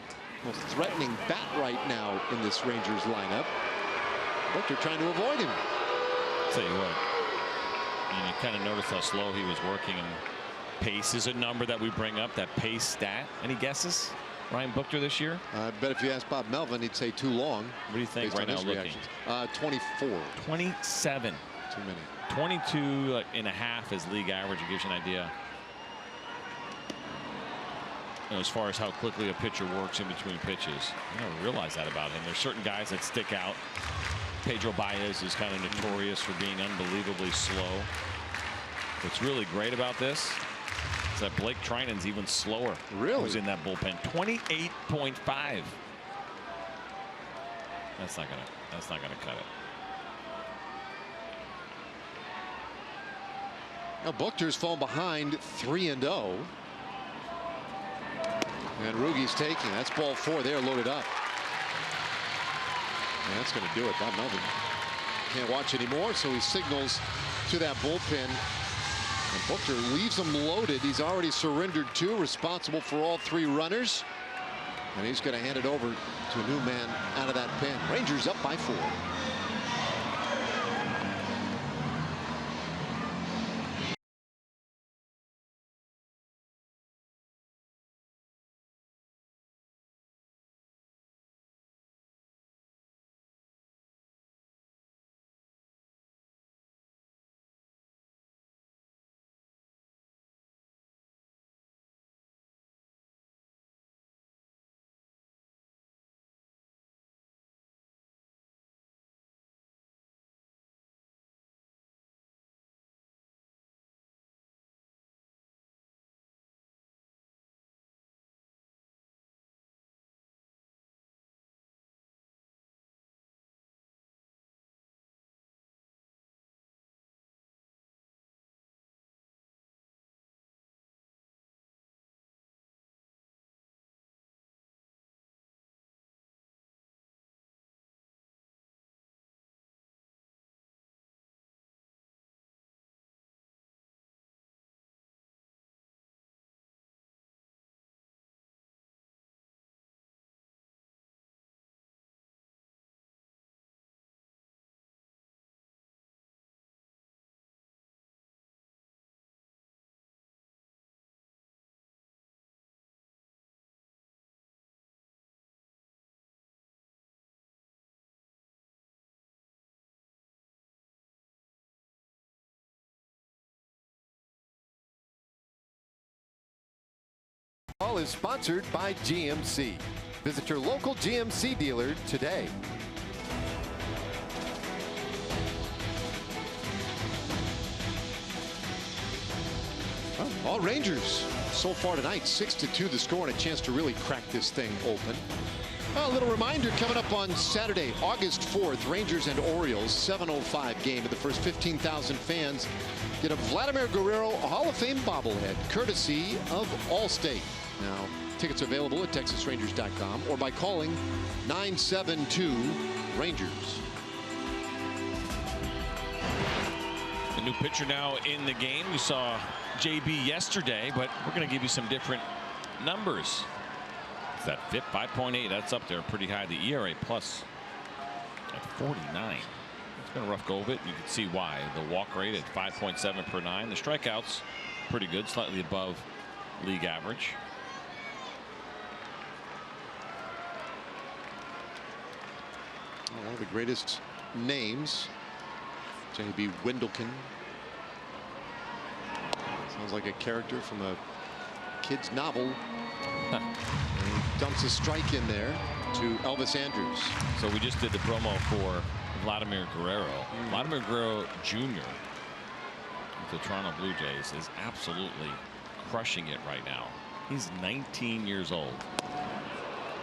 most threatening bat right now in this Rangers lineup. Buchter trying to avoid him. Tell you what, and you kind of notice how slow he was working. And pace is a number that we bring up, that pace stat. Any guesses, Ryan Buchter, this year? I bet if you asked Bob Melvin, he'd say too long. What do you think right now looking? 24. 27. Too many. 22 and a half is league average. It gives you an idea. As far as how quickly a pitcher works in between pitches. I don't realize that about him. There's certain guys that stick out. Pedro Baez is kind of notorious for being unbelievably slow. What's really great about this is that Blake Trinan's even slower. Really? Who's in that bullpen. 28.5. That's not gonna cut it. Now Buchter's fallen behind 3-0. And Rugi's taking. That's ball 4 there, loaded up. And that's going to do it. Bob Melvin can't watch anymore, so he signals to that bullpen. And Buchter leaves them loaded. He's already surrendered 2, responsible for all 3 runners. And he's going to hand it over to a new man out of that pen. Rangers up by 4. Baseball is sponsored by GMC. Visit your local GMC dealer today. All Rangers so far tonight, 6-2 the score, and a chance to really crack this thing open. A little reminder coming up on Saturday, August 4th, Rangers and Orioles, 7:05 game. The first 15,000 fans get a Vladimir Guerrero Hall of Fame bobblehead, courtesy of Allstate. Now, tickets available at TexasRangers.com or by calling 972-RANGERS. A new pitcher now in the game. We saw JB yesterday, but we're going to give you some different numbers. It's that FIP 5.8. That's up there pretty high. The ERA plus at 49. It's been a rough go of it. You can see why. The walk rate at 5.7 per 9. The strikeouts pretty good, slightly above league average. One of the greatest names, J.B. Wendelken. Sounds like a character from a kid's novel. And he dumps a strike in there to Elvis Andrus. So we just did the promo for Vladimir Guerrero. Vladimir Guerrero Jr. with the Toronto Blue Jays is absolutely crushing it right now. He's 19 years old.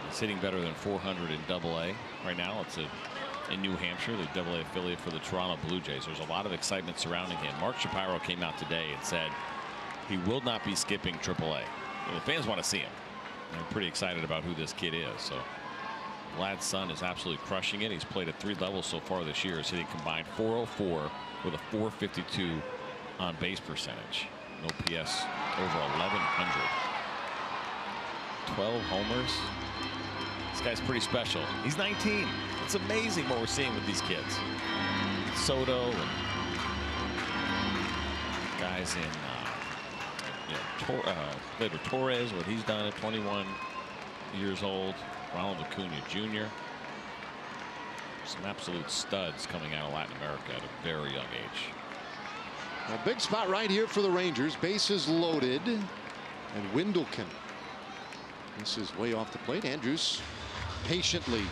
He's hitting better than 400 in Double-A right now. It's in New Hampshire, the Double-A affiliate for the Toronto Blue Jays. There's a lot of excitement surrounding him. Mark Shapiro came out today and said he will not be skipping Triple-A. Well, the fans want to see him. They're pretty excited about who this kid is. So Vlad's son is absolutely crushing it. He's played at 3 levels so far this year. He's hitting combined .404 with a .452 on base percentage. No PS over 1,100. 12 homers. This guy's pretty special. He's 19. It's amazing what we're seeing with these kids. Soto and guys in later Torres, what he's done at 21 years old. Ronald Acuna Jr. Some absolute studs coming out of Latin America at a very young age. A big spot right here for the Rangers. Bases loaded. And Wendelken. This is way off the plate. Andrus patiently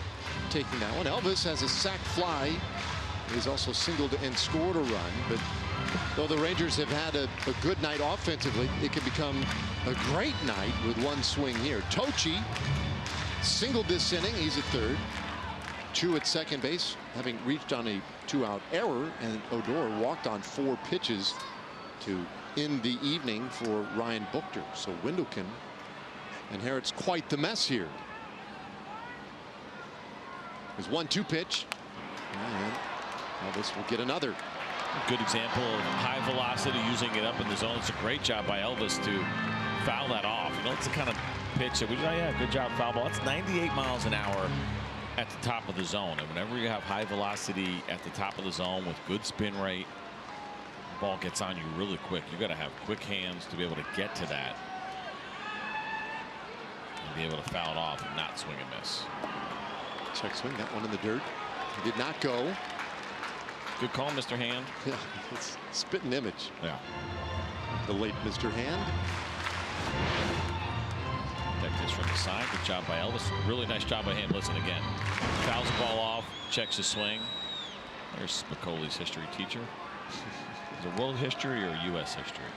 taking that one. Elvis has a sac fly. He's also singled and scored a run. But though the Rangers have had a good night offensively, it could become a great night with one swing here. Tochi singled this inning. He's at third. Chu at second base, having reached on a 2-out error, and Odor walked on 4 pitches to end the evening for Ryan Buchter. So Wendelken inherits quite the mess here. There's 1-2 pitch, and Elvis will get another. Good example of high velocity, using it up in the zone. It's a great job by Elvis to foul that off. You know, it's the kind of pitch that we say, yeah, good job, foul ball. It's 98 miles an hour at the top of the zone. And whenever you have high velocity at the top of the zone with good spin rate, the ball gets on you really quick. You got to have quick hands to be able to get to that and be able to foul it off and not swing and miss. Check swing, that one in the dirt. He did not go. Good call, Mr. Hand. Yeah, it's spitting image. Yeah. The late Mr. Hand. Take this from the side. Good job by Elvis. Really nice job by him. Listen again. Fouls the ball off. Checks the swing. There's Spicoli's history teacher. Is it world history or U.S. history?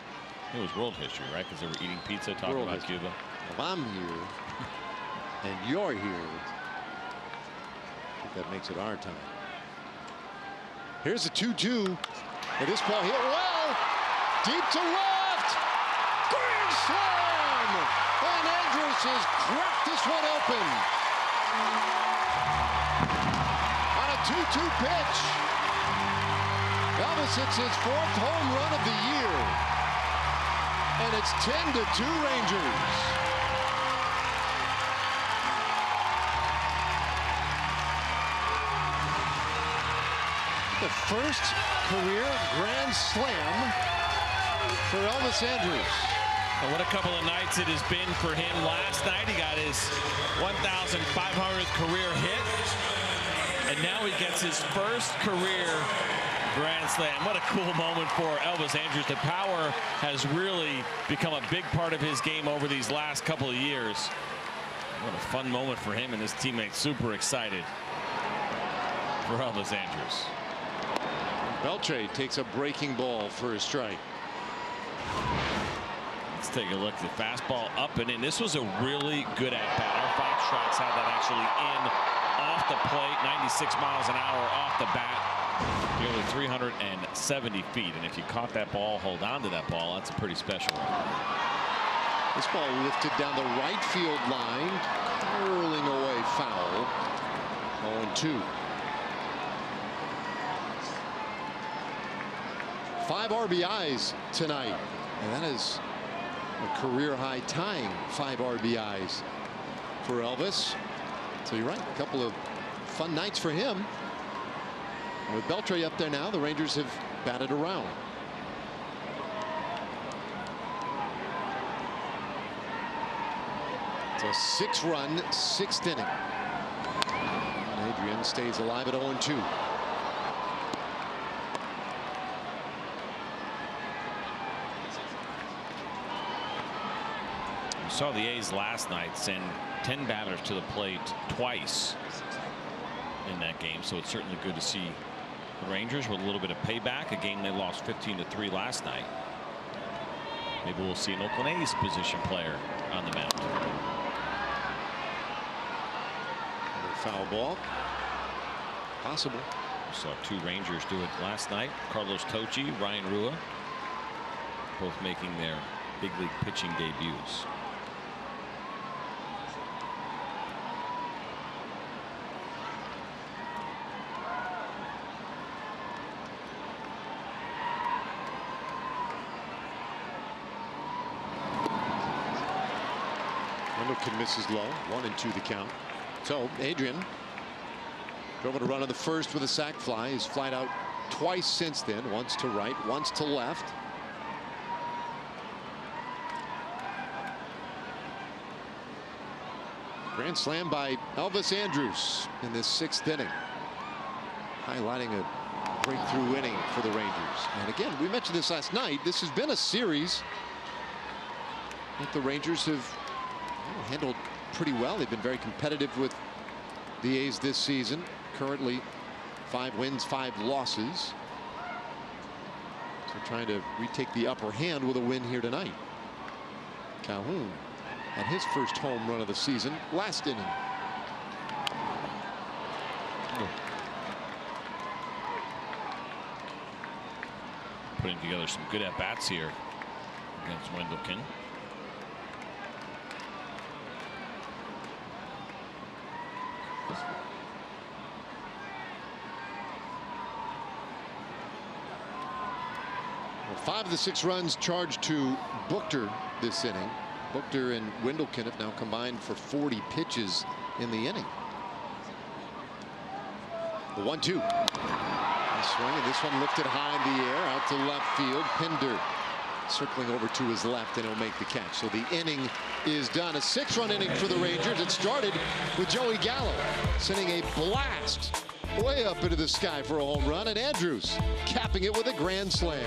It was world history, right? Because they were eating pizza, talking World about history. Cuba. If I'm here and you're here, I think that makes it our time. Here's a 2-2. And this ball hit well. Deep to left. Grand slam. And Andrus has cracked this one open. On a 2-2 pitch. Elvis hits his 4th home run of the year. And it's 10-2 Rangers. The first career grand slam for Elvis Andrus. And what a couple of nights it has been for him. Last night he got his 1,500th career hit. And now he gets his first career Grand slam. What a cool moment for Elvis Andrus. The power has really become a big part of his game over these last couple of years. What a fun moment for him and his teammates. Super excited for Elvis Andrus. Beltre takes a breaking ball for a strike. Let's take a look at the fastball up and in. This was a really good at bat. Our Fox Tracks had that actually in off the plate, 96 miles an hour off the bat, nearly 370 feet. And if you caught that ball, hold on to that ball, that's a pretty special one. This ball lifted down the right field line, curling away foul. 0-2. 5 RBIs tonight, and that is a career high tying 5 RBIs for Elvis. So you're right, a couple of fun nights for him. And with Beltre up there now, the Rangers have batted around. It's a 6-run 6th inning. And Adrian stays alive at 0-2. We saw the A's last night send 10 batters to the plate twice in that game, so it's certainly good to see the Rangers with a little bit of payback. A game they lost 15-3 last night. Maybe we'll see an Oakland A's position player on the mound. Foul ball. Possible. We saw 2 Rangers do it last night. Carlos Tocci, Ryan Rua, both making their big league pitching debuts. Wendlekin misses low. 1-2 the count. So Adrian drove it a run on the first with a sac fly. He's flied out twice since then, once to right, once to left. Grand slam by Elvis Andrus in this 6th inning, highlighting a breakthrough inning for the Rangers. And again, we mentioned this last night. This has been a series that the Rangers have handled pretty well. They've been very competitive with the A's this season. Currently 5 wins, 5 losses. So trying to retake the upper hand with a win here tonight. Calhoun had his first home run of the season last inning. Putting together some good at bats here against Wendlekin. Well, 5 of the 6 runs charged to Buchter this inning. Buchter and Wendlekin have now combined for 40 pitches in the inning. The 1-2. Swing, and this one lifted high in the air out to left field. Pinder circling over to his left, and he'll make the catch. So the inning is done. A 6-run inning for the Rangers. It started with Joey Gallo sending a blast way up into the sky for a home run, and Andrus capping it with a grand slam.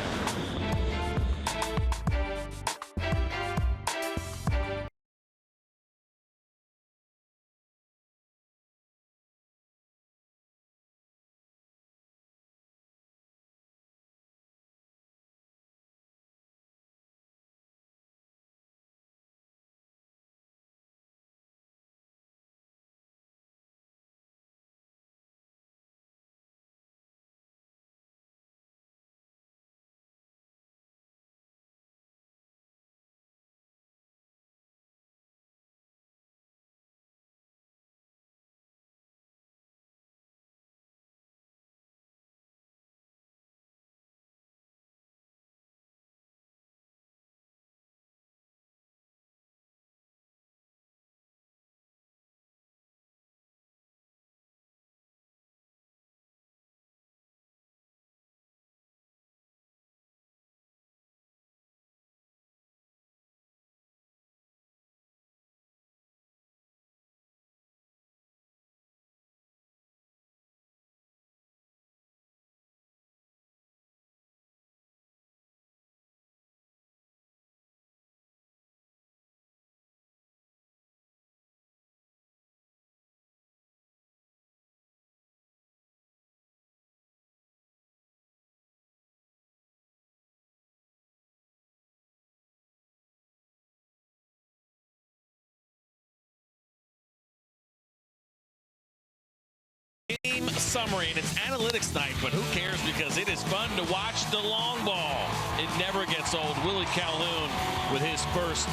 Summary, and it's analytics night, but who cares because it is fun to watch the long ball. It never gets old. Willie Calhoun with his first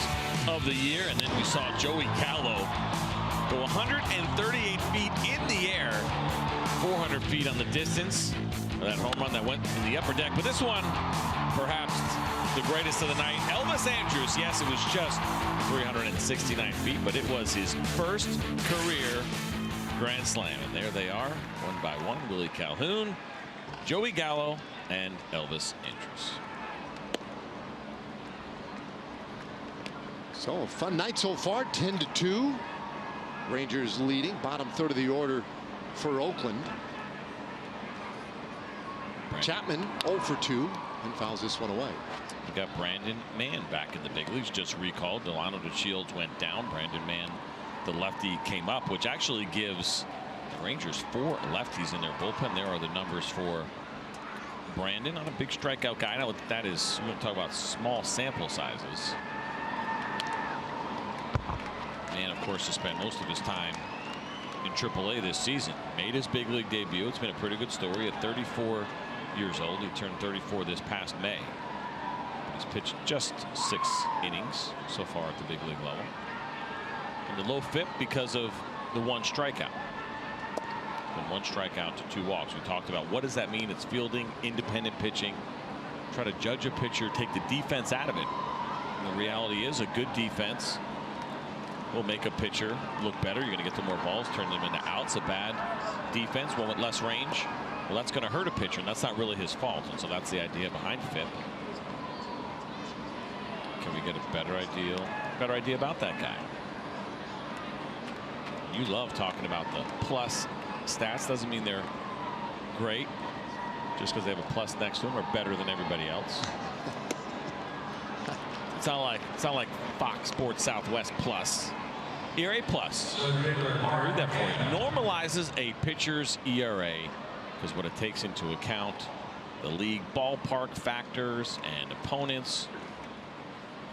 of the year, and then we saw Joey Gallo go 138 feet in the air, 400 feet on the distance. That home run that went in the upper deck, but this one, perhaps the greatest of the night. Elvis Andrus, yes, it was just 369 feet, but it was his first career Grand Slam. And there they are, one by one, Willie Calhoun, Joey Gallo, and Elvis Andrus. So a fun night so far, 10-2. Rangers leading, bottom third of the order for Oakland. Chapman 0 for 2 and fouls this one away. We got Brandon Mann back in the big leagues, just recalled. Delano DeShields went down. Brandon Mann, the lefty, came up, which actually gives the Rangers 4 lefties in their bullpen. There are the numbers for Brandon. Not a big strikeout guy. I know what that is. We're going to talk about small sample sizes. Mann, of course, has spent most of his time in AAA this season. Made his big league debut. It's been a pretty good story. At 34 years old, he turned 34 this past May. He's pitched just 6 innings so far at the big league level. And the low FIP because of the 1 strikeout. From 1 strikeout to 2 walks. We talked about what does that mean? It's fielding, independent pitching. Try to judge a pitcher, take the defense out of it. And the reality is a good defense will make a pitcher look better. You're going to get them more balls, turn them into outs. A bad defense, one with less range, well, that's going to hurt a pitcher, and that's not really his fault. And so that's the idea behind FIP. Can we get a better idea about that guy? You love talking about the plus stats. Doesn't mean they're great just because they have a plus next to them or better than everybody else. It's not like Fox Sports Southwest plus. ERA plus. I'll read that for you. Normalizes a pitcher's ERA because what it takes into account the league ballpark factors and opponents.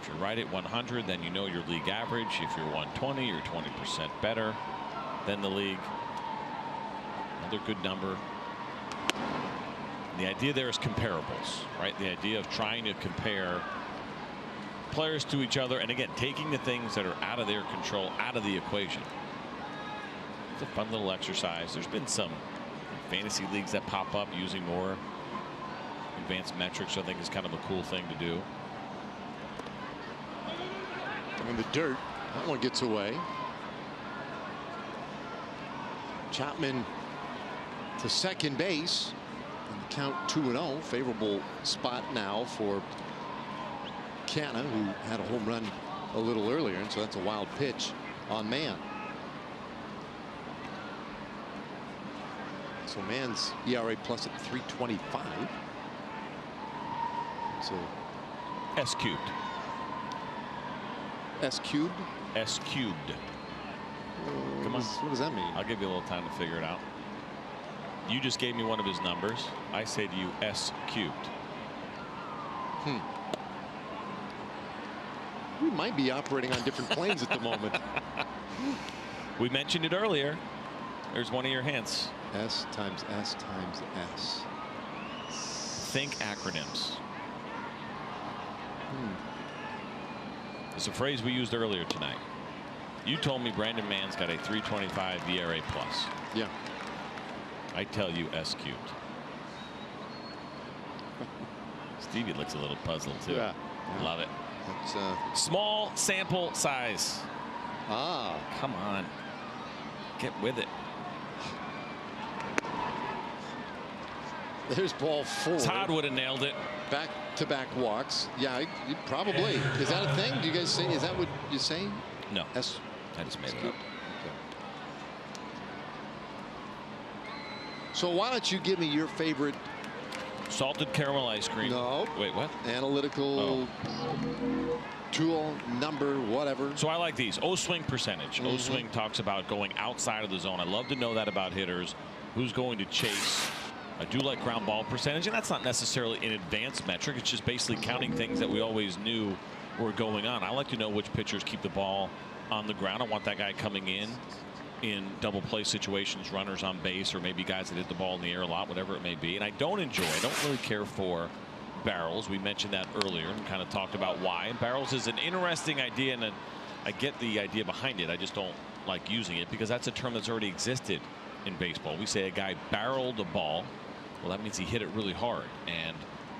If you're right at 100, then you know your league average. If you're 120, you're 20% better than the league. Another good number. The idea there is comparables, right? The idea of trying to compare players to each other, and again, taking the things that are out of their control out of the equation. It's a fun little exercise. There's been some fantasy leagues that pop up using more advanced metrics, so I think it's kind of a cool thing to do. In the dirt, that one gets away. Chapman to second base, and the count 2-0. Favorable spot now for Canna, who had a home run a little earlier, and so that's a wild pitch on Mann. So Mann's ERA plus at 3.25. So S cubed. S cubed? S cubed. Come on. What does that mean? I'll give you a little time to figure it out. You just gave me one of his numbers. I say to you S cubed. We might be operating on different planes at the moment. We mentioned it earlier. There's one of your hints. S times S times S. Think acronyms. It's a phrase we used earlier tonight. You told me Brandon Mann's got a 3.25 ERA plus. Yeah. I tell you S cubed. Stevie looks a little puzzled too. Yeah. Love it. That's, small sample size. Come on. Get with it. There's ball 4. Todd would have nailed it. Back-to-back walks. Yeah, probably. Is that a thing? Do you guys say? Is that what you say? No. S. I just made it up. Okay. So why don't you give me your favorite? Salted caramel ice cream. No. Wait, what? Analytical tool, number, whatever. So I like these. O-swing percentage. O-swing talks about going outside of the zone. I love to know that about hitters. Who's going to chase? I do like ground ball percentage, and that's not necessarily an advanced metric. It's just basically counting things that we always knew were going on. I like to know which pitchers keep the ball on the ground. I want that guy coming in in double play situations, runners on base, or maybe guys that hit the ball in the air a lot, whatever it may be. And I don't really care for barrels. We mentioned that earlier and kind of talked about why. And barrels is an interesting idea, and I get the idea behind it. I just don't like using it because that's a term that's already existed in baseball. We say a guy barreled a ball. Well, that means he hit it really hard. And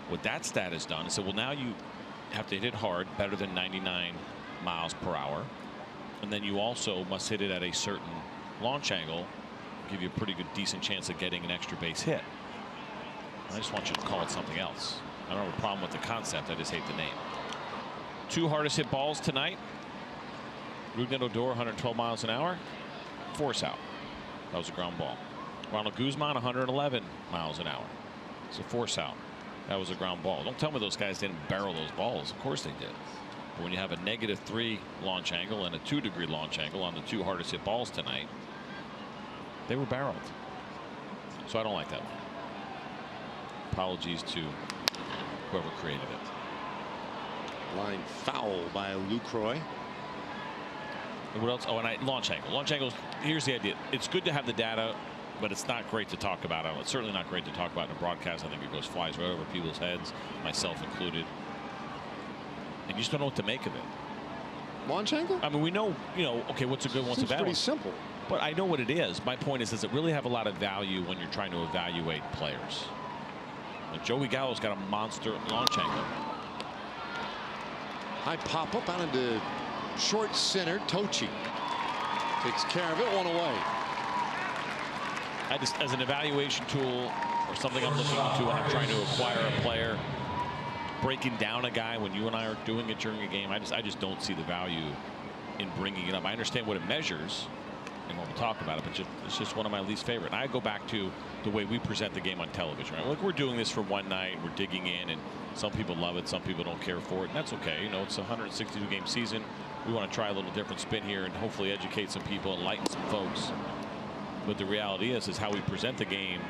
what that stat has done is so, well, now you have to hit it hard, better than 99 miles per hour. And then you also must hit it at a certain launch angle, give you a pretty good, decent chance of getting an extra base hit. I just want you to call it something else. I don't have a problem with the concept. I just hate the name. 2 hardest hit balls tonight. Rougned Odor, 112 miles an hour. Force out. That was a ground ball. Ronald Guzman, 111 miles an hour. It's a force out. That was a ground ball. Don't tell me those guys didn't barrel those balls. Of course they did. But when you have a -3 launch angle and a 2-degree launch angle on the 2 hardest hit balls tonight, they were barreled. So I don't like that one. Apologies to whoever created it. Line foul by Lucroy. And what else? Oh, and launch angle. Launch angles. Here's the idea. It's good to have the data, but it's not great to talk about it. It's certainly not great to talk about in a broadcast. I think it flies right over people's heads, myself included. And you just don't know what to make of it. Launch angle? I mean, we know, okay, what's a good one, what's a bad one. Pretty simple. But I know what it is. My point is, does it really have a lot of value when you're trying to evaluate players? Now, Joey Gallo's got a monster launch angle. High pop up out into short center. Tochi takes care of it, 1 away. I just, as an evaluation tool or something I'm looking into when I'm trying to acquire a player, breaking down a guy when you and I are doing it during a game, I just don't see the value in bringing it up. I understand what it measures and when we talk about it, but it's just one of my least favorite. And I go back to the way we present the game on television. Right? Like, we're doing this for one night, we're digging in, and some people love it, some people don't care for it, and that's okay. It's a 162 game season. We want to try a little different spin here and hopefully educate some people, enlighten some folks. But the reality is how we present the game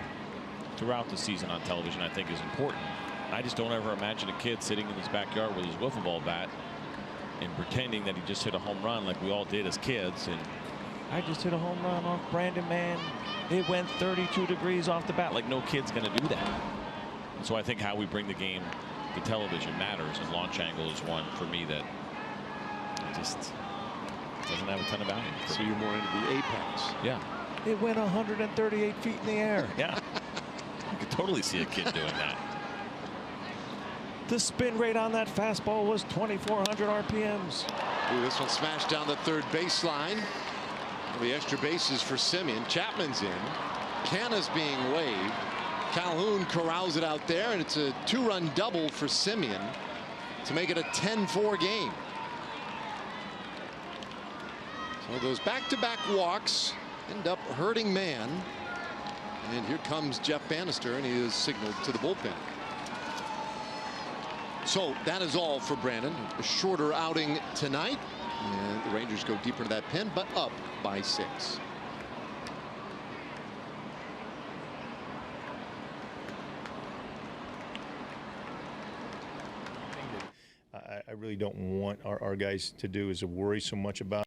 throughout the season on television, I think, is important. I just don't ever imagine a kid sitting in his backyard with his wiffle ball bat and pretending that he just hit a home run like we all did as kids. And I just hit a home run off Brandon, man. It went 32 degrees off the bat. Like, no kid's going to do that. And so I think how we bring the game to television matters, and launch angle is one for me that just doesn't have a ton of value. So you're more into the apex. Yeah. It went 138 feet in the air. Yeah. I could totally see a kid doing that. The spin rate on that fastball was 2,400 RPMs. Ooh, this one smashed down the third baseline. The extra bases for Simeon. Chapman's in. Canna's being waived. Calhoun corrals it out there, and it's a 2-run double for Simeon to make it a 10-4 game. So those back-to-back walks end up hurting man. And here comes Jeff Bannister, and he is signaled to the bullpen. So that is all for Brandon. A shorter outing tonight. And the Rangers go deeper into that pen, but up by 6. I really don't want our guys to do is to worry so much about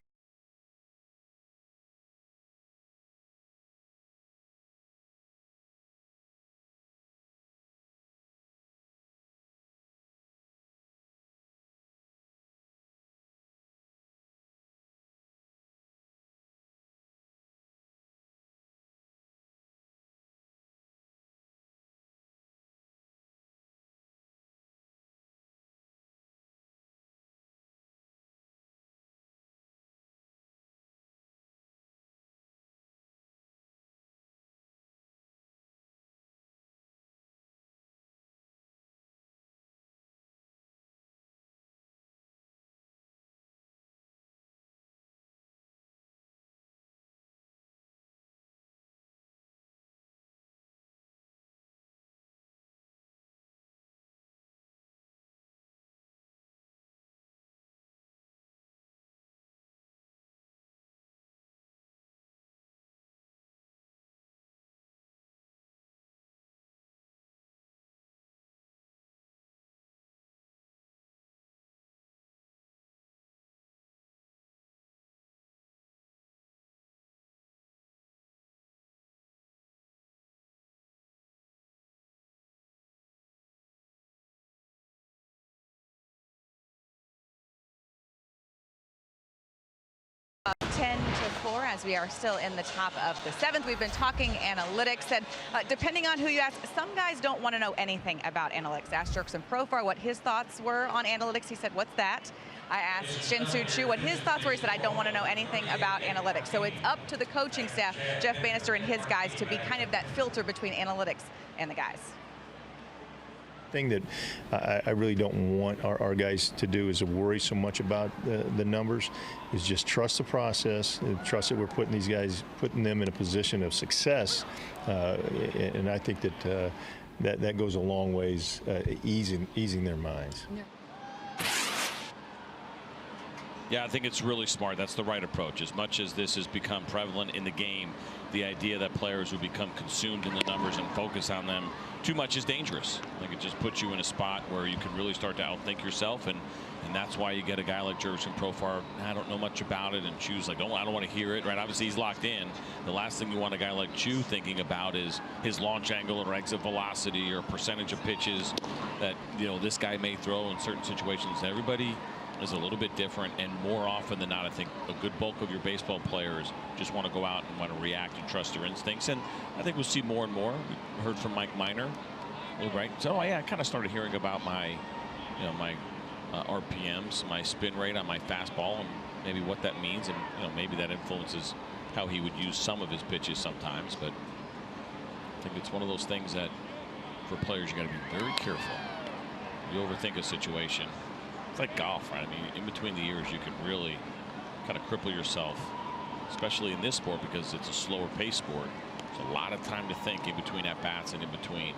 10-4 as we are still in the top of the 7th. We've been talking analytics, and depending on who you ask, some guys don't want to know anything about analytics. I asked Jerkson Profar what his thoughts were on analytics. He said, "What's that?" I asked Shin-Soo Choo what his thoughts were. He said, "I don't want to know anything about analytics." So it's up to the coaching staff, Jeff Bannister and his guys, to be kind of that filter between analytics and the guys. Thing that I really don't want our guys to do is to worry so much about the numbers, is just trust the process and trust that we're putting them in a position of success, and I think that that goes a long ways easing their minds. Yeah, I think it's really smart. That's the right approach. As much as this has become prevalent in the game, the idea that players will become consumed in the numbers and focus on them too much is dangerous. I think it just puts you in a spot where you can really start to outthink yourself, and that's why you get a guy like Jerkson Profar. I don't know much about it, and Chu's like, oh, I don't want to hear it, right? Obviously, he's locked in. The last thing you want a guy like Chu thinking about is his launch angle or exit velocity or percentage of pitches that this guy may throw in certain situations. Everybody is a little bit different, and more often than not, I think a good bulk of your baseball players just want to go out and want to react and trust their instincts. And I think we'll see more and more. We heard from Mike Minor, right? So I kind of started hearing about my, my RPMs, my spin rate on my fastball, and maybe what that means, and maybe that influences how he would use some of his pitches sometimes. But I think it's one of those things that for players you got to be very careful. You overthink a situation. It's like golf, right? I mean, in between the years, you can really kind of cripple yourself, especially in this sport because it's a slower pace sport. There's a lot of time to think in between at bats and in between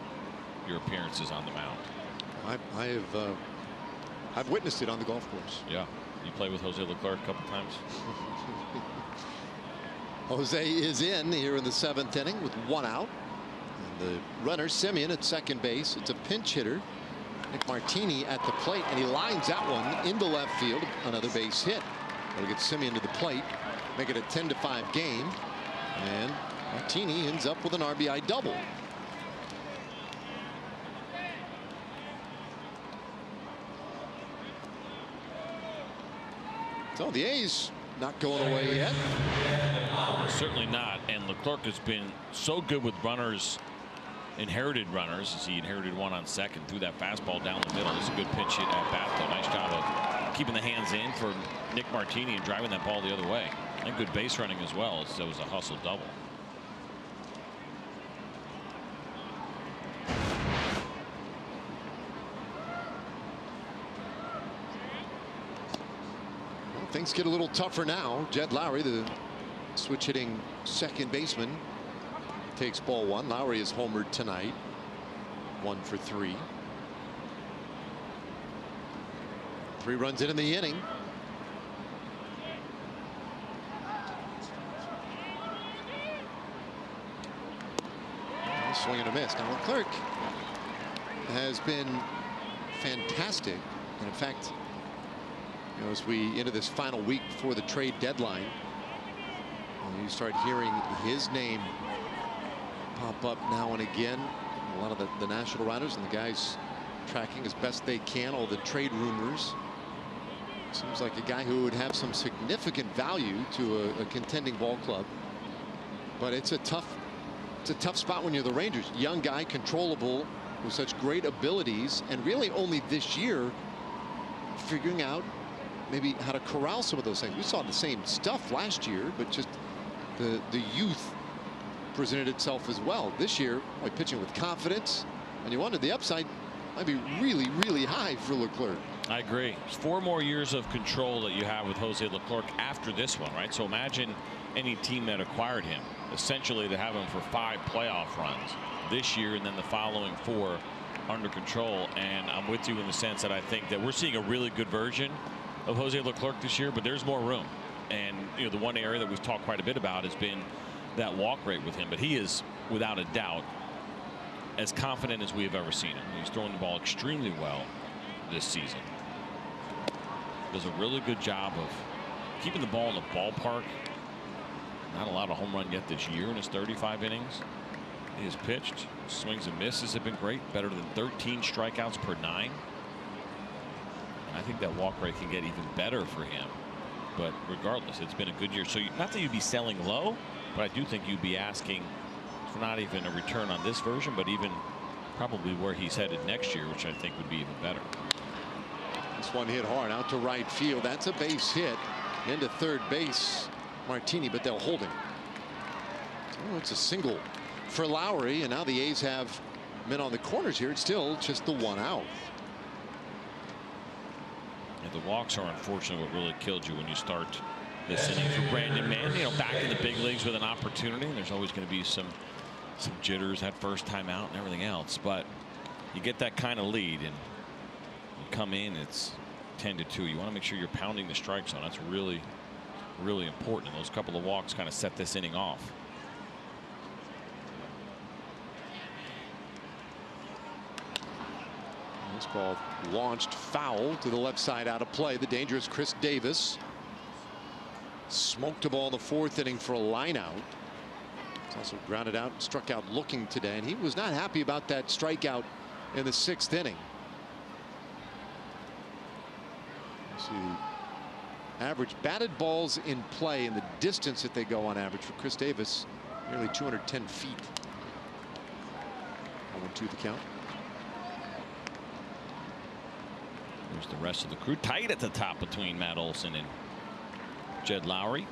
your appearances on the mound. I've witnessed it on the golf course. Yeah, you played with Jose Leclerc a couple times. Jose is in here in the 7th inning with 1 out. And the runner Simeon at second base. It's a pinch hitter, Nick Martini, at the plate, and he lines that one into left field. Another base hit. That'll get Simeon to the plate, make it a 10-5 game, and Martini ends up with an RBI double. So the A's not going away yet. Certainly not. And Leclerc has been so good with runners, inherited runners, as he inherited one on second, threw that fastball down the middle. It's a good pitch hit at bat, though. Nice job of keeping the hands in for Nick Martini and driving that ball the other way. And good base running as well. So it was a hustle double. Well, things get a little tougher now. Jed Lowry, the switch hitting second baseman, takes ball 1. Lowry is homered tonight, 1 for 3. 3 runs in the inning. Swing and a miss. Now Leclerc has been fantastic, and in fact, as we enter this final week before the trade deadline, you start hearing his name pop up now and again. A lot of the national writers and the guys tracking as best they can all the trade rumors. Seems like a guy who would have some significant value to a contending ball club. But it's a tough spot when you're the Rangers. Young guy, controllable, with such great abilities, and really only this year figuring out maybe how to corral some of those things. We saw the same stuff last year, but just the youth presented itself as well. This year, pitching with confidence, and you wanted the upside might be really, really high for Leclerc. I agree. It's 4 more years of control that you have with Jose Leclerc after this one, right? So imagine any team that acquired him, essentially to have him for 5 playoff runs this year and then the following 4 under control. And I'm with you in the sense that I think that we're seeing a really good version of Jose Leclerc this year, but there's more room. And the one area that we've talked quite a bit about has been that walk rate with him, but he is without a doubt as confident as we have ever seen him. He's throwing the ball extremely well this season. Does a really good job of keeping the ball in the ballpark. Not allowed a home run yet this year in his 35 innings. He has pitched. Swings and misses have been great, better than 13 strikeouts per 9. And I think that walk rate can get even better for him But regardless, it's been a good year. So not that you'd be selling low, but I do think you'd be asking for not even a return on this version, but even probably where he's headed next year, which I think would be even better. This one hit hard out to right field. That's a base hit into third base. Martini, but they'll hold him. Oh, it's a single for Lowry, and now the A's have men on the corners here. It's still just the one out. And the walks are unfortunately what really killed you when you start this inning for Brandon Mann. You know, back in the big leagues with an opportunity. There's always going to be some jitters that first time out and everything else, but you get that kind of lead and you come in, it's 10-2. You want to make sure you're pounding the strike zone. That's really important. And those couple of walks kind of set this inning off. This ball launched foul to the left side, out of play. The dangerous Chris Davis smoked a ball in the fourth inning for a line out. He's also grounded out and struck out looking today, and he was not happy about that strikeout in the sixth inning. See the average batted balls in play and the distance that they go on average for Chris Davis, nearly 210 feet. 1-2 the count. There's the rest of the crew tight at the top between Matt Olson and Jed Lowry.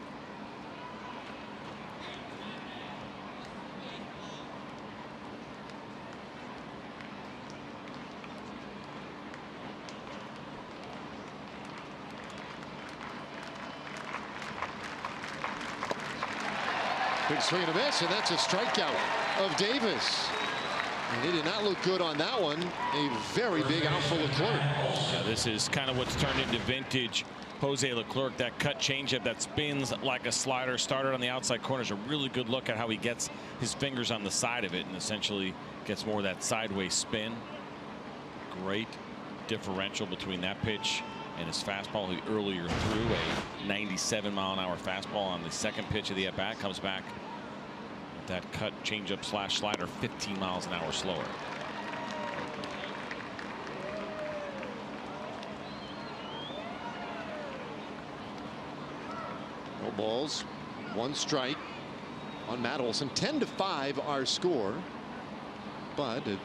Big swing and a miss, and that's a strikeout of Davis. And he did not look good on that one. A very big out for Leclerc. Yeah, this is kind of what's turned into vintage Jose Leclerc. That cut changeup that spins like a slider, started on the outside corner, is a really good look at how he gets his fingers on the side of it and essentially gets more of that sideways spin. Great differential between that pitch and his fastball. He earlier threw a 97-mile-an-hour fastball on the second pitch of the at-bat. Comes back with that cut changeup slash slider 15 miles an hour slower. No balls, one strike on Matt Olson. 10-5 our score, but a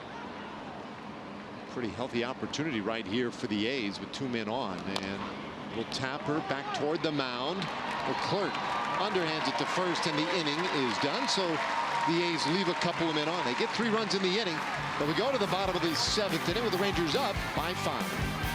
pretty healthy opportunity right here for the A's with 2 men on, and will tap her back toward the mound. Leclerc underhands it to first, and the inning is done. So the A's leave a couple of men on. They get 3 runs in the inning, but we go to the bottom of the 7th inning with the Rangers up by 5.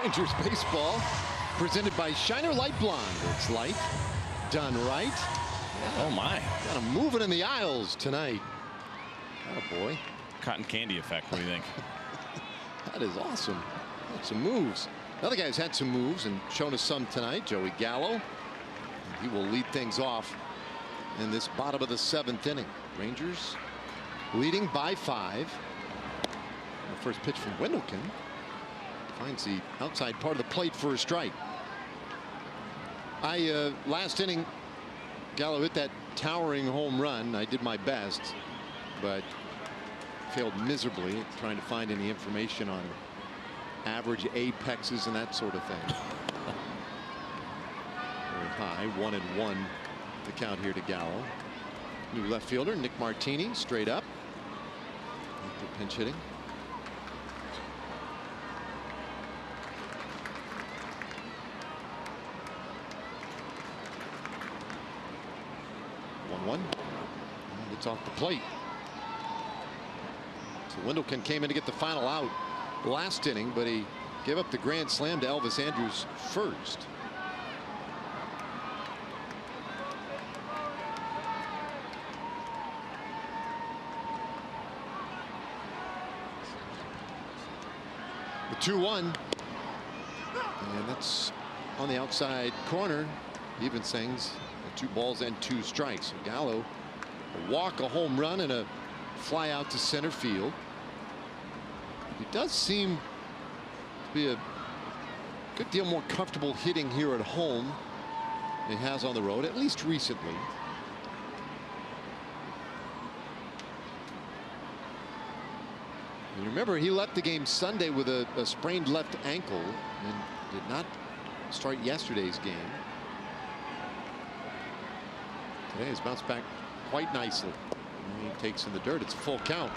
Rangers baseball presented by Shiner Light Blonde. It's light, done right. Oh my. Got him moving in the aisles tonight. Oh boy. Cotton candy effect. What do you think? That is awesome. Some moves. Another guy who's had some moves and shown us some tonight, Joey Gallo. He will lead things off in this bottom of the 7th inning. Rangers leading by 5. The first pitch from Wendelken finds the outside part of the plate for a strike. Last inning, Gallo hit that towering home run. I did my best, but failed miserably at trying to find any information on average apexes and that sort of thing. Very high, 1-1 the count here to Gallo. New left fielder Nick Martini straight up after pinch hitting. One. It's off the plate. So Wendelken came in to get the final out last inning, but he gave up the grand slam to Elvis Andrus first. The 2-1, and that's on the outside corner. Even things. 2 balls and 2 strikes. So Gallo, a walk, a home run, and a fly out to center field. He does seem to be a good deal more comfortable hitting here at home than he has on the road, at least recently. And remember, he left the game Sunday with a sprained left ankle and did not start yesterday's game. Today has bounced back quite nicely. And he takes in the dirt. It's a full count.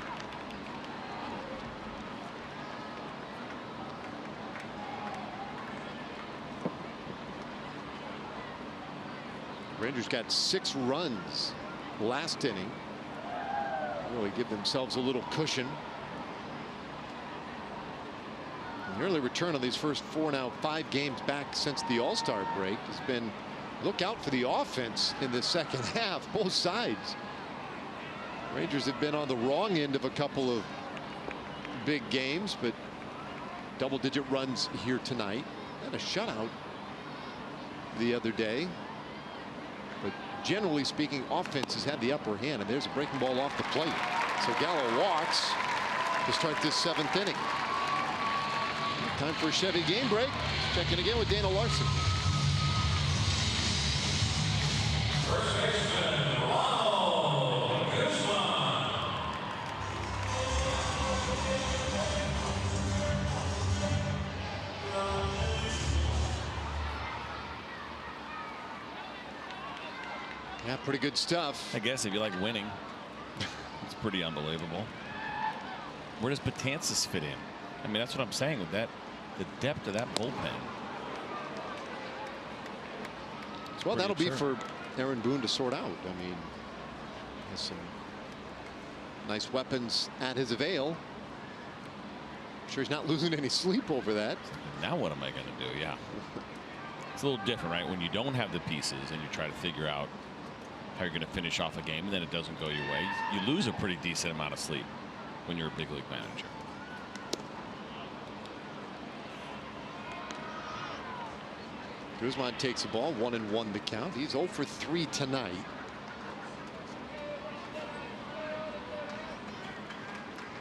Rangers got 6 runs last inning. Really give themselves a little cushion. The early return on these first 5 games back since the All-Star break has been, look out for the offense in the second half, both sides. Rangers have been on the wrong end of a couple of big games, but double-digit runs here tonight. And a shutout the other day. But generally speaking, offense has had the upper hand, and there's a breaking ball off the plate. So Gallo walks to start this 7th inning. Time for a Chevy game break. Checking again with Dana Larson. First baseman, Ronald Guzman. Yeah, pretty good stuff. I guess if you like winning, it's pretty unbelievable. Where does Betances fit in? I mean, that's what I'm saying with that, the depth of that bullpen. Well, that'll be for Aaron Boone to sort out. I mean, he has some nice weapons at his avail. I'm sure he's not losing any sleep over that. Now what am I going to do? Yeah. It's a little different, right? When you don't have the pieces and you try to figure out how you're going to finish off a game and then it doesn't go your way, you lose a pretty decent amount of sleep when you're a big league manager. Guzman takes the ball, 1-1 the count. He's 0 for 3 tonight.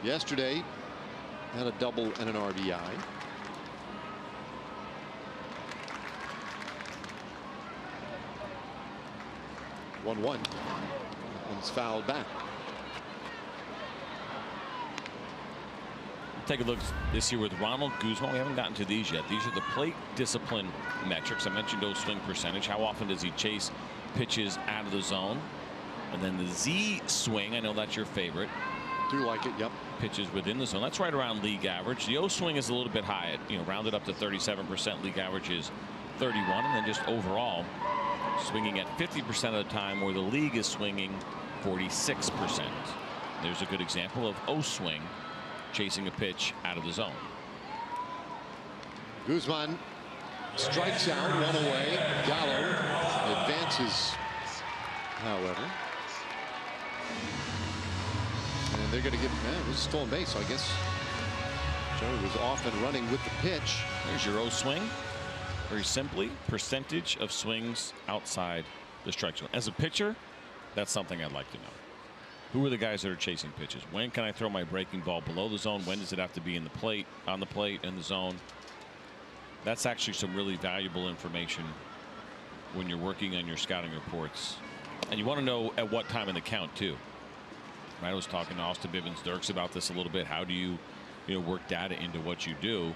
Yesterday had a double and an RBI. One one's fouled back. Take a look this year with Ronald Guzman. We haven't gotten to these yet. These are the plate discipline metrics. I mentioned O swing percentage. How often does he chase pitches out of the zone? And then the Z swing. I know that's your favorite. Do like it. Yep. Pitches within the zone. That's right around league average. The O swing is a little bit high. Rounded up to 37%. League average is 31. And then just overall swinging at 50% of the time, where the league is swinging 46%. There's a good example of O swing, chasing a pitch out of the zone. Guzman strikes out, one away. Gallo advances, however. And they're going to give, it was a stolen base, so I guess Joey was off and running with the pitch. There's your O swing. Very simply, percentage of swings outside the strike zone. As a pitcher, that's something I'd like to know. Who are the guys that are chasing pitches? When can I throw my breaking ball below the zone? When does it have to be in the plate, on the plate, in the zone? That's actually some really valuable information when you're working on your scouting reports. And you want to know at what time in the count too. Right? I was talking to Austin Bivens-Dirks about this a little bit. How do you work data into what you do?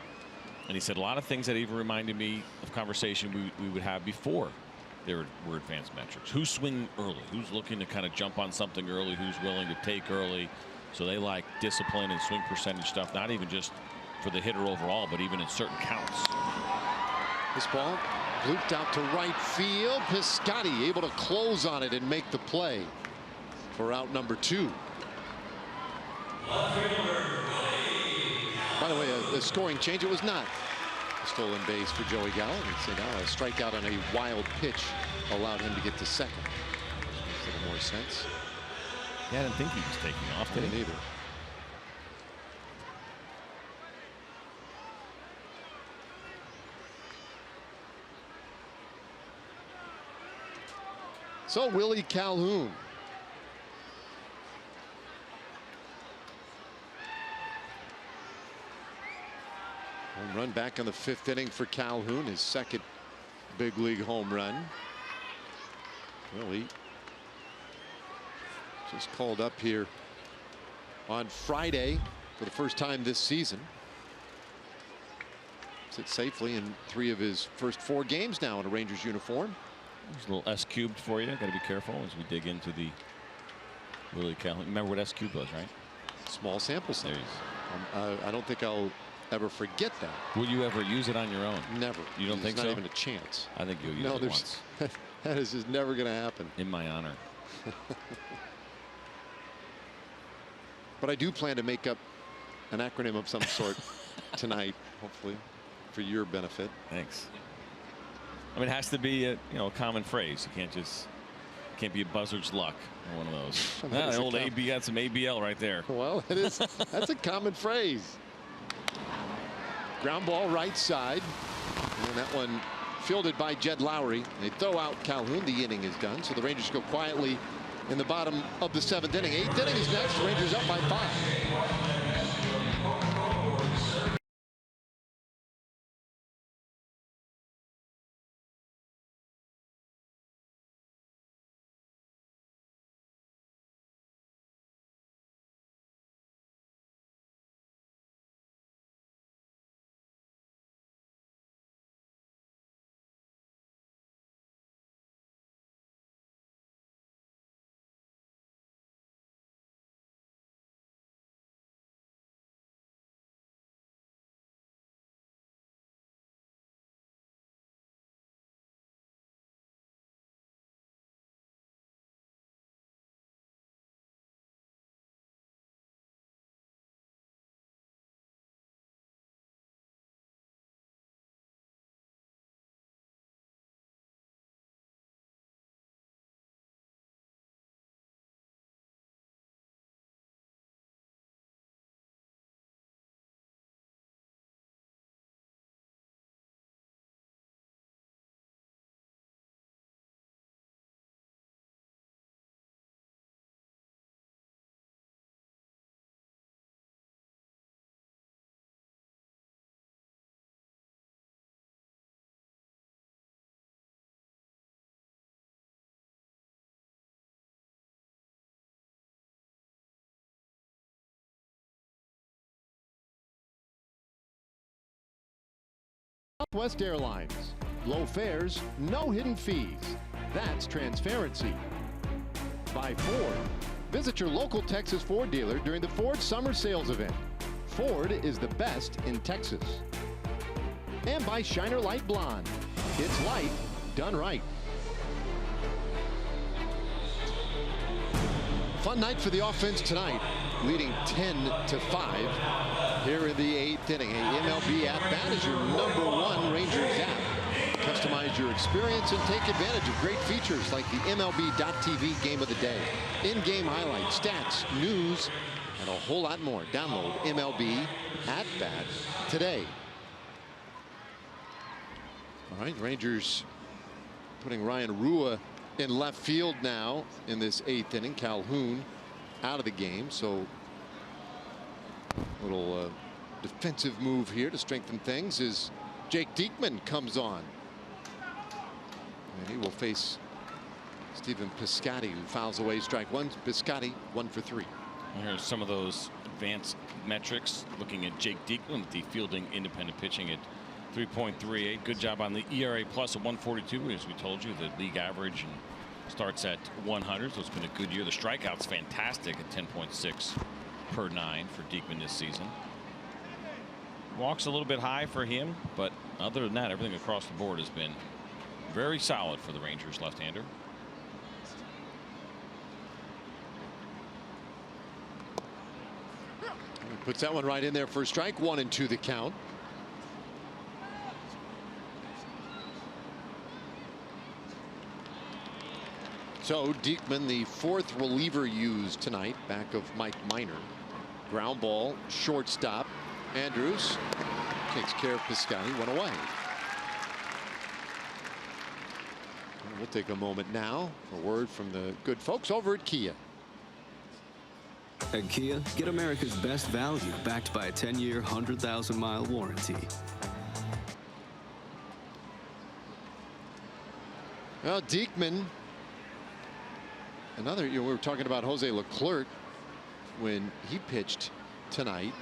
And he said a lot of things that even reminded me of conversation we would have before there were advanced metrics. Who's swinging early? Who's looking to kind of jump on something early? Who's willing to take early? So they like discipline and swing percentage stuff, not even just for the hitter overall, but even in certain counts. This ball looped out to right field. Piscotty able to close on it and make the play for out number 2. By the way, a scoring change. It was not a stolen base for Joey Gallo. He'd say now a strikeout on a wild pitch allowed him to get to second. Makes a little more sense. Yeah, I didn't think he was taking off. I didn't either. So Willie Calhoun. Home run back in the 5th inning for Calhoun, his 2nd big league home run. Willie just called up here on Friday for the first time this season. Sits safely in 3 of his first 4 games now in a Rangers uniform. There's a little S cubed for you. Got to be careful as we dig into the Willie Calhoun. Remember what S cubed was, right? Small sample size. I don't think I'll ever forget that. Will you ever use it on your own? Never. You don't think so? Not even a chance. I think you'll use it once. That is just never going to happen. In my honor. But I do plan to make up an acronym of some sort tonight, hopefully, for your benefit. Thanks. I mean, it has to be a common phrase. You can't be a buzzard's luck or one of those. The old AB got some ABL right there. Well, it is. That's a common phrase. Ground ball right side, and that one fielded by Jed Lowry. They throw out Calhoun. The inning is done, so the Rangers go quietly in the bottom of the 7th inning. 8th inning is next. Rangers up by 5. Southwest Airlines. Low fares, no hidden fees. That's transparency. By Ford. Visit your local Texas Ford dealer during the Ford Summer Sales Event. Ford is the best in Texas. And by Shiner Light Blonde. It's light done right. Fun night for the offense tonight, leading 10-5 here in the 8th inning. A MLB at-bat is your #1 Rangers app. Customize your experience and take advantage of great features like the MLB.TV Game of the Day, in-game highlights, stats, news, and a whole lot more. Download MLB At Bat today. All right, Rangers putting Ryan Rua in left field now in this 8th inning. Calhoun out of the game, so a little defensive move here to strengthen things as Jake Diekman comes on. And he will face Stephen Piscotty, who fouls away strike one. Piscotty 1 for 3. Here's some of those advanced metrics looking at Jake Diekman with the fielding independent pitching at 3.38. Good job on the ERA plus of 142, as we told you. The league average and starts at 100, so it's been a good year. The strikeout's fantastic at 10.6 per 9 for Diekman this season. Walks a little bit high for him, but other than that, everything across the board has been very solid for the Rangers left-hander. Puts that one right in there for a strike. 1-2 the count. So Diekman, the 4th reliever used tonight, back of Mike Minor. Ground ball, shortstop. Andrews takes care of Piscotty, 1 away. And we'll take a moment now for a word from the good folks over at Kia. At Kia, get America's best value backed by a 10-year, 100,000-mile warranty. Well, Diekman, another, we were talking about Jose Leclerc when he pitched tonight.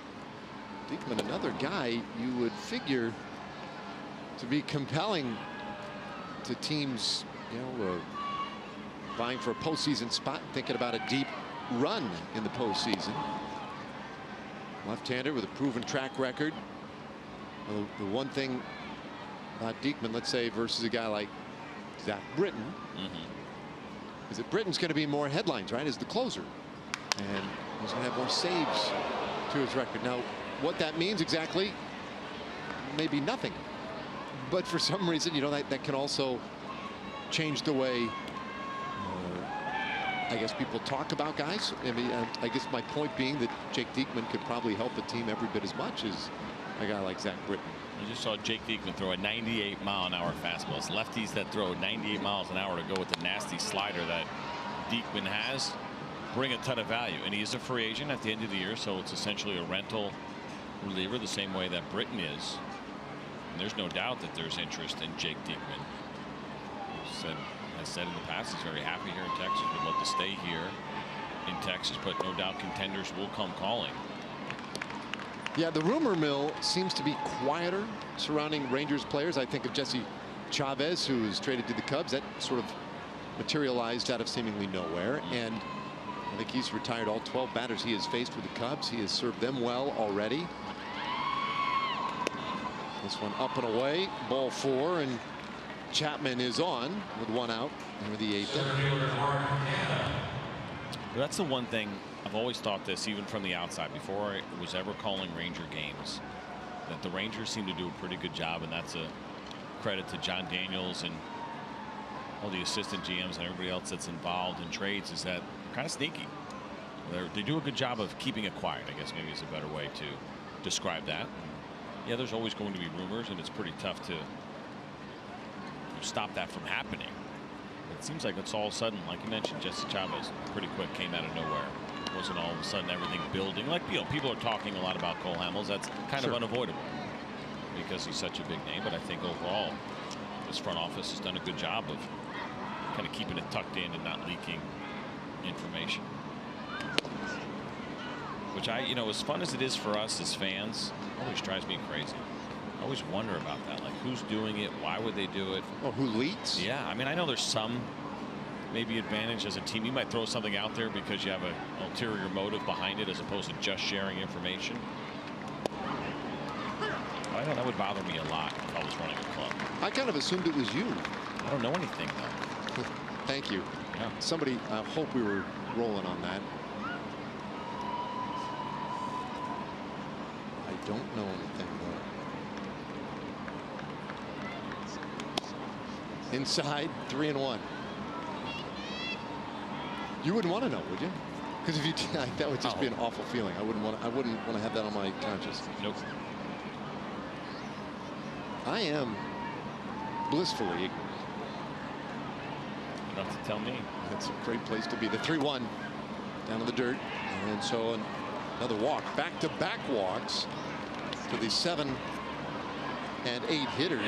Diekman, another guy you would figure to be compelling to teams, vying for a postseason spot, thinking about a deep run in the postseason. Left-hander with a proven track record. Well, the one thing about Diekman, let's say, versus a guy like Zach Britton, is that Britton's going to be more headlines, right, as the closer, and he's going to have more saves to his record. Now, what that means exactly, maybe nothing, but for some reason, that can also change the way I guess people talk about guys. I mean, I guess my point being that Jake Diekman could probably help a team every bit as much as a guy like Zach Britton. I just saw Jake Diekman throw a 98-mile-an-hour fastball. It's lefties that throw 98 miles an hour to go with the nasty slider that Diekman has bring a ton of value. And he is a free agent at the end of the year, so it's essentially a rental reliever the same way that Britton is. And there's no doubt that there's interest in Jake Diekman. As said in the past, he's very happy here in Texas. Would love to stay here in Texas, but no doubt contenders will come calling. Yeah, the rumor mill seems to be quieter surrounding Rangers players. I think of Jesse Chavez, who was traded to the Cubs. That sort of materialized out of seemingly nowhere. And I think he's retired all 12 batters he has faced with the Cubs. He has served them well already. This one up and away, ball 4, and Chapman is on with 1 out in the 8th inning. That's the one thing I've always thought this, even from the outside, before I was ever calling Ranger games, that the Rangers seem to do a pretty good job, and that's a credit to John Daniels and all the assistant GMs and everybody else that's involved in trades, is that they're kind of sneaky. They do a good job of keeping it quiet, I guess maybe is a better way to describe that. Yeah, there's always going to be rumors, and it's pretty tough to stop that from happening. It seems like it's all of a sudden, like you mentioned, Jesse Chavez pretty quick came out of nowhere. It wasn't all of a sudden everything building. Like, people are talking a lot about Cole Hamels. That's kind of unavoidable because he's such a big name. But I think overall, this front office has done a good job of kind of keeping it tucked in and not leaking information. Which as fun as it is for us as fans, always drives me crazy. I always wonder about that, like who's doing it, why would they do it? Oh, who leaks? Yeah, I mean, I know there's some maybe advantage as a team. You might throw something out there because you have an ulterior motive behind it as opposed to just sharing information. I know that would bother me a lot if I was running a club. I kind of assumed it was you. I don't know anything, though. Thank you. Yeah. Somebody, I hope we were rolling on that. I don't know anything, though. Inside, 3-1. You wouldn't want to know, would you? Because if you that would just be an awful feeling. I wouldn't want to have that on my conscience. Nope. I am blissfully ignorant. You don't have to tell me. That's a great place to be. The 3-1 down in the dirt, and so another walk. Back-to-back walks to the 7 and 8 hitters.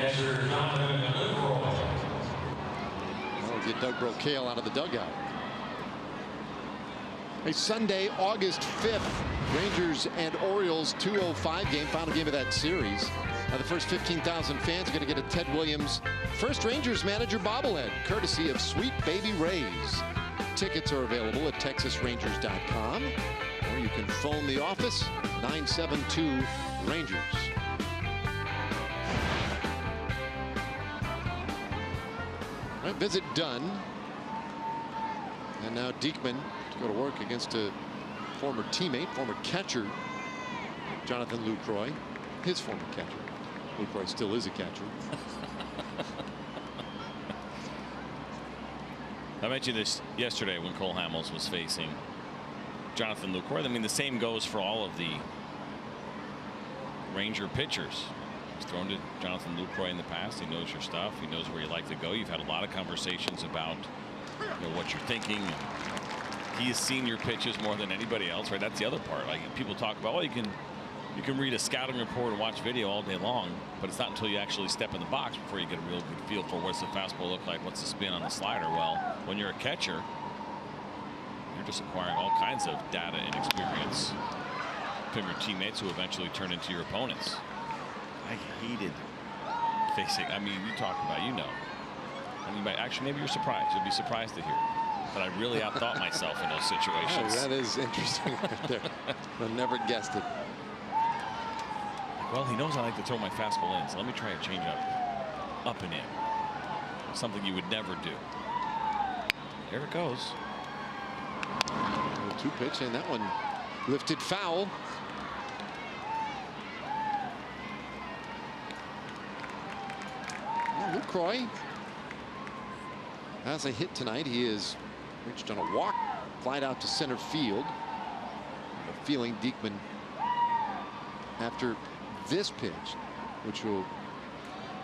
That'll get Doug Brocale out of the dugout. A Sunday, August 5th, Rangers and Orioles 2:05 game, final game of that series. The first 15,000 fans are going to get a Ted Williams first Rangers manager bobblehead, courtesy of Sweet Baby Ray's. Tickets are available at TexasRangers.com, or you can phone the office 972 Rangers. All right, visit done. And now Diekman to go to work against a former teammate, former catcher, Jonathan Lucroy, his former catcher. Lucroy still is a catcher. I mentioned this yesterday when Cole Hamels was facing Jonathan Lucroy. I mean, the same goes for all of the Ranger pitchers. He's thrown to Jonathan Lucroy in the past. He knows your stuff. He knows where you like to go. You've had a lot of conversations about what you're thinking. He has seen your pitches more than anybody else, right? That's the other part. Like, people talk about, well, you can read a scouting report and watch video all day long, but it's not until you actually step in the box before you get a real good feel for what's the fastball look like, what's the spin on the slider. Well, when you're a catcher, you're just acquiring all kinds of data and experience from your teammates who eventually turn into your opponents. I hated facing, I mean, you talk about, I mean, actually, maybe you're surprised. You'll be surprised to hear that I really outthought myself in those situations. Oh, that is interesting right there. I never guessed it. Well, he knows I like to throw my fastball in, so let me try a changeup up and in. Something you would never do. There it goes. 2 pitch, and that one lifted foul. Well, Lucroy has a hit tonight. He is reached on a walk, flied out to center field. Feeling Diekman after this pitch, which will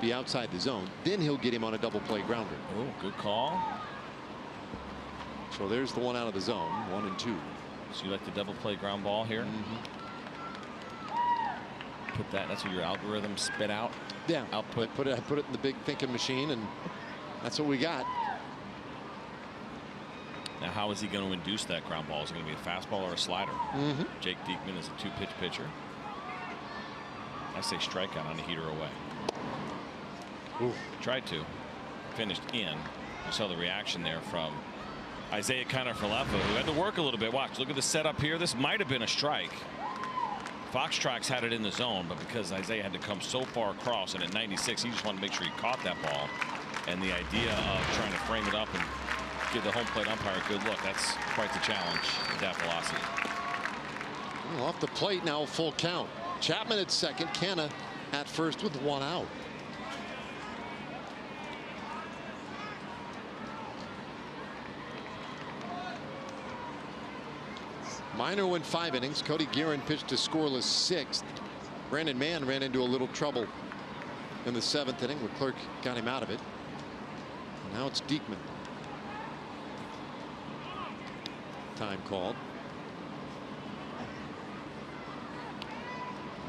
be outside the zone, then he'll get him on a double play grounder. Oh, good call. So there's the one out of the zone, 1 and 2. So you like the double play ground ball here? Put that's what your algorithm spit out. Yeah, output. I put it in the big thinking machine, and that's what we got. Now, how is he going to induce that ground ball? Is it going to be a fastball or a slider? Jake Diekman is a 2-pitch pitcher. I say strikeout on a heater away. Ooh. Tried to. Finished in. You saw the reaction there from Isaiah Kiner-Falefa, who had to work a little bit. Watch, look at the setup here. This might have been a strike. Foxtrot's had it in the zone, but because Isaiah had to come so far across, and at 96, he just wanted to make sure he caught that ball. And the idea of trying to frame it up and give the home plate umpire a good look, that's quite the challenge with that velocity. Well, off the plate now, full count. Chapman at second, Canna at first with 1 out. Minor went 5 innings. Cody Guerin pitched a scoreless 6th. Brandon Mann ran into a little trouble in the 7th inning where Clerk got him out of it. Now it's Diekman. Time called.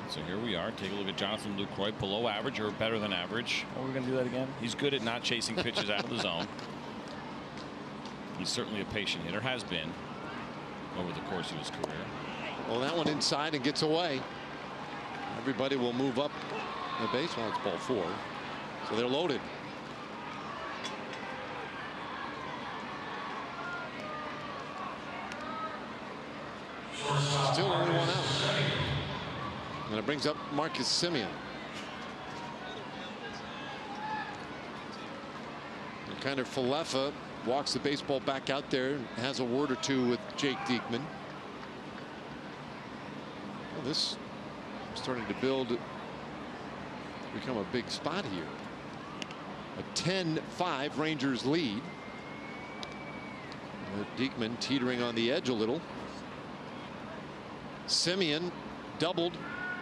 So here we are. Take a look at Jonathan Lucroy, below average or better than average. Oh, we're going to do that again. He's good at not chasing pitches out of the zone. He's certainly a patient hitter, has been over the course of his career. Well, that one inside and gets away. Everybody will move up the base. Well, it's ball 4. So they're loaded. Still only 1 out. And it brings up Marcus Semien. And Kiner-Falefa walks the baseball back out there and has a word or two with Jake Diekman. Well, this is starting to become a big spot here. A 10-5 Rangers lead. Diekman teetering on the edge a little. Semien doubled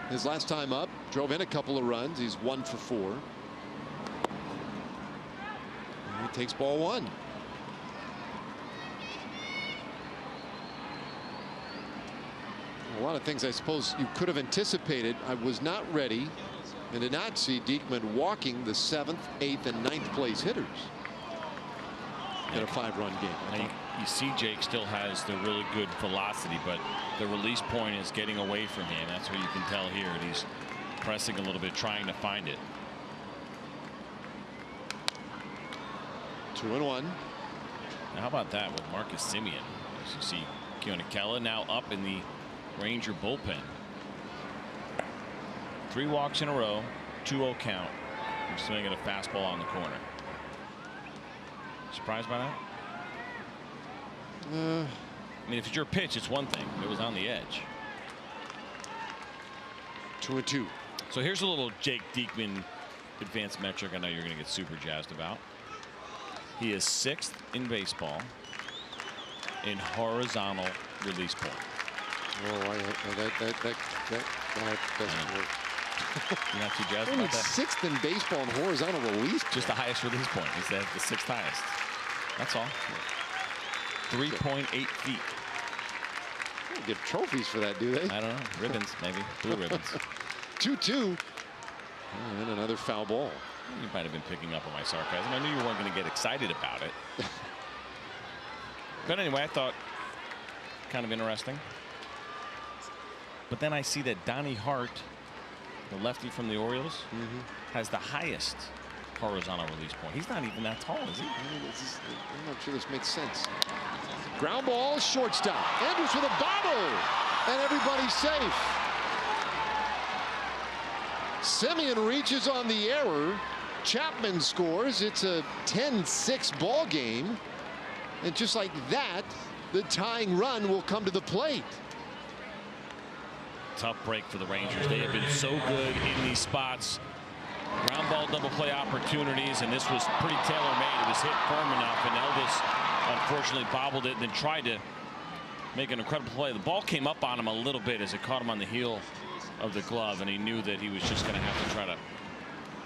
his last time up, drove in a couple of runs. He's 1 for 4. And he takes ball 1. A lot of things I suppose you could have anticipated. I was not ready and did not see Diekman walking the 7th, 8th, and 9th place hitters in a 5-run game. Now you see Jake still has the really good velocity, but the release point is getting away from him. That's what you can tell here. And he's pressing a little bit, trying to find it. 2-1. Now how about that with Marcus Semien? As you see, Keone now up in the Ranger bullpen. 3 walks in a row, 2-0 count. He's swinging a fastball on the corner. Surprised by that? I mean, if it's your pitch, it's one thing. It was on the edge. 2-2. So here's a little Jake Diekman advanced metric I know you're going to get super jazzed about. He is 6th in baseball in horizontal release point. Oh, that doesn't work. You're not too jazzed Only about that? 6th in baseball in horizontal release. Just the highest release point. He's the 6th highest. That's all. 3.8 feet. They don't give trophies for that, do they? I don't know. Ribbons, maybe. Blue ribbons. 2-2. And another foul ball. You might have been picking up on my sarcasm. I knew you weren't going to get excited about it. But anyway, I thought kind of interesting. But then I see that Donnie Hart, the lefty from the Orioles, has the highest horizontal release point. He's not even that tall, is he? I'm not sure this makes sense. Ground ball, shortstop. Andrews with a bobble, and everybody's safe. Semien reaches on the error. Chapman scores. It's a 10-6 ball game. And just like that, the tying run will come to the plate. Tough break for the Rangers. They have been so good in these spots. Ground ball double play opportunities, and this was pretty tailor-made. It was hit firm enough, and Elvis unfortunately bobbled it and then tried to make an incredible play. The ball came up on him a little bit as it caught him on the heel of the glove, and he knew that he was just going to have to try to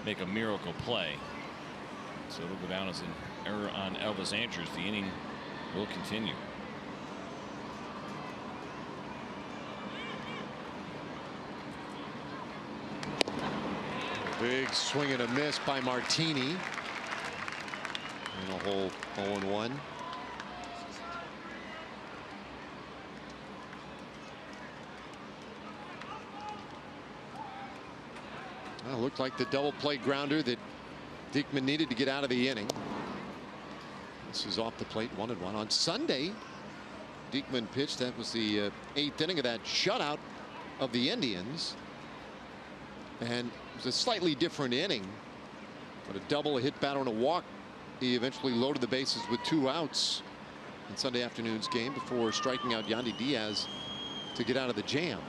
make a miracle play. So it'll go down as an error on Elvis Andrews. The inning will continue. Big swing and a miss by Martini. And a whole 0-1. Well, looked like the double play grounder that Diekman needed to get out of the inning. This is off the plate, 1-1. On Sunday, Diekman pitched. That was the 8th inning of that shutout of the Indians. And it was a slightly different inning, but a double, a hit batter, and a walk. He eventually loaded the bases with 2 outs in Sunday afternoon's game before striking out Yandy Diaz to get out of the jam.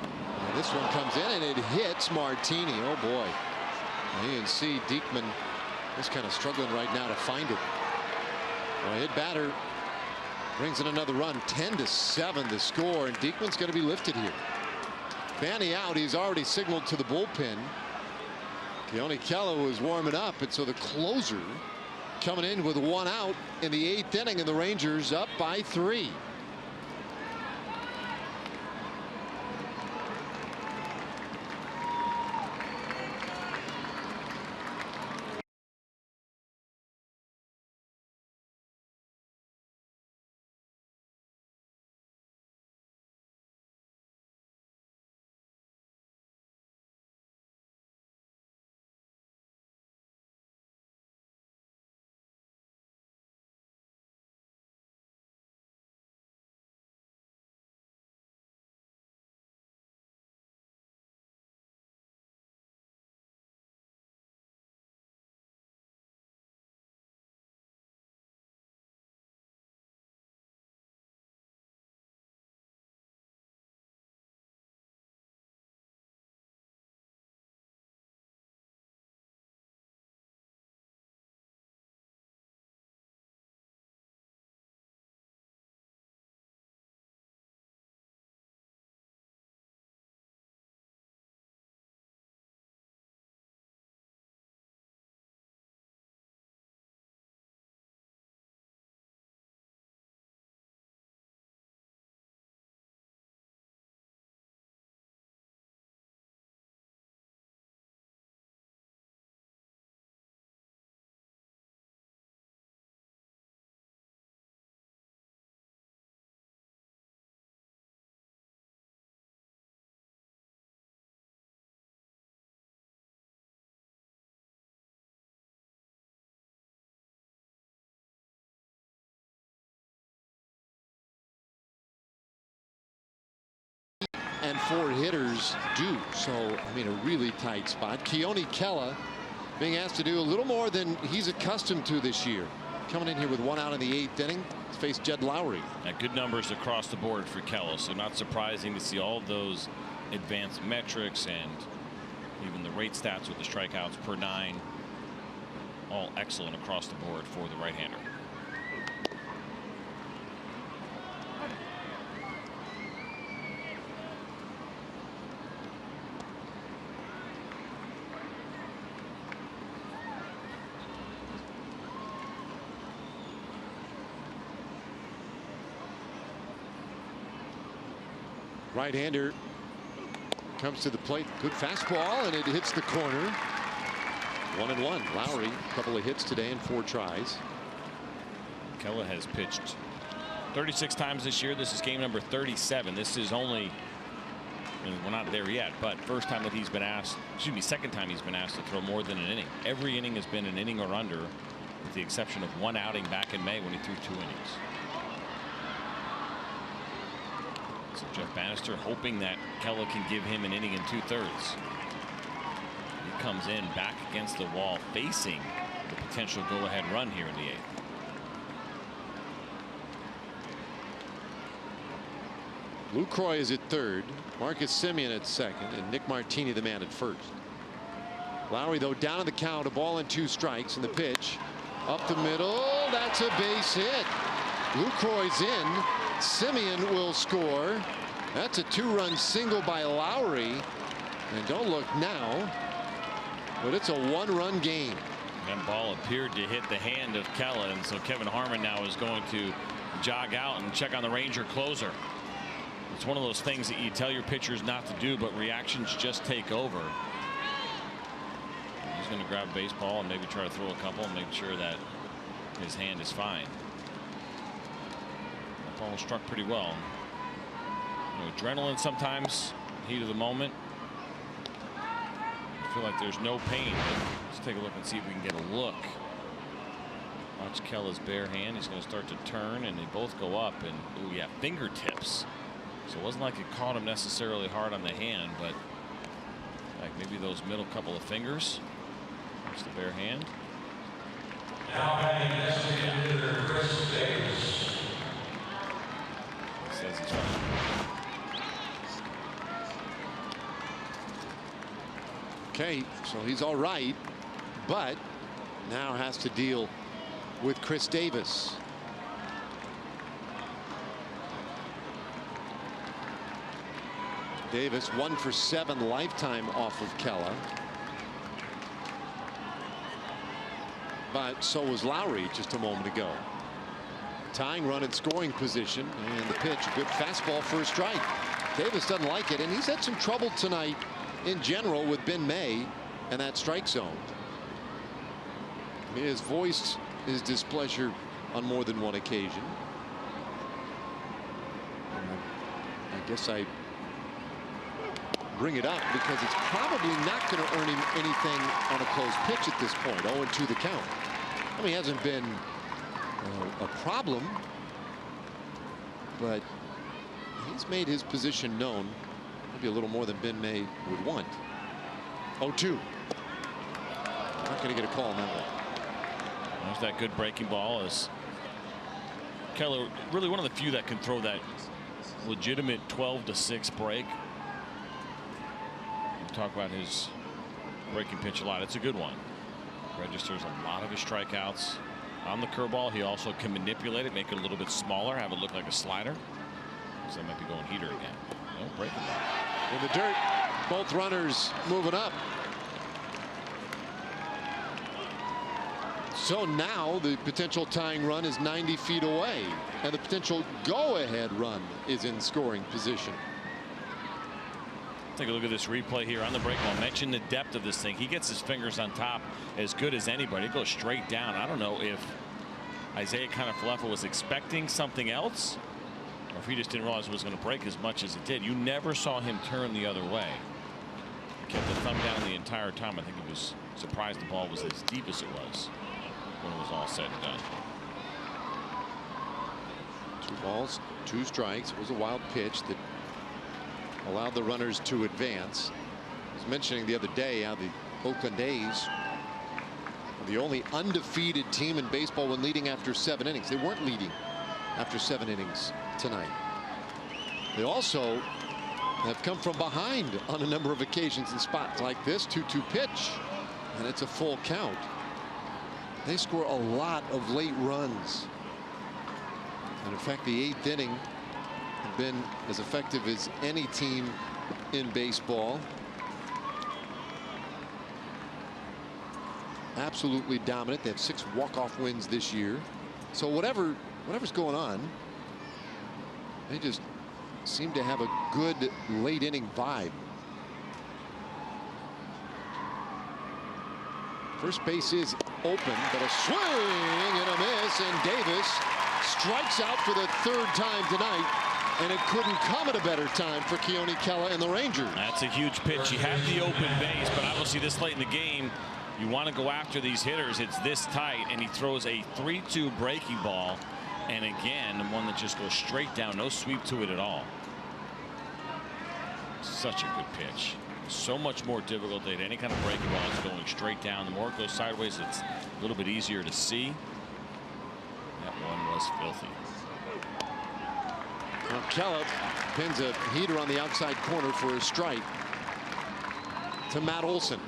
And this one comes in and it hits Martini. Oh boy. And you can see Diekman is kind of struggling right now to find it. Well, hit batter brings in another run. 10-7 the score, and Diekman's going to be lifted here. Banny out. He's already signaled to the bullpen. Keone was warming up, and so the closer coming in with 1 out in the 8th inning, and the Rangers up by 3. and 4 hitters do. So, I mean, a really tight spot. Keone Kela being asked to do a little more than he's accustomed to this year. Coming in here with 1 out in the 8th inning to face Jed Lowry. Yeah, good numbers across the board for Kela, so not surprising to see all of those advanced metrics and even the rate stats with the strikeouts per 9. All excellent across the board for the right-hander. Right-hander comes to the plate. Good fastball, and it hits the corner. 1-1. Lowry, a couple of hits today in 4 tries. Kela has pitched 36 times this year. This is game number 37. This is only, I mean, we're not there yet, but first time that he's been asked, excuse me, second time he's been asked to throw more than an inning. Every inning has been an inning or under, with the exception of 1 outing back in May when he threw 2 innings. So Jeff Bannister hoping that Kela can give him an inning and 2/3. He comes in back against the wall, facing the potential go-ahead run here in the 8th. Lucroy is at 3rd, Marcus Semien at 2nd, and Nick Martini the man at 1st. Lowry, though, down in the count, a ball and 2 strikes, and the pitch up the middle. That's a base hit. Lucroy's in. Semien will score. That's a 2-run single by Lowry. And don't look now, but it's a 1-run game. That ball appeared to hit the hand of Kela, and so Kevin Harmon now is going to jog out and check on the Ranger closer. It's one of those things that you tell your pitchers not to do, but reactions just take over. He's going to grab a baseball and maybe try to throw a couple and make sure that his hand is fine. That ball was struck pretty well. You know, adrenaline sometimes, heat of the moment. I feel like there's no pain. Let's take a look and see if we can get a look. Watch Kela's bare hand. He's going to start to turn, and they both go up. And ooh, yeah, fingertips. So it wasn't like it caught him necessarily hard on the hand, but like maybe those middle couple of fingers. That's the bare hand. Now batting designated hitter Chris Davis. He says he's fine. Okay, so he's all right, but now has to deal with Chris Davis. Davis 1 for 7 lifetime off of Kela. But so was Lowry just a moment ago. Tying run in scoring position, and the pitch, a good fastball for a strike. Davis doesn't like it, and he's had some trouble tonight in general with Ben May and that strike zone. He has voiced his displeasure on more than one occasion. I guess I bring it up because it's probably not going to earn him anything on a close pitch at this point. 0-2 the count. I mean, he hasn't been a problem, but he's made his position known maybe a little more than Ben May would want. 0-2. Not going to get a call on that one. There's that good breaking ball. As Kela, really one of the few that can throw that legitimate 12-6 break. We talk about his breaking pitch a lot. It's a good one. Registers a lot of his strikeouts on the curveball. He also can manipulate it, make it a little bit smaller, have it look like a slider. So that might be going heater again. No breaking ball. In the dirt, both runners moving up. So now the potential tying run is 90 feet away, and the potential go-ahead run is in scoring position. Take a look at this replay here on the break ball. Mention the depth of this thing. He gets his fingers on top as good as anybody. It goes straight down. I don't know if Isaiah Kiner-Falefa was expecting something else, or if he just didn't realize it was going to break as much as it did. You never saw him turn the other way. He kept the thumb down the entire time. I think he was surprised the ball was as deep as it was when it was all said and done. 2 balls, 2 strikes. It was a wild pitch that allowed the runners to advance. I was mentioning the other day how the Oakland A's are the only undefeated team in baseball when leading after 7 innings. They weren't leading after 7 innings tonight. They also have come from behind on a number of occasions in spots like this. 2-2 pitch, and it's a full count. They score a lot of late runs. And in fact, the 8th inning have been as effective as any team in baseball. Absolutely dominant. They have 6 walk-off wins this year. So whatever's going on, they just seem to have a good late inning vibe. First base is open, but a swing and a miss, and Davis strikes out for the 3rd time tonight, and it couldn't come at a better time for Keone Kela and the Rangers. That's a huge pitch. You have the open base, but obviously this late in the game, you want to go after these hitters. It's this tight, and he throws a 3-2 breaking ball, and again, one that just goes straight down, no sweep to it at all. Such a good pitch. So much more difficult than any kind of breaking ball. It's going straight down. The more it goes sideways, it's a little bit easier to see. That one was filthy. Well, Kela pins a heater on the outside corner for a strike to Matt Olson.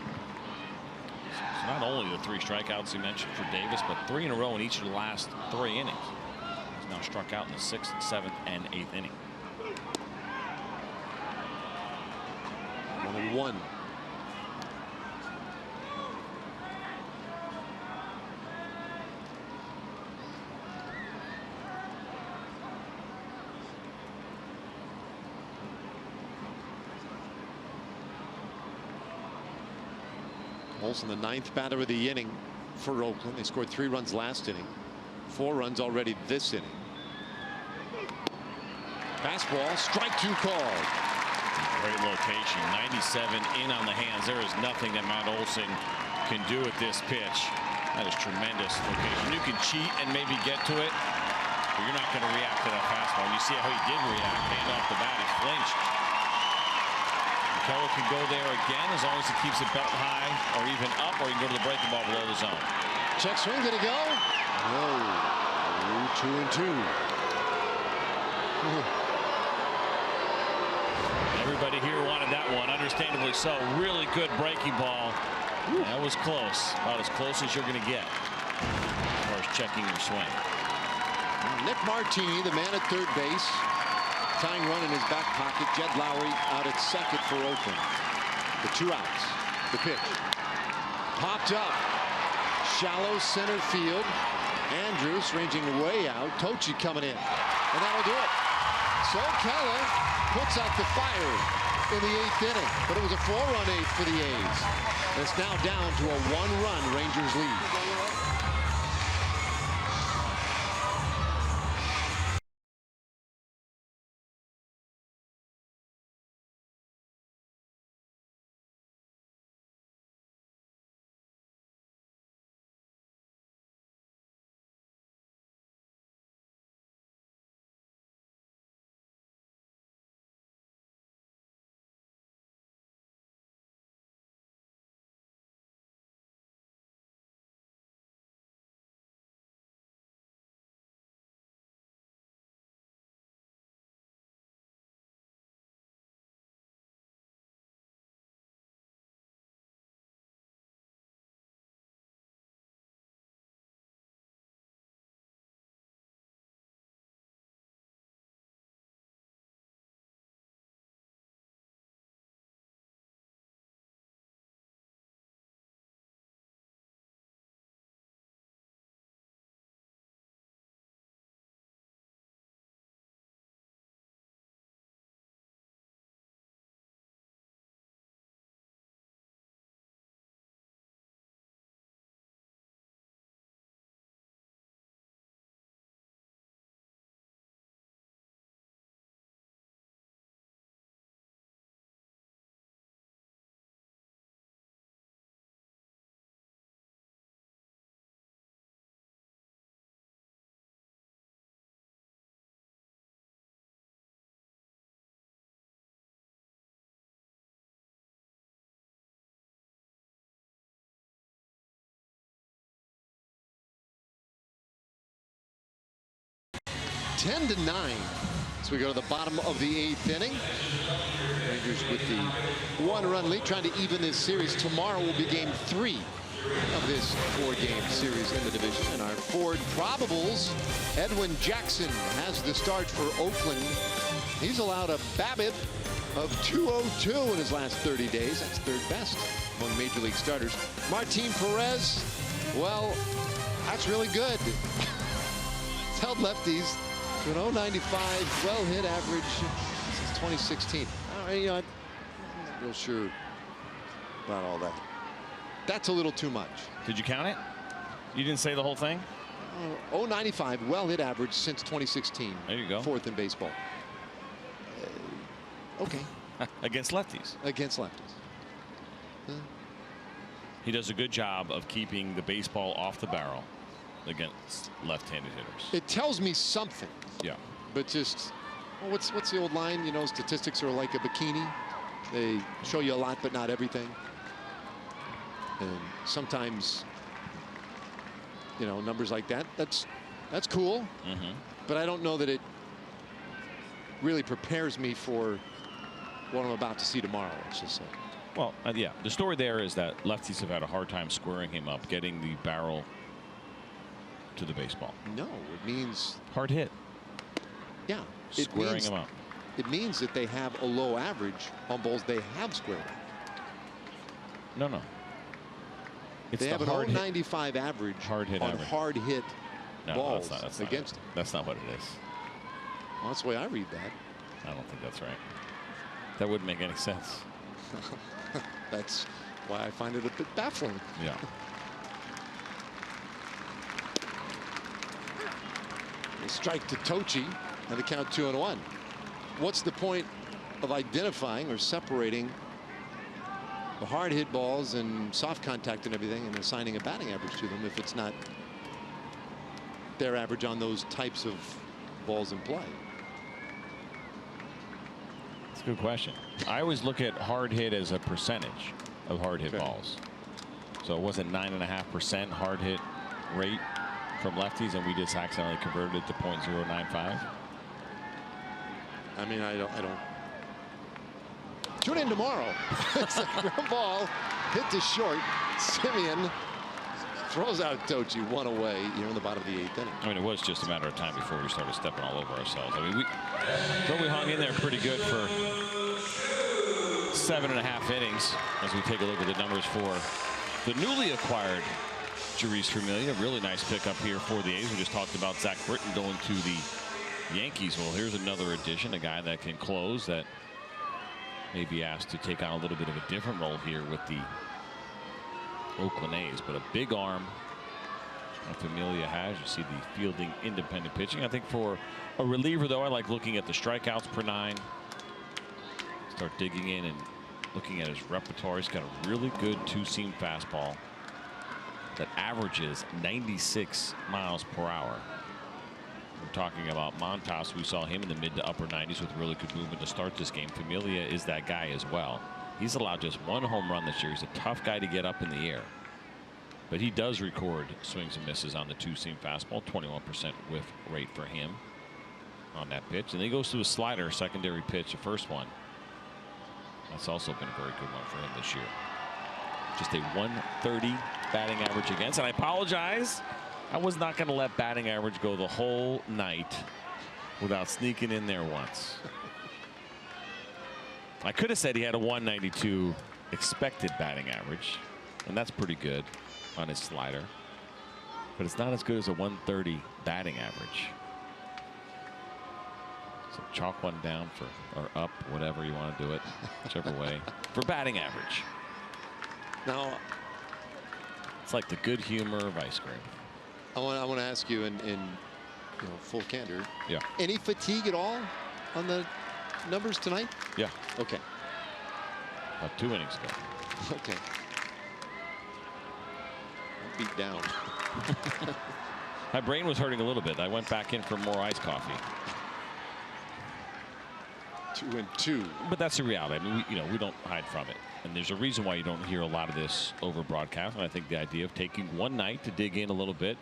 So not only the 3 strikeouts he mentioned for Davis, but 3 in a row in each of the last 3 innings. He's now struck out in the 6th, 7th, and 8th inning. 1-1. Olson, the 9th batter of the inning for Oakland. They scored 3 runs last inning, 4 runs already this inning. Fastball, strike 2 called. Great location. 97 in on the hands. There is nothing that Matt Olson can do with this pitch. That is tremendous location. You can cheat and maybe get to it, but you're not going to react to that fastball. And you see how he did react. Hand off the bat, he flinched. Keller can go there again as long as he keeps it belt high or even up, or he can go to the breaking ball below the zone. Check swing, did it go? No. 2-2. Everybody here wanted that one, understandably so. Really good breaking ball. That was close, about as close as you're going to get as far as checking your swing. Nick Martini, the man at 3rd base, tying run in his back pocket. Jed Lowry out at 2nd for Oakland. The 2 outs. The pitch popped up, shallow center field. Andrews ranging way out. Tochi coming in, and that'll do it. So Kela puts out the fire in the 8th inning, but it was a 4-run 8th for the A's. It's now down to a 1-run Rangers lead. 10-9. So we go to the bottom of the 8th inning. Rangers with the 1-run lead, trying to even this series. Tomorrow will be game 3 of this 4-game series in the division. And our Ford probables, Edwin Jackson has the start for Oakland. He's allowed a BABIP of 202 in his last 30 days. That's 3rd best among Major League starters. Martin Perez, well, that's really good. It's held lefties to an 0.95 well-hit average since 2016. All right, I'm not real sure about all that. That's a little too much. Did you count it? You didn't say the whole thing? 0.95 well-hit average since 2016. There you go. 4th in baseball. Okay. Against lefties. Against lefties. He does a good job of keeping the baseball off the barrel against left-handed hitters. It tells me something. Yeah. But just, well, what's the old line? You know, statistics are like a bikini. They show you a lot, but not everything. And sometimes, you know, numbers like that, that's cool. But I don't know that it really prepares me for what I'm about to see tomorrow. Let's just say. Well, yeah, the story there is that lefties have had a hard time squaring him up, getting the barrel to the baseball. No, it means hard hit. Yeah, squaring him up. It means that they have a low average on balls they have squared up. No. It's they have an hard 0.95 average hard hit on average. hard hit balls that's against them. That's not what it is. Well, that's the way I read that. I don't think that's right. That wouldn't make any sense. That's why I find it a bit baffling. Yeah. A strike to Tochi and the count 2-1. What's the point of identifying or separating the hard hit balls and soft contact and everything and assigning a batting average to them if it's not their average on those types of balls in play? That's a good question. I always look at hard hit as a percentage of hard hit balls. So it wasn't 9.5% hard hit rate from lefties, and we just accidentally converted it to .095. I mean, I don't. Tune in tomorrow. It's a ground ball hit to short. Simeon throws out Tochi, one away here in the bottom of the 8th inning. I mean, it was just a matter of time before we started stepping all over ourselves. I mean, we hung in there pretty good for 7.5 innings as we take a look at the numbers for the newly acquired Jeurys Familia. Really nice pickup here for the A's. We just talked about Zach Britton going to the Yankees. Well, here's another addition, a guy that can close, that may be asked to take on a little bit of a different role here with the Oakland A's. But a big arm that Familia has. You see the fielding independent pitching. I think for a reliever, though, I like looking at the strikeouts per 9. Start digging in and looking at his repertoire. He's got a really good 2-seam fastball that averages 96 miles per hour. We're talking about Montas. We saw him in the mid to upper 90s with really good movement to start this game. Familia is that guy as well. He's allowed just 1 home run this year. He's a tough guy to get up in the air. But he does record swings and misses on the 2-seam fastball. 21% whiff rate for him on that pitch. And then he goes to a slider, secondary pitch, the first one. That's also been a very good one for him this year. Just a 130 batting average against. And I apologize. I was not going to let batting average go the whole night without sneaking in there once. I could have said he had a 192 expected batting average, and that's pretty good on his slider. But it's not as good as a 130 batting average. So chalk one down for, or up, whatever you want to do it, whichever way, for batting average. Now, it's like the good humor of ice cream. I want to ask you in full candor. Yeah. Any fatigue at all on the numbers tonight? Yeah. Okay. About 2 innings ago. Okay. Beat down. My brain was hurting a little bit. I went back in for more iced coffee. 2-2. But that's the reality. I mean, we don't hide from it. And there's a reason why you don't hear a lot of this over broadcast. And I think the idea of taking one night to dig in a little bit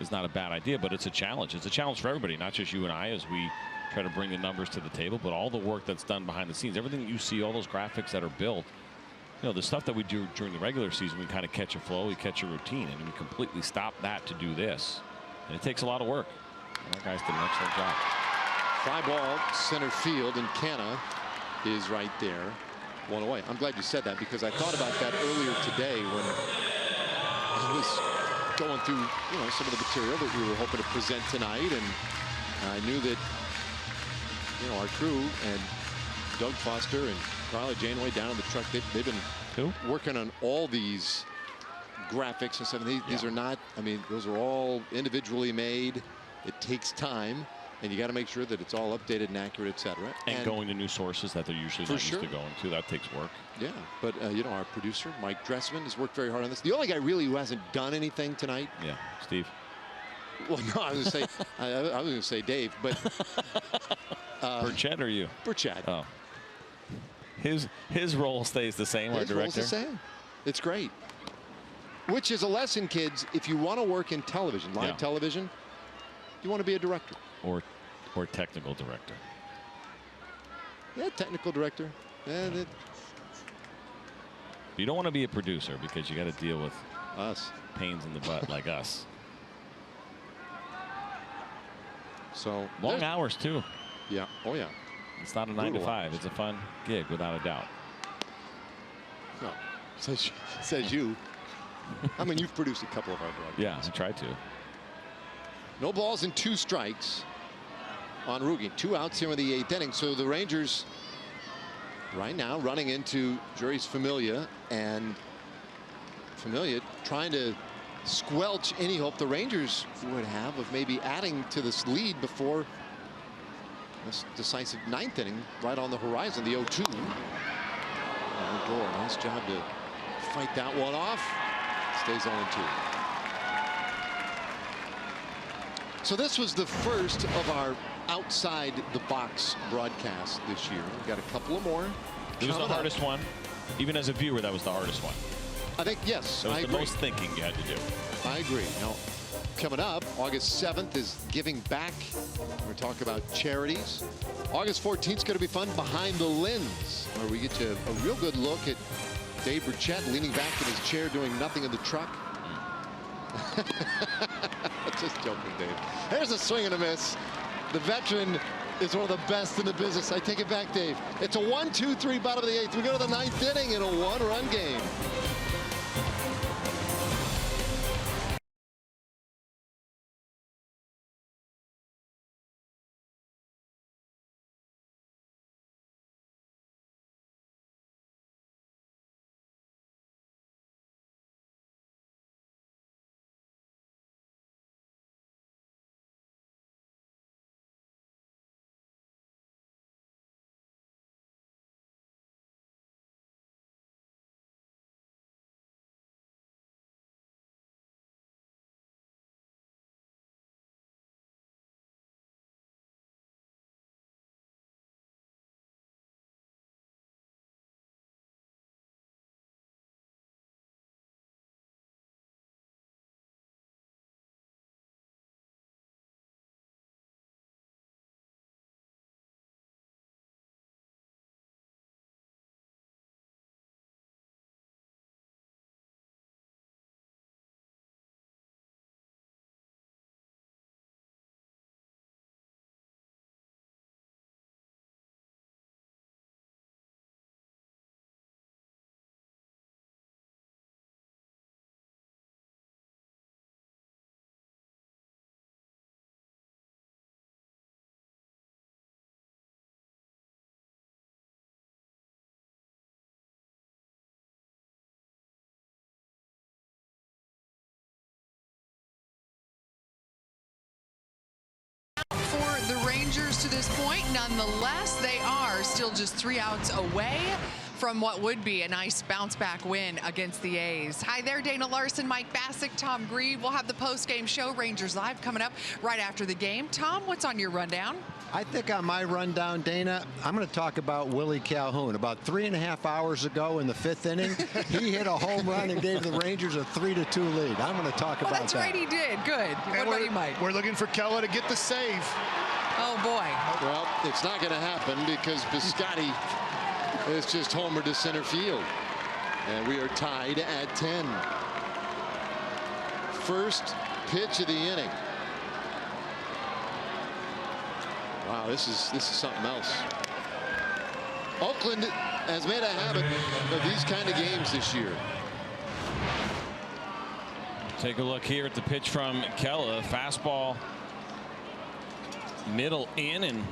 is not a bad idea, but it's a challenge. It's a challenge for everybody, not just you and I, as we try to bring the numbers to the table, but all the work that's done behind the scenes, everything that you see, all those graphics that are built. You know, the stuff that we do during the regular season, we kind of catch a flow, we catch a routine, and we completely stop that to do this. And it takes a lot of work. And our guys did an excellent job. Fly ball center field, and Canna is right there, 1 away. I'm glad you said that, because I thought about that earlier today when I was going through, you know, some of the material that we were hoping to present tonight, and I knew that, you know, our crew and Doug Foster and Carla Janeway down in the truck, they've been working on all these graphics and stuff. These are not, I mean, those are all individually made. It takes time, and you got to make sure that it's all updated and accurate, etc. And going to new sources that they're usually not used to going to. That takes work. Yeah, but you know, our producer Mike Dressman has worked very hard on this. The only guy really who hasn't done anything tonight. Yeah, Steve. Well, no, I was going to say I was going to say Dave, but Burchett or you? Burchett. Oh. His role stays the same, our director. His role's the same. It's great. Which is a lesson, kids. If you want to work in television, live television, you want to be a director. Or technical director. Yeah, technical director. Yeah, you don't want to be a producer, because you got to deal with us pains in the butt like us. So long hours too. Yeah. Oh yeah. It's not a 9 to 5. It's a fun gig, without a doubt. No, says you. I mean, you've produced a couple of our broadcasts. Yeah, I tried to. No balls and 2 strikes on Rugi. 2 outs here in the 8th inning. So the Rangers right now running into Jeurys Familia, and Familia trying to squelch any hope the Rangers would have of maybe adding to this lead before this decisive 9th inning, right on the horizon. The 0-2. Odor, nice job to fight that one off. Stays 0-2. So this was the first of our outside the box broadcast this year. We've got a couple of more. It was the hardest one. Even as a viewer, that was the hardest one. I think, yes, that was the most thinking you had to do. I agree. Now, coming up, August 7th is Giving Back. We're talking about charities. August 14th is going to be fun, Behind the Lens, where we get you a real good look at Dave Burchett leaning back in his chair doing nothing in the truck. Just joking, Dave. There's a swing and a miss. The veteran is one of the best in the business. I take it back, Dave. It's a 1-2-3 bottom of the 8th. We go to the 9th inning in a 1-run game. For the Rangers to this point, nonetheless, they are still just 3 outs away from what would be a nice bounce-back win against the A's. Hi there, Dana Larson, Mike Bassick, Tom Grieve. We'll have the post-game show, Rangers Live, coming up right after the game. Tom, what's on your rundown? I think on my rundown, Dana, I'm going to talk about Willie Calhoun. About 3.5 hours ago in the 5th inning, he hit a home run and gave the Rangers a 3-2 lead. I'm going to talk about that. That's right, he did. Good. What about you, Mike? We're looking for Kella to get the save. Oh, boy. Well, it's not going to happen because Biscotti is just homer to center field. And we are tied at 10. First pitch of the inning. Wow, this is something else. Oakland has made a habit of these kind of games this year. Take a look here at the pitch from Kella. Fastball middle in, and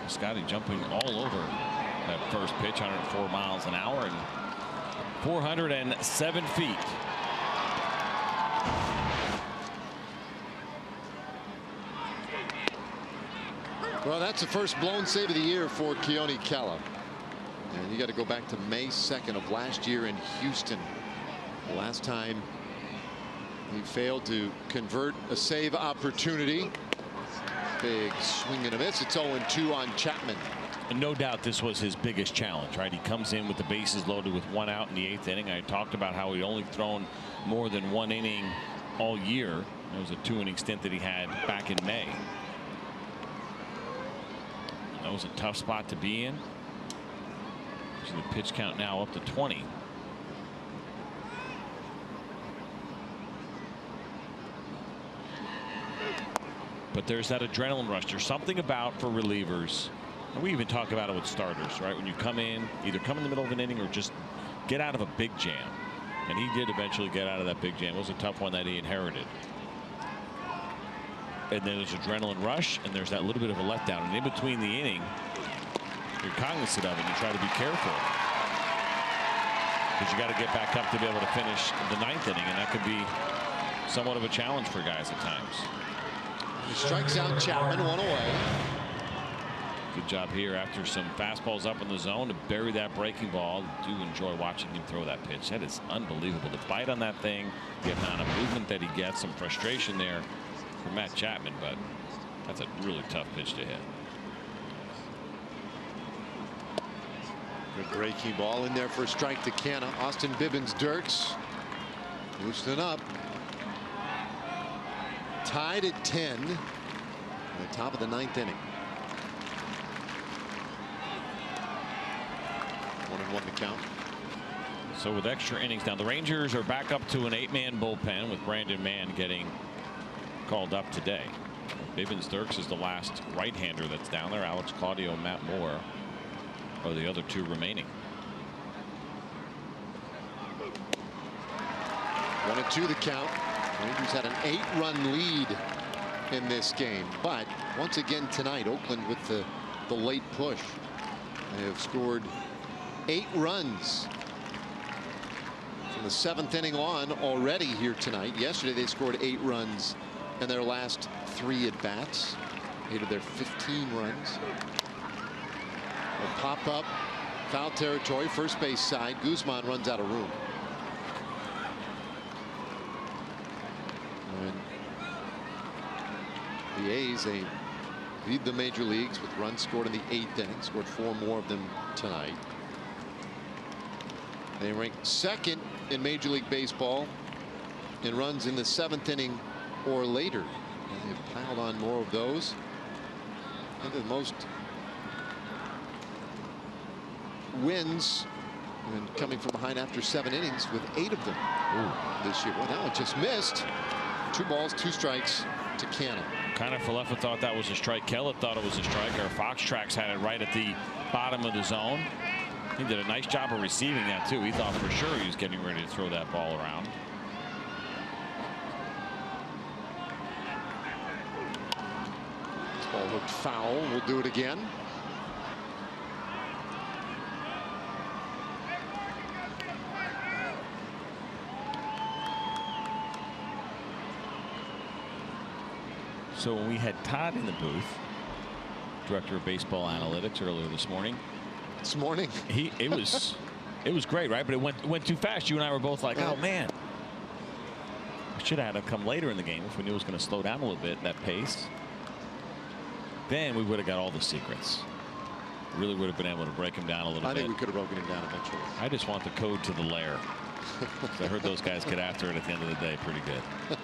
Scotty jumping all over that first pitch, 104 miles an hour and 407 feet. Well, that's the first blown save of the year for Keone Kella. And you got to go back to May 2nd of last year in Houston. The last time he failed to convert a save opportunity. Big swing and a miss. It's 0-2 on Chapman. And no doubt this was his biggest challenge, right? He comes in with the bases loaded with 1 out in the 8th inning. I talked about how he'd only thrown more than 1 inning all year. It was a 2-inning stint that he had back in May. That was a tough spot to be in. So the pitch count now up to 20. But there's that adrenaline rush. There's something about for relievers, and we even talk about it with starters, right? When you come in, either come in the middle of an inning or just get out of a big jam. And he did eventually get out of that big jam. It was a tough one that he inherited. And then there's adrenaline rush, and there's that little bit of a letdown. And in between the inning, you're cognizant of it. And you try to be careful, because you got to get back up to be able to finish the 9th inning, and that could be somewhat of a challenge for guys at times. He strikes out Chapman, 1 away. Good job here after some fastballs up in the zone to bury that breaking ball. I do enjoy watching him throw that pitch. That is unbelievable. The bite on that thing, the amount of movement that he gets, some frustration there for Matt Chapman, but that's a really tough pitch to hit. Good breaking ball in there for a strike to Canna. Austin Bibbins-Dirks loosening up. Tied at 10 at the top of the 9th inning. 1-1 the count. So with extra innings now, the Rangers are back up to an 8-man bullpen with Brandon Mann getting called up today. Bibbins-Dirks is the last right-hander that's down there. Alex Claudio, Matt Moore are the other 2 remaining. 1-2 the count. Rangers had an 8-run lead in this game, but once again tonight, Oakland with the late push. They have scored 8 runs from the 7th inning on already here tonight. Yesterday they scored 8 runs in their last 3 at bats. 8 of their 15 runs. A pop up, foul territory, first base side. Guzman runs out of room. And the A's, they lead the major leagues with runs scored in the 8th inning. Scored 4 more of them tonight. They rank 2nd in Major League Baseball in runs in the 7th inning or later. And they've piled on more of those. I think the most wins and coming from behind after 7 innings with 8 of them this year. Well, now it just missed. 2 balls, 2 strikes to Canna. Connor Falefa thought that was a strike. Kellett thought it was a strike. Our Fox Tracks had it right at the bottom of the zone. He did a nice job of receiving that too. He thought for sure he was getting ready to throw that ball around. This ball looked foul. We'll do it again. So when we had Todd in the booth, director of baseball analytics, earlier this morning, this morning. It was great, right? But it went too fast. You and I were both like, oh man. We should have had him come later in the game if we knew it was going to slow down a little bit, that pace. Then we would have got all the secrets. Really would have been able to break him down a little bit. I think we could have broken him down eventually. I just want the code to the lair. I heard those guys get after it at the end of the day pretty good.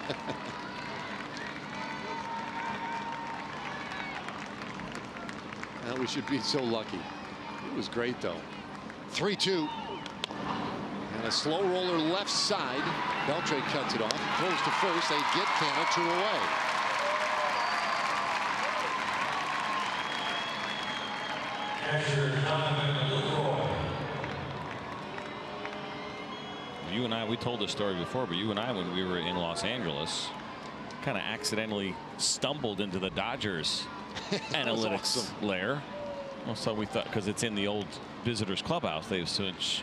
Well, we should be so lucky. It was great, though. 3-2. And a slow roller left side. Beltre cuts it off. Throws to first. They get Canna 2 away. You and I, we told this story before, but you and I, when we were in Los Angeles, kind of accidentally stumbled into the Dodgers analytics lair. Well, so we thought, because it's in the old visitors clubhouse, they've since,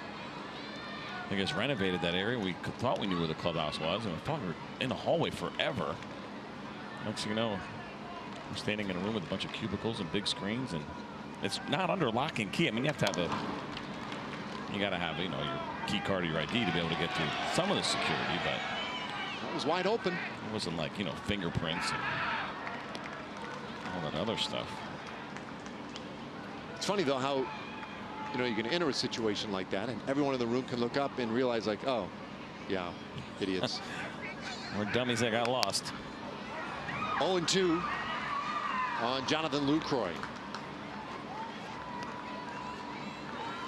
I guess, renovated that area. We thought we knew where the clubhouse was, and we thought we were in the hallway forever. Next thing you know, we're standing in a room with a bunch of cubicles and big screens, and it's not under lock and key. I mean, you have to have you got to have, you know, your key card or your ID to be able to get through some of the security, but that was wide open. It wasn't like, you know, fingerprints and all that other stuff. It's funny, though, how, you know, you can enter a situation like that and everyone in the room can look up and realize, like, oh, yeah, idiots. We're dummies that got lost. 0-2 on Jonathan Lucroy.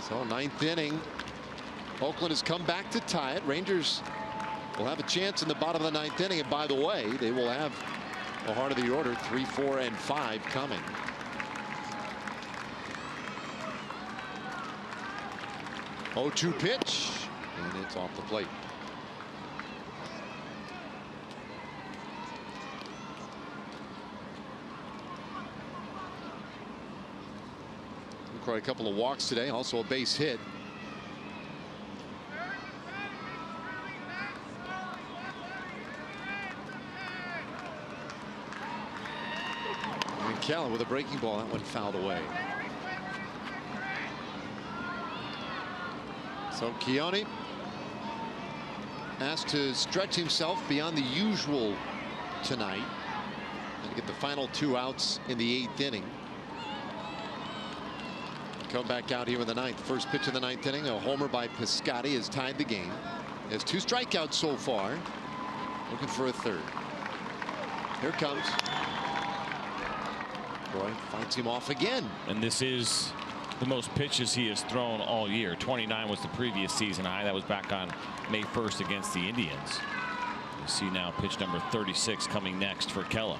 So, 9th inning. Oakland has come back to tie it. Rangers will have a chance in the bottom of the 9th inning. And by the way, they will have the heart of the order, 3, 4, and 5 coming. Oh, 2 pitch, and it's off the plate. Lucroy a couple of walks today, also a base hit. Keller with a breaking ball. That one fouled away. So Keone asked to stretch himself beyond the usual tonight and to get the final 2 outs in the 8th inning. Come back out here in the 9th. First pitch of the 9th inning. A homer by Piscotty has tied the game. He has 2 strikeouts so far. Looking for a 3rd. Here comes. Roy fights him off again. And this is the most pitches he has thrown all year. 29 was the previous season high. That was back on May 1st against the Indians. You see now pitch number 36 coming next for Kella.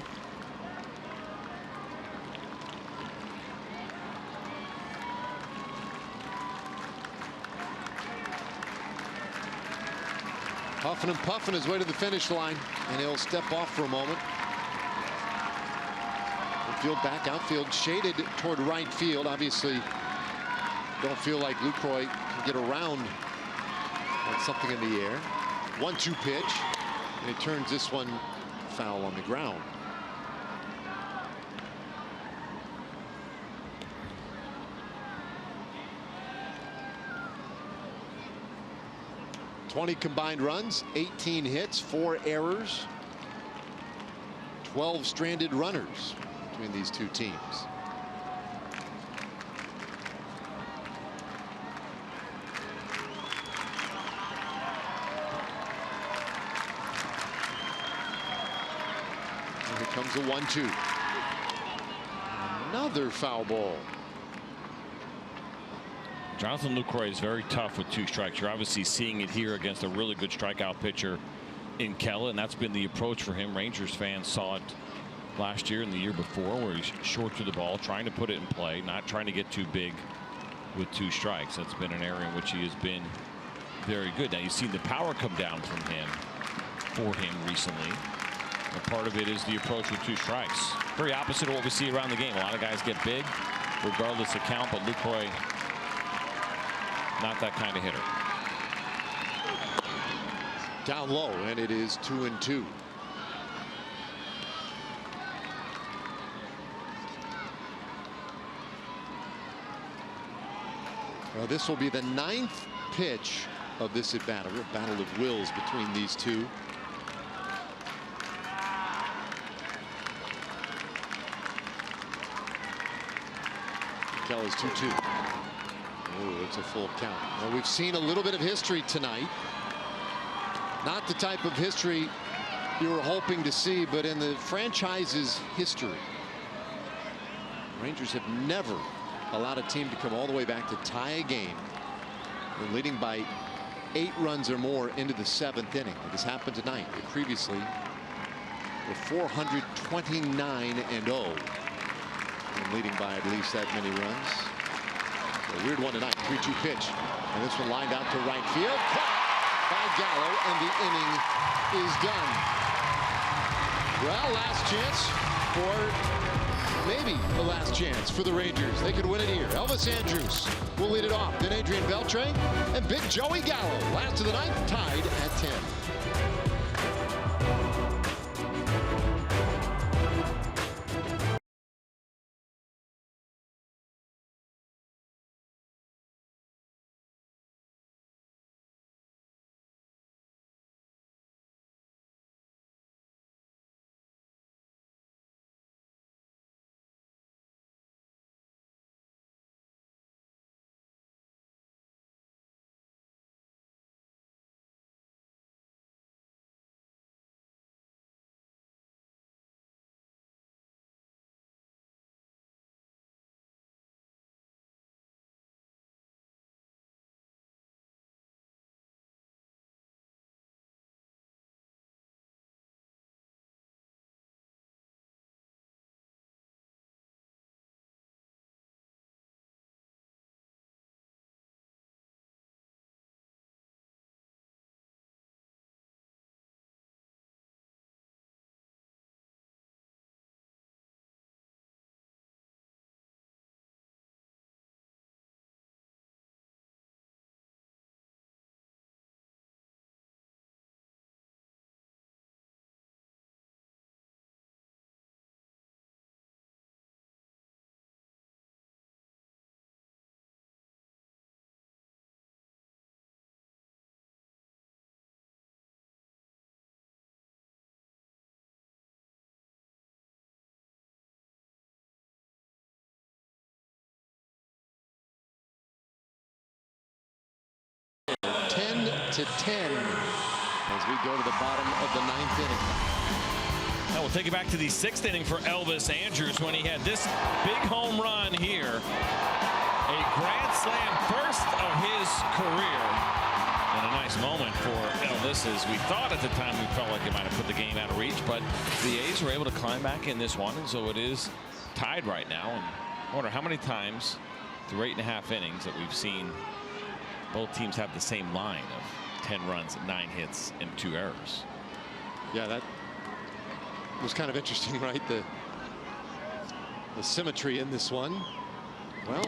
Huffing and puffing his way to the finish line, and he'll step off for a moment. Field back, outfield shaded toward right field. Obviously, don't feel like Lucroy can get around on something in the air. 1-2 pitch, and he turns this one foul on the ground. .20 combined runs, 18 hits, 4 errors, 12 stranded runners between these two teams. Here comes the 1-2. Another foul ball. Jonathan Lucroy is very tough with 2 strikes. You're obviously seeing it here against a really good strikeout pitcher in Kella, and that's been the approach for him. Rangers fans saw it last year and the year before, where he's short to the ball, trying to put it in play, not trying to get too big with 2 strikes. That's been an area in which he has been very good. Now you've seen the power come down from him for him recently. And part of it is the approach with 2 strikes. Very opposite of what we see around the game. A lot of guys get big regardless of count, but Lucroy, not that kind of hitter. Down low, and it is 2-2. Well, this will be the 9th pitch of this at bat. A real battle of wills between these two. Kelly's 2-2. Oh, it's a full count. Well, we've seen a little bit of history tonight. Not the type of history you were hoping to see, but in the franchise's history, Rangers have never allowed a team to come all the way back to tie a game. They're leading by 8 runs or more into the 7th inning. It has happened tonight. They previously were 429-0 and leading by at least that many runs. A weird one tonight. 3-2 pitch, and this one lined out to right field. Caught by Gallo, and the inning is done. Well, last chance for, maybe the last chance for the Rangers. They could win it here. Elvis Andrus will lead it off. Then Adrian Beltre and Big Joey Gallo. Last of the ninth, tied at 10. To 10 as we go to the bottom of the 9th inning. Now we'll take it back to the 6th inning for Elvis Andrus when he had this big home run here. A grand slam, first of his career. And a nice moment for Elvis, as we thought at the time we felt like it might have put the game out of reach, but the A's were able to climb back in this one, and so it is tied right now. And I wonder how many times through 8.5 innings that we've seen both teams have the same line of 10 runs, 9 hits, and 2 errors. Yeah, that was kind of interesting, right? The symmetry in this one. Well,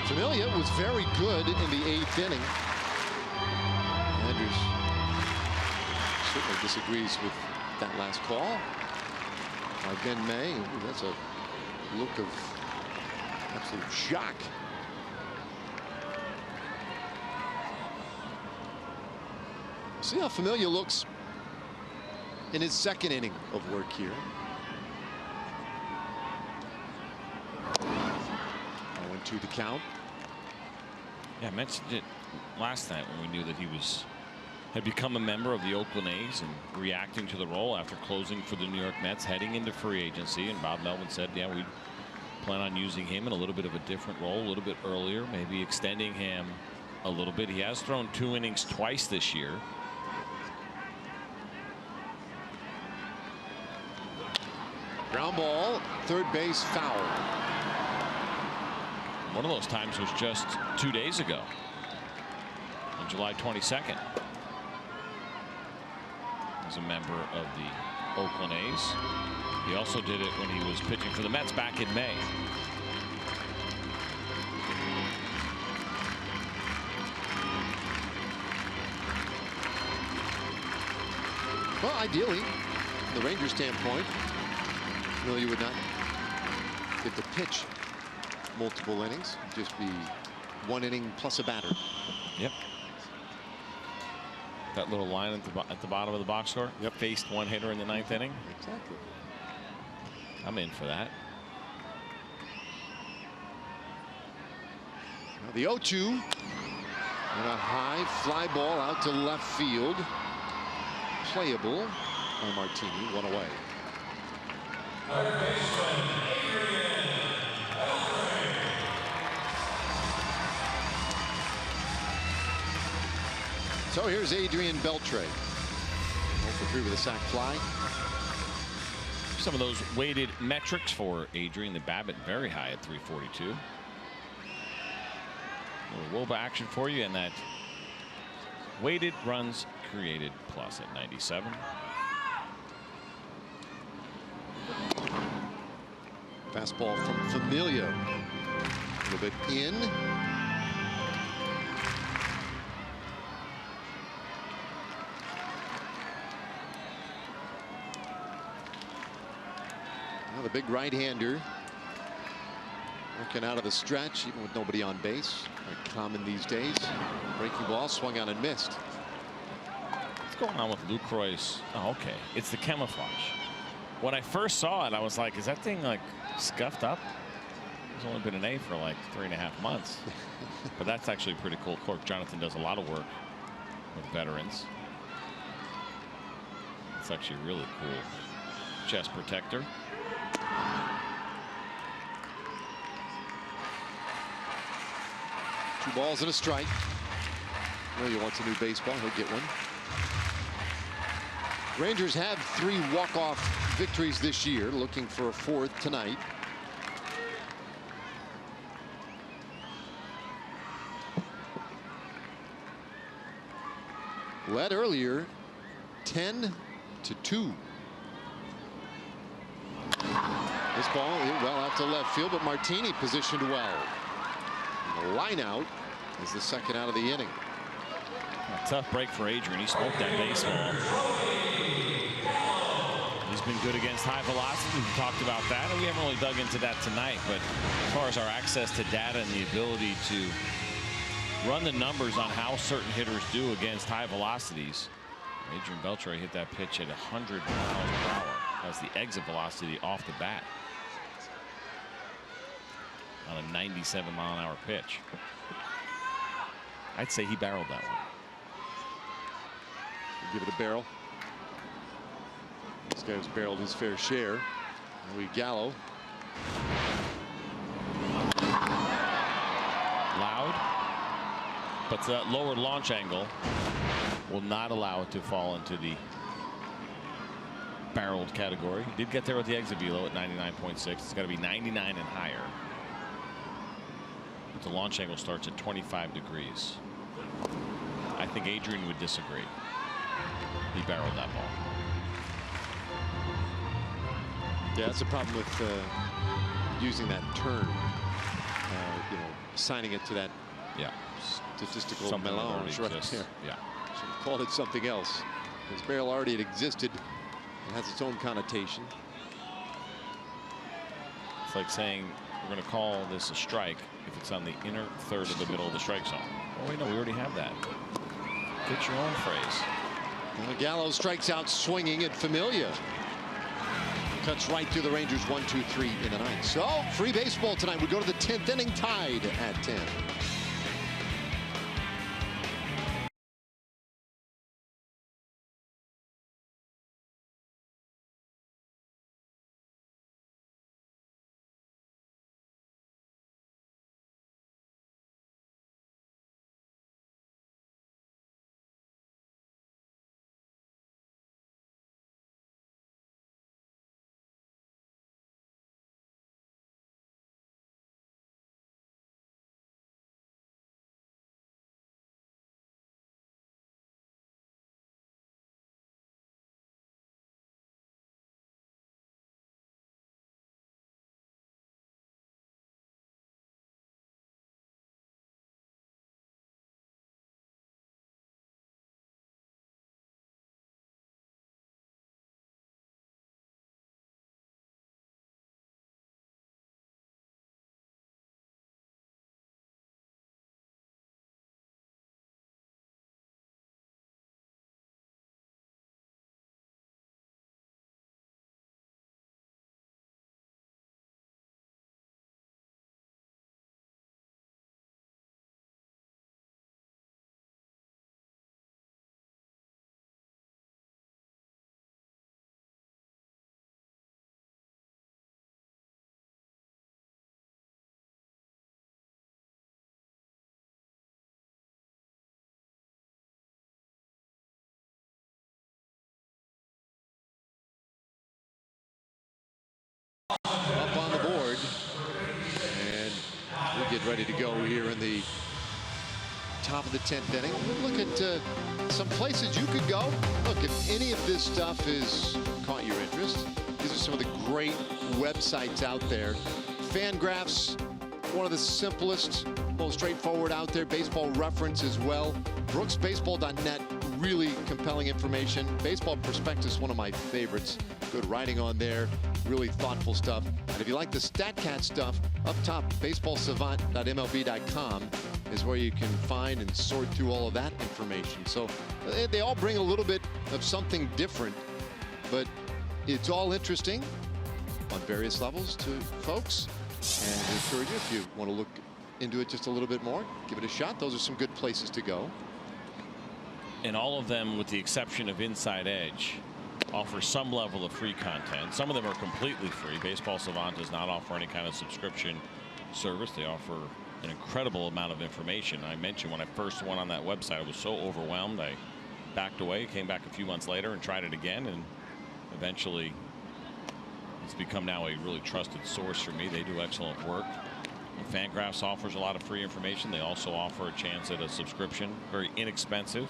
Familia was very good in the 8th inning. Andrus certainly disagrees with that last call by Ben May. Ooh, that's a look of absolute shock. See how Familia looks in his 2nd inning of work here. 0-2 the count. Yeah, I mentioned it last night when we knew that he had become a member of the Oakland A's and reacting to the role after closing for the New York Mets, heading into free agency. And Bob Melvin said, yeah, we plan on using him in a little bit of a different role, a little bit earlier, maybe extending him a little bit. He has thrown 2 innings twice this year. Ground ball, third base foul. One of those times was just 2 days ago on July 22nd. As a member of the Oakland A's. He also did it when he was pitching for the Mets back in May. Well, ideally, from the Rangers standpoint, Familia would not get to pitch multiple innings, just be 1 inning plus a batter. Yep. That little line at the bottom of the box score. Yep. Faced 1 hitter in the 9th inning. Exactly. I'm in for that. Now the 0-2 and a high fly ball out to left field. Playable by Martini. 1 away. So here's Adrian Beltre. 0 for 3 with a sac fly. Some of those weighted metrics for Adrian. The BABIP very high at 342. A little Woba action for you, and that weighted runs created plus at 97. Fastball from Familia. A little bit in. Now the big right-hander working out of the stretch, even with nobody on base. Quite common these days. Breaking ball swung on and missed. What's going on with Lucroy's? Oh, okay. It's the camouflage. When I first saw it, I was like, is that thing like scuffed up? It's only been an A for like 3.5 months. But that's actually pretty cool. Cork Jonathan does a lot of work with veterans. It's actually really cool. Chest protector. Two balls and a strike. Familia wants a new baseball. He'll get one. Rangers have 3 walk-off victories this year, looking for a 4th tonight. Led earlier 10-2. This ball hit well out to left field, but Martini positioned well. And the line out is the 2nd out of the inning. A tough break for Adrian. He smoked that baseball. He's been good against high velocity. We talked about that, and we haven't really dug into that tonight. But as far as our access to data and the ability to run the numbers on how certain hitters do against high velocities, Adrian Beltre hit that pitch at 100 miles per hour. That's the exit velocity off the bat on a 97-mile-an-hour pitch. I'd say he barreled that one. We'll give it a barrel. This guy's barreled his fair share. Louis Gallo. Loud, but that lower launch angle will not allow it to fall into the barreled category. He did get there with the exit velo at 99.6. It's got to be 99 and higher. But the launch angle starts at 25 degrees. I think Adrian would disagree. He barreled that ball. Yeah, that's the problem with using that term. You know, assigning it to that statistical Something melange right exists. there. Yeah. Should have called it something else. This barrel already had existed. It has its own connotation. It's like saying we're going to call this a strike if it's on the inner third of the middle of the strike zone. Oh, wait, no, we already have that. Get your own phrase. Well, Gallo strikes out swinging at Familia. Cuts right through the Rangers 1-2-3 in the 9th. So free baseball tonight. We go to the 10th inning, tied at 10. up on the board. And we'll get ready to go here in the top of the 10th inning. We'll look at some places you could go. Look, if any of this stuff has caught your interest, these are some of the great websites out there. Fangraphs, one of the simplest, most straightforward out there. Baseball Reference as well. BrooksBaseball.net, really compelling information. Baseball Prospectus, one of my favorites. Good writing on there, really thoughtful stuff. And if you like the StatCat stuff, up top, baseballsavant.mlb.com is where you can find and sort through all of that information. So they all bring a little bit of something different, but it's all interesting on various levels to folks. And I encourage you, if you want to look into it just a little bit more, give it a shot. Those are some good places to go. And all of them, with the exception of Inside Edge, offer some level of free content. Some of them are completely free. Baseball Savant does not offer any kind of subscription service. They offer an incredible amount of information. I mentioned when I first went on that website, I was so overwhelmed, I backed away, came back a few months later and tried it again, and eventually it's become now a really trusted source for me. They do excellent work. And Fangraphs offers a lot of free information. They also offer a chance at a subscription, very inexpensive.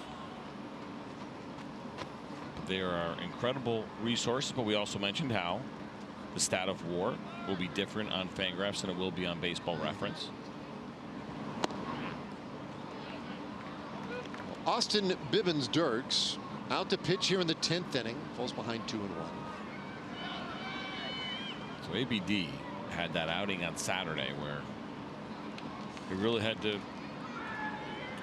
There are incredible resources, but we also mentioned how the stat of WAR will be different on Fangraphs than it will be on Baseball Reference. Austin Bibbins-Dirks out to pitch here in the 10th inning. Falls behind 2-1. So ABD had that outing on Saturday where he really had to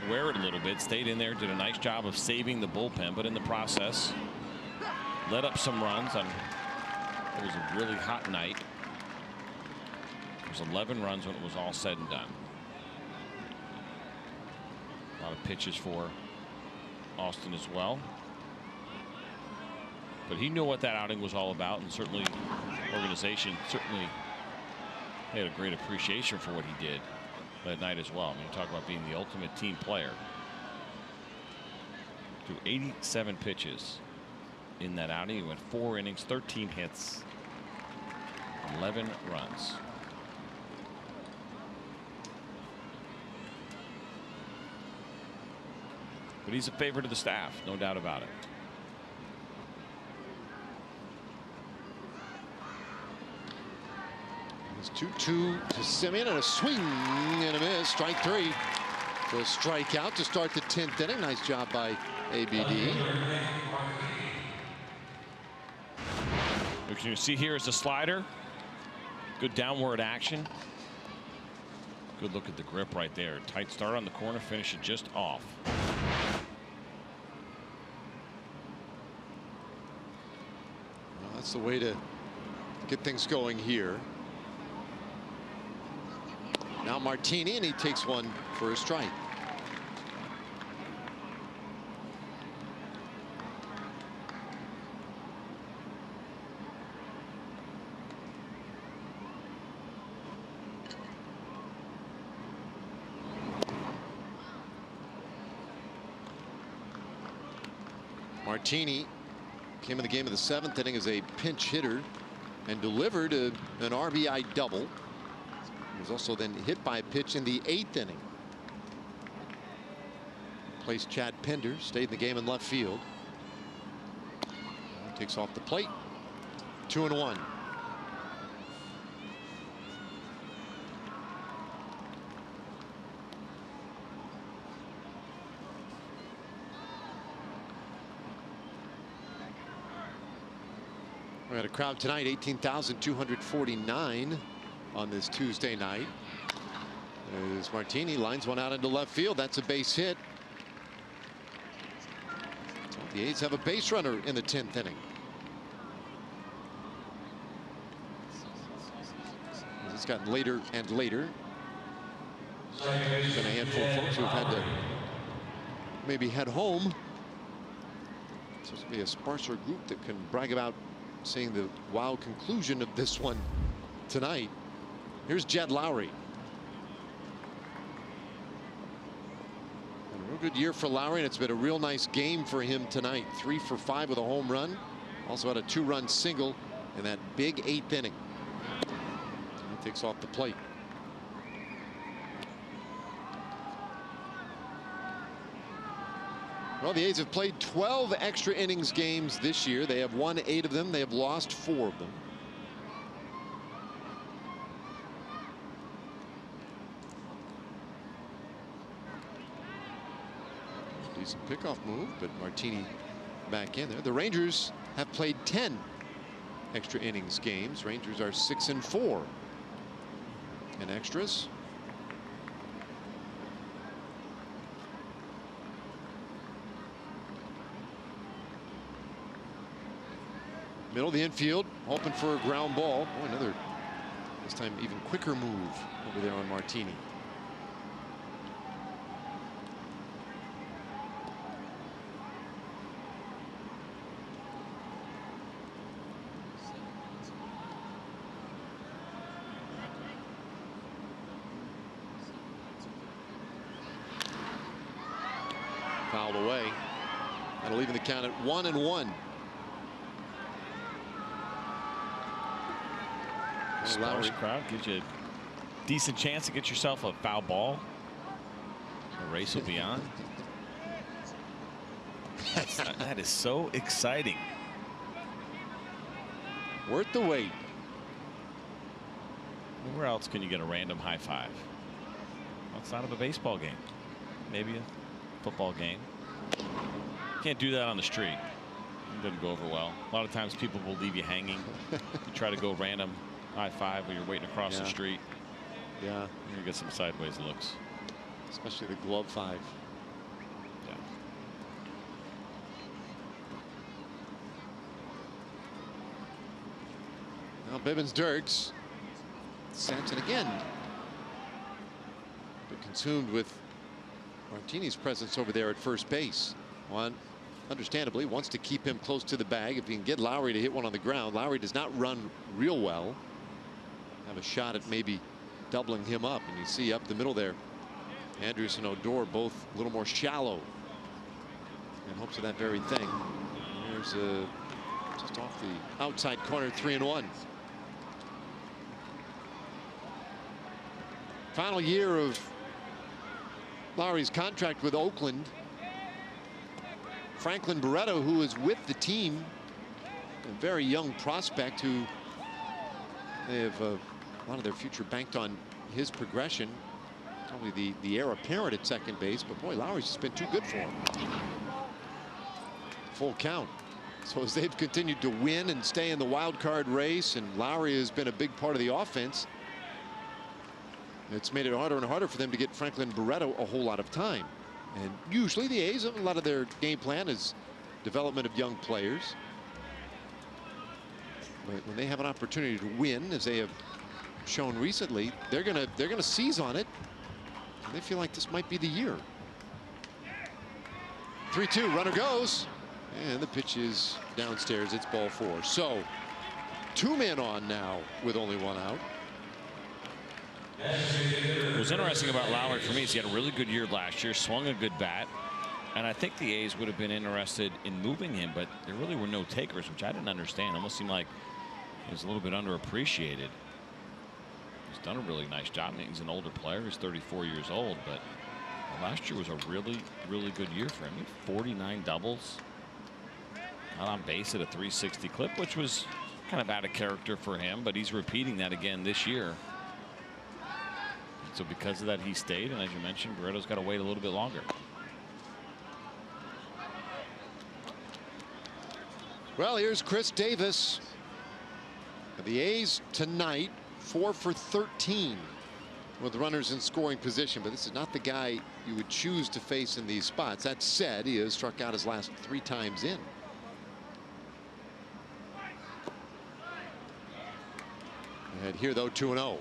wear it a little bit. Stayed in there, did a nice job of saving the bullpen, but in the process let up some runs on it was a really hot night. It was 11 runs when it was all said and done. A lot of pitches for Austin as well. But he knew what that outing was all about, and certainly organization certainly had a great appreciation for what he did that night as well. I mean, you talk about being the ultimate team player. Threw 87 pitches in that outing. He went 4 innings, 13 hits, 11 runs. But he's a favorite of the staff, no doubt about it. It's 2-2 to Simeon, and a swing and a miss. Strike 3. So a strikeout to start the 10th inning. Nice job by ABD. What you see here is a slider. Good downward action. Good look at the grip right there. Tight start on the corner, finish it just off. Well, that's the way to get things going here. Now Martini, and he takes one for a strike. Martini came in the game of the 7th inning as a pinch hitter and delivered an RBI double. He was also then hit by a pitch in the 8th inning. Placed Chad Pinder, stayed in the game in left field. Takes off the plate. 2-1. We had a crowd tonight, 18,249 on this Tuesday night. As Martini lines one out into left field. That's a base hit. So the A's have a base runner in the 10th inning. It's gotten later and later. There's been a handful of folks who've had to maybe head home. So it's going to be a sparser group that can brag about seeing the wow conclusion of this one tonight. Here's Jed Lowry. A real good year for Lowry, and it's been a real nice game for him tonight. 3 for 5 with a home run. Also had a 2-run single in that big 8th inning. takes off the plate. Well, the A's have played 12 extra innings games this year. They have won 8 of them. They have lost 4 of them. Decent pickoff move, but Martini back in there. The Rangers have played 10 extra innings games. Rangers are 6-4 in extras. Middle of the infield, hoping for a ground ball. Boy, another, this time even quicker move over there on Martini. Fouled away. That'll leave the count at 1-1. Sparse crowd gives you a decent chance to get yourself a foul ball. The race will be on. That is so exciting. Worth the wait. Where else can you get a random high five? Outside of a baseball game, maybe a football game. Can't do that on the street. It doesn't go over well. A lot of times people will leave you hanging. You try to go random high five when you're waiting across the street. Yeah. You get some sideways looks. Especially the glove five. Yeah. Now Bibbins Dirks. Sampson again. But consumed with Martini's presence over there at first base. One, understandably, wants to keep him close to the bag. If he can get Lowry to hit one on the ground. Lowry does not run real well. Have a shot at maybe doubling him up, and you see up the middle there, Andrews and Odor both a little more shallow in hopes of that very thing. There's a just off the outside corner, 3-1. Final year of Lowry's contract with Oakland. Franklin Barreto, who is with the team, a very young prospect who they have a lot of their future banked on his progression. Probably the heir apparent at second base, but boy, Lowry's just been too good for him. Full count. So as they've continued to win and stay in the wild card race, and Lowry has been a big part of the offense, it's made it harder and harder for them to get Franklin Barreto a whole lot of time. And usually the A's, a lot of their game plan is development of young players. But when they have an opportunity to win, as they have shown recently, they're gonna seize on it. And they feel like this might be the year. 3-2, runner goes, and the pitch is downstairs. It's ball 4. So 2 men on now with only 1 out. What was interesting about Lowry for me is he had a really good year last year, swung a good bat, and I think the A's would have been interested in moving him, but there really were no takers, which I didn't understand. It almost seemed like he was a little bit underappreciated. He's done a really nice job. I mean, he's an older player. He's 34 years old, but last year was a really, really good year for him. He had 49 doubles, not on base at a 360 clip, which was kind of out of character for him, but he's repeating that again this year. So because of that, he stayed, and as you mentioned, Barreto's got to wait a little bit longer. Well, here's Chris Davis. The A's tonight 4 for 13 with runners in scoring position, but this is not the guy you would choose to face in these spots. That said, he has struck out his last 3 times in. And here though, 2-0.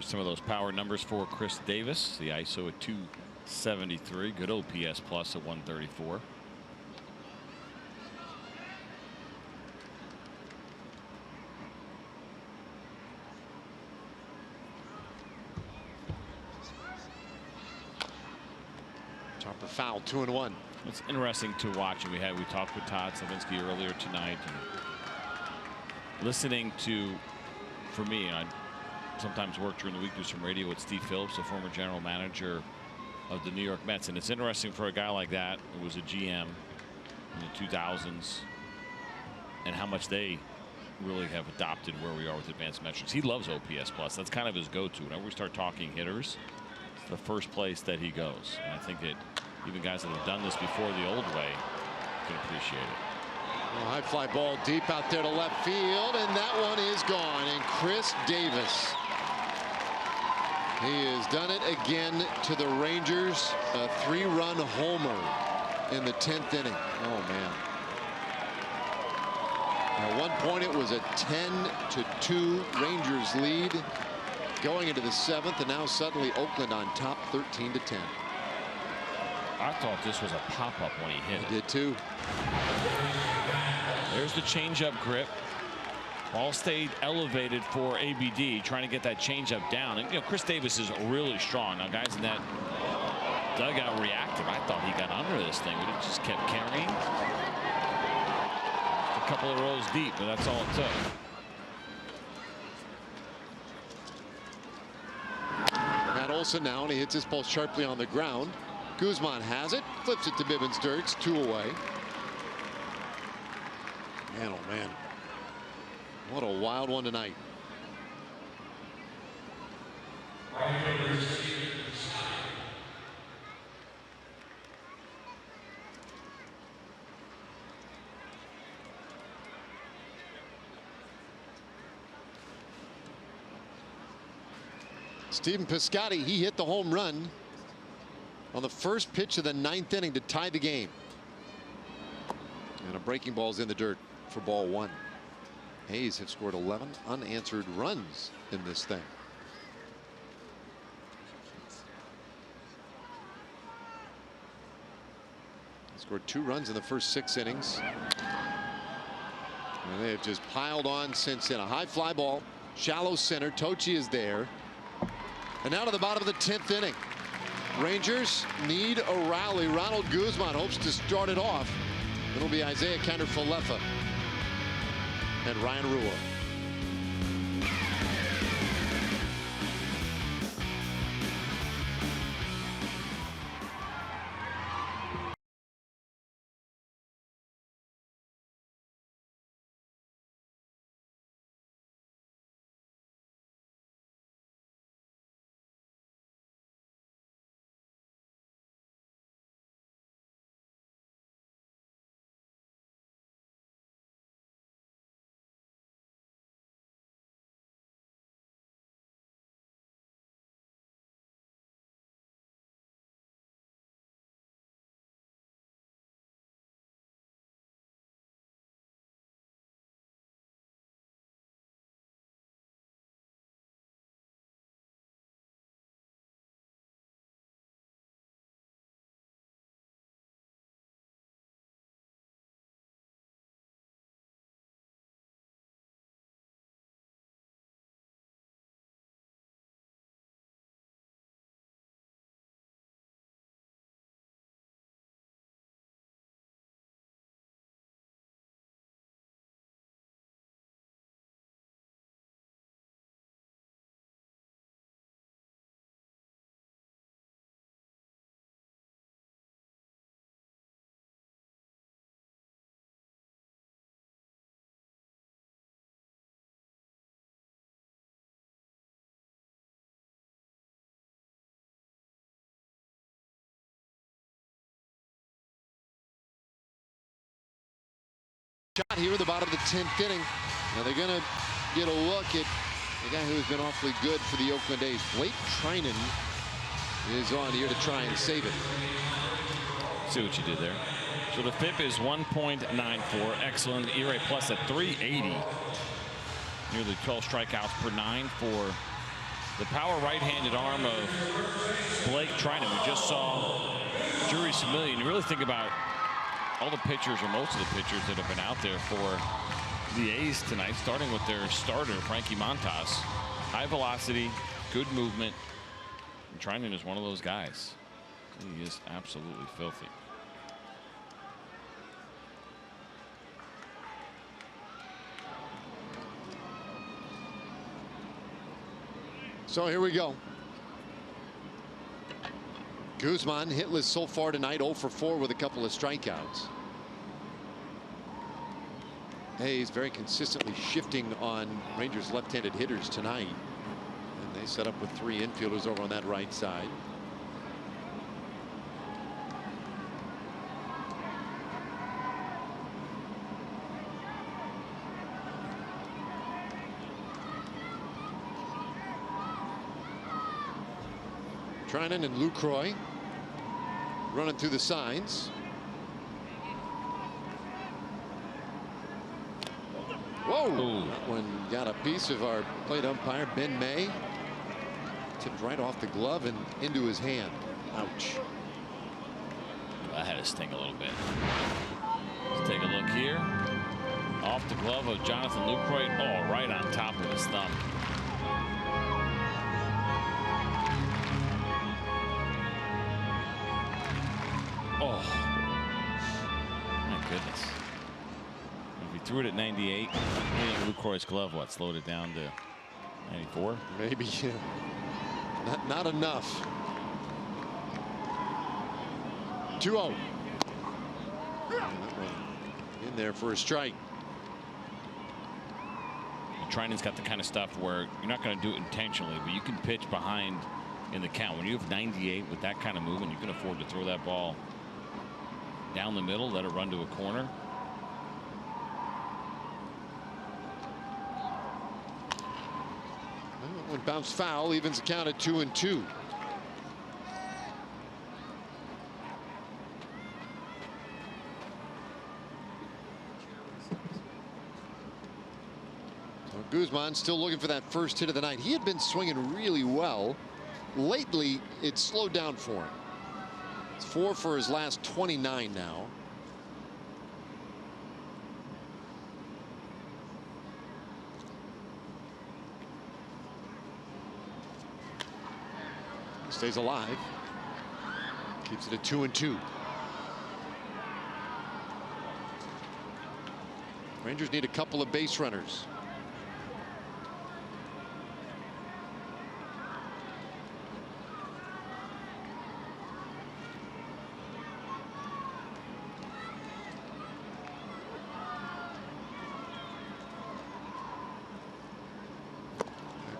Some of those power numbers for Chris Davis. The ISO at 273. Good OPS plus at 134. Chopper foul, 2-1. It's interesting to watch. And we talked with Todd Slavinsky earlier tonight, and listening to, for me, I sometimes work during the week, do some radio with Steve Phillips, the former general manager of the New York Mets. And it's interesting for a guy like that, who was a GM in the 2000s, and how much they really have adopted where we are with advanced metrics. He loves OPS plus. That's kind of his go-to. Whenever we start talking hitters, it's the first place that he goes. And I think that even guys that have done this before the old way can appreciate it. Well, high fly ball deep out there to left field, and that one is gone. And Chris Davis, he has done it again to the Rangers. A 3-run homer in the 10th inning. Oh, man. At one point, it was a 10-2 Rangers lead going into the 7th, and now suddenly Oakland on top, 13-10. I thought this was a pop-up when he hit it. I did too. There's the changeup grip. Ball stayed elevated for ABD, trying to get that changeup down. And Chris Davis is really strong. Now, guys in that dugout reactive. I thought he got under this thing, but it just kept carrying. A couple of rows deep, but that's all it took. Matt Olson now, and he hits his ball sharply on the ground. Guzman has it, flips it to Bibbins-Dirks, 2 away. Man, oh man, what a wild one tonight. Stephen Piscotty, he hit the home run on the first pitch of the 9th inning to tie the game. And a breaking ball's in the dirt for ball 1. Hayes have scored 11 unanswered runs in this thing. Scored 2 runs in the first 6 innings. And they have just piled on since then. A high fly ball, shallow center. Tochi is there. And now to the bottom of the 10th inning. Rangers need a rally. Ronald Guzman hopes to start it off. It'll be Isaiah Kiner-Falefa and Ryan Rua. Shot here at the bottom of the 10th inning. Now they're going to get a look at the guy who's been awfully good for the Oakland A's. Blake Treinen is on here to try and save it. See what you did there. So the FIP is 1.94. Excellent. ERA plus at 380. Nearly 12 strikeouts per 9 for the power right-handed arm of Blake Treinen. We just saw Juris Familia. You really think about all the pitchers, or most of the pitchers that have been out there for the A's tonight, starting with their starter, Frankie Montas. High velocity, good movement. And Treinen is one of those guys. He is absolutely filthy. So here we go. Guzman hitless so far tonight, 0 for 4 with a couple of strikeouts. Hayes very consistently shifting on Rangers left-handed hitters tonight. And they set up with 3 infielders over on that right side. Trinan and Lucroy running through the signs. Whoa! Ooh. That one got a piece of our plate umpire, Ben May. Tipped right off the glove and into his hand. Ouch. That had to sting a little bit. Let's take a look here. Off the glove of Jonathan Lucroy. Oh, right on top of his thumb. Oh, my goodness. If he threw it at 98, Lucroy's glove, what, slowed it down to 94? Maybe, yeah. Not enough. 2-0. In there for a strike. Trinan's got the kind of stuff where you're not going to do it intentionally, but you can pitch behind in the count. When you have 98 with that kind of movement, you can afford to throw that ball down the middle, let it run to a corner. That one bounced foul, evens the count at 2-2. So Guzman still looking for that first hit of the night. He had been swinging really well. Lately, it's slowed down for him. It's 4 for his last 29 now. He stays alive. Keeps it at 2-2. Rangers need a couple of base runners.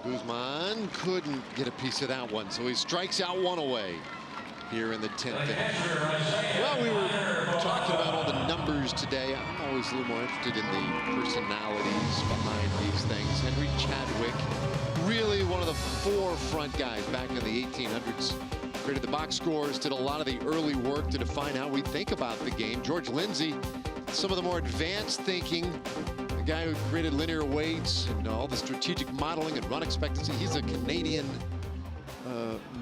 Guzman couldn't get a piece of that one, so he strikes out one away here in the 10th inning. Well, we were talking about all the numbers today. I'm always a little more interested in the personalities behind these things. Henry Chadwick, really one of the forefront guys back in the 1800s. Created the box scores, did a lot of the early work to define how we think about the game. George Lindsay, some of the more advanced thinking. The guy who created linear weights and all the strategic modeling and run expectancy. He's a Canadian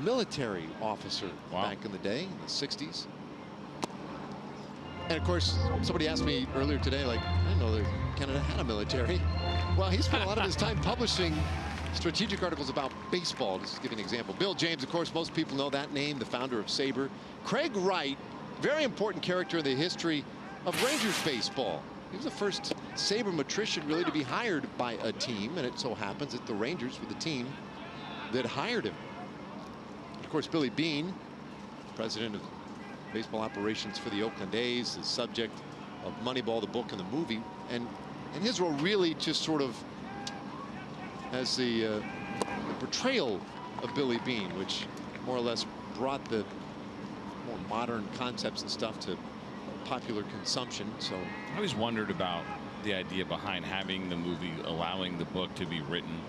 military officer back in the day, in the 60s. And of course, somebody asked me earlier today, like, I didn't know that Canada had a military. Well, he spent a lot of his time publishing strategic articles about baseball. Just to give you an example. Bill James, of course, most people know that name, the founder of Sabre. Craig Wright, very important character in the history of Rangers baseball. He was the first sabermetrician really to be hired by a team, and it so happens that the Rangers were the team that hired him. Of course, Billy Beane, president of baseball operations for the Oakland A's, the subject of Moneyball, the book and the movie, and his role really just sort of as the portrayal of Billy Beane, which more or less brought the more modern concepts and stuff to popular consumption. So I always wondered about the idea behind having the movie, allowing the book to be written.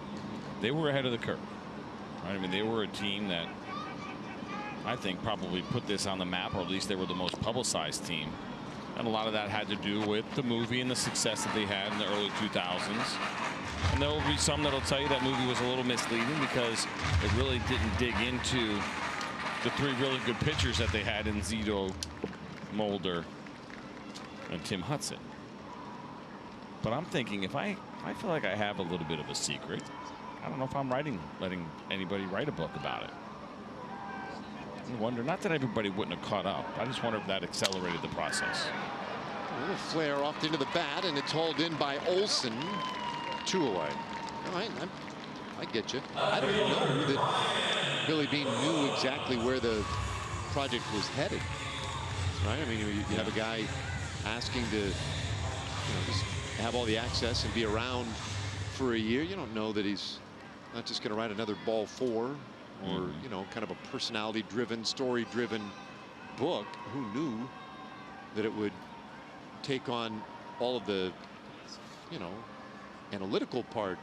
They were ahead of the curve, right? I mean, they were a team that I think probably put this on the map, or at least they were the most publicized team. And a lot of that had to do with the movie and the success that they had in the early 2000s. And there will be some that'll tell you that movie was a little misleading because it really didn't dig into the 3 really good pitchers that they had in Zito, Mulder, and Tim Hudson. But I'm thinking, if I feel like I have a little bit of a secret, I don't know if I'm letting anybody write a book about it. I wonder, not that everybody wouldn't have caught up. I just wonder if that accelerated the process. a little flare off into the bat, and it's hauled in by Olsen. 2 away. All right, I get you. I don't know that Billy Beane knew exactly where the project was headed. Right? I mean, you have a guy asking to just have all the access and be around for a year. You don't know that he's not just going to write another Ball 4 or kind of a personality driven, story driven book. Who knew that it would take on all of the analytical part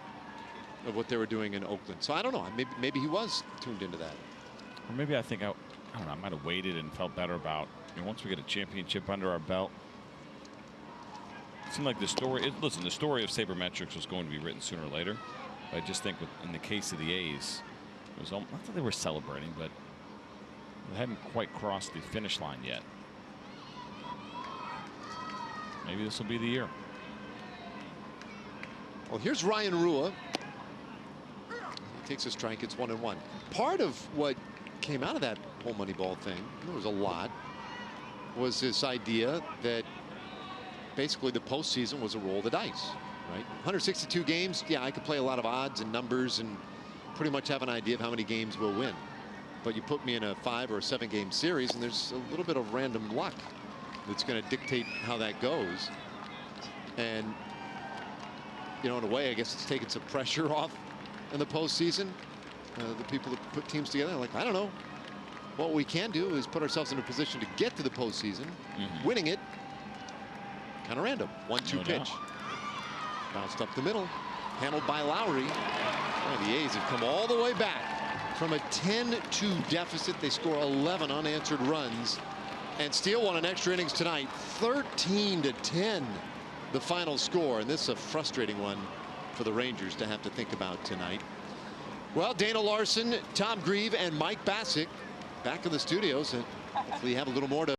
of what they were doing in Oakland. So I don't know, maybe he was tuned into that. Or maybe I don't know, I might have waited and felt better about once we get a championship under our belt. It seemed like the story, listen, the story of sabermetrics was going to be written sooner or later. I just think in the case of the A's, it was almost, not that they were celebrating, but they hadn't quite crossed the finish line yet. Maybe this will be the year. Well, here's Ryan Rua. He takes a strike. It's 1-1. Part of what came out of that whole Moneyball thing, there was a lot, was this idea that basically the postseason was a roll of the dice, right? 162 games. Yeah, I could play a lot of odds and numbers and pretty much have an idea of how many games we'll win. But you put me in a 5 or 7 game series, and there's a little bit of random luck that's going to dictate how that goes. And in a way, I guess it's taken some pressure off in the postseason. The people that put teams together are like, I don't know. What we can do is put ourselves in a position to get to the postseason. Winning it, kind of random. 1-2 pitch. Bounced up the middle. Handled by Lowry. The A's have come all the way back from a 10-2 deficit. They score 11 unanswered runs and steal one in extra innings tonight. 13-10. The final score, and this is a frustrating one for the Rangers to have to think about tonight. Well, Dana Larson, Tom Grieve, and Mike Bassick back in the studios, and hopefully have a little more to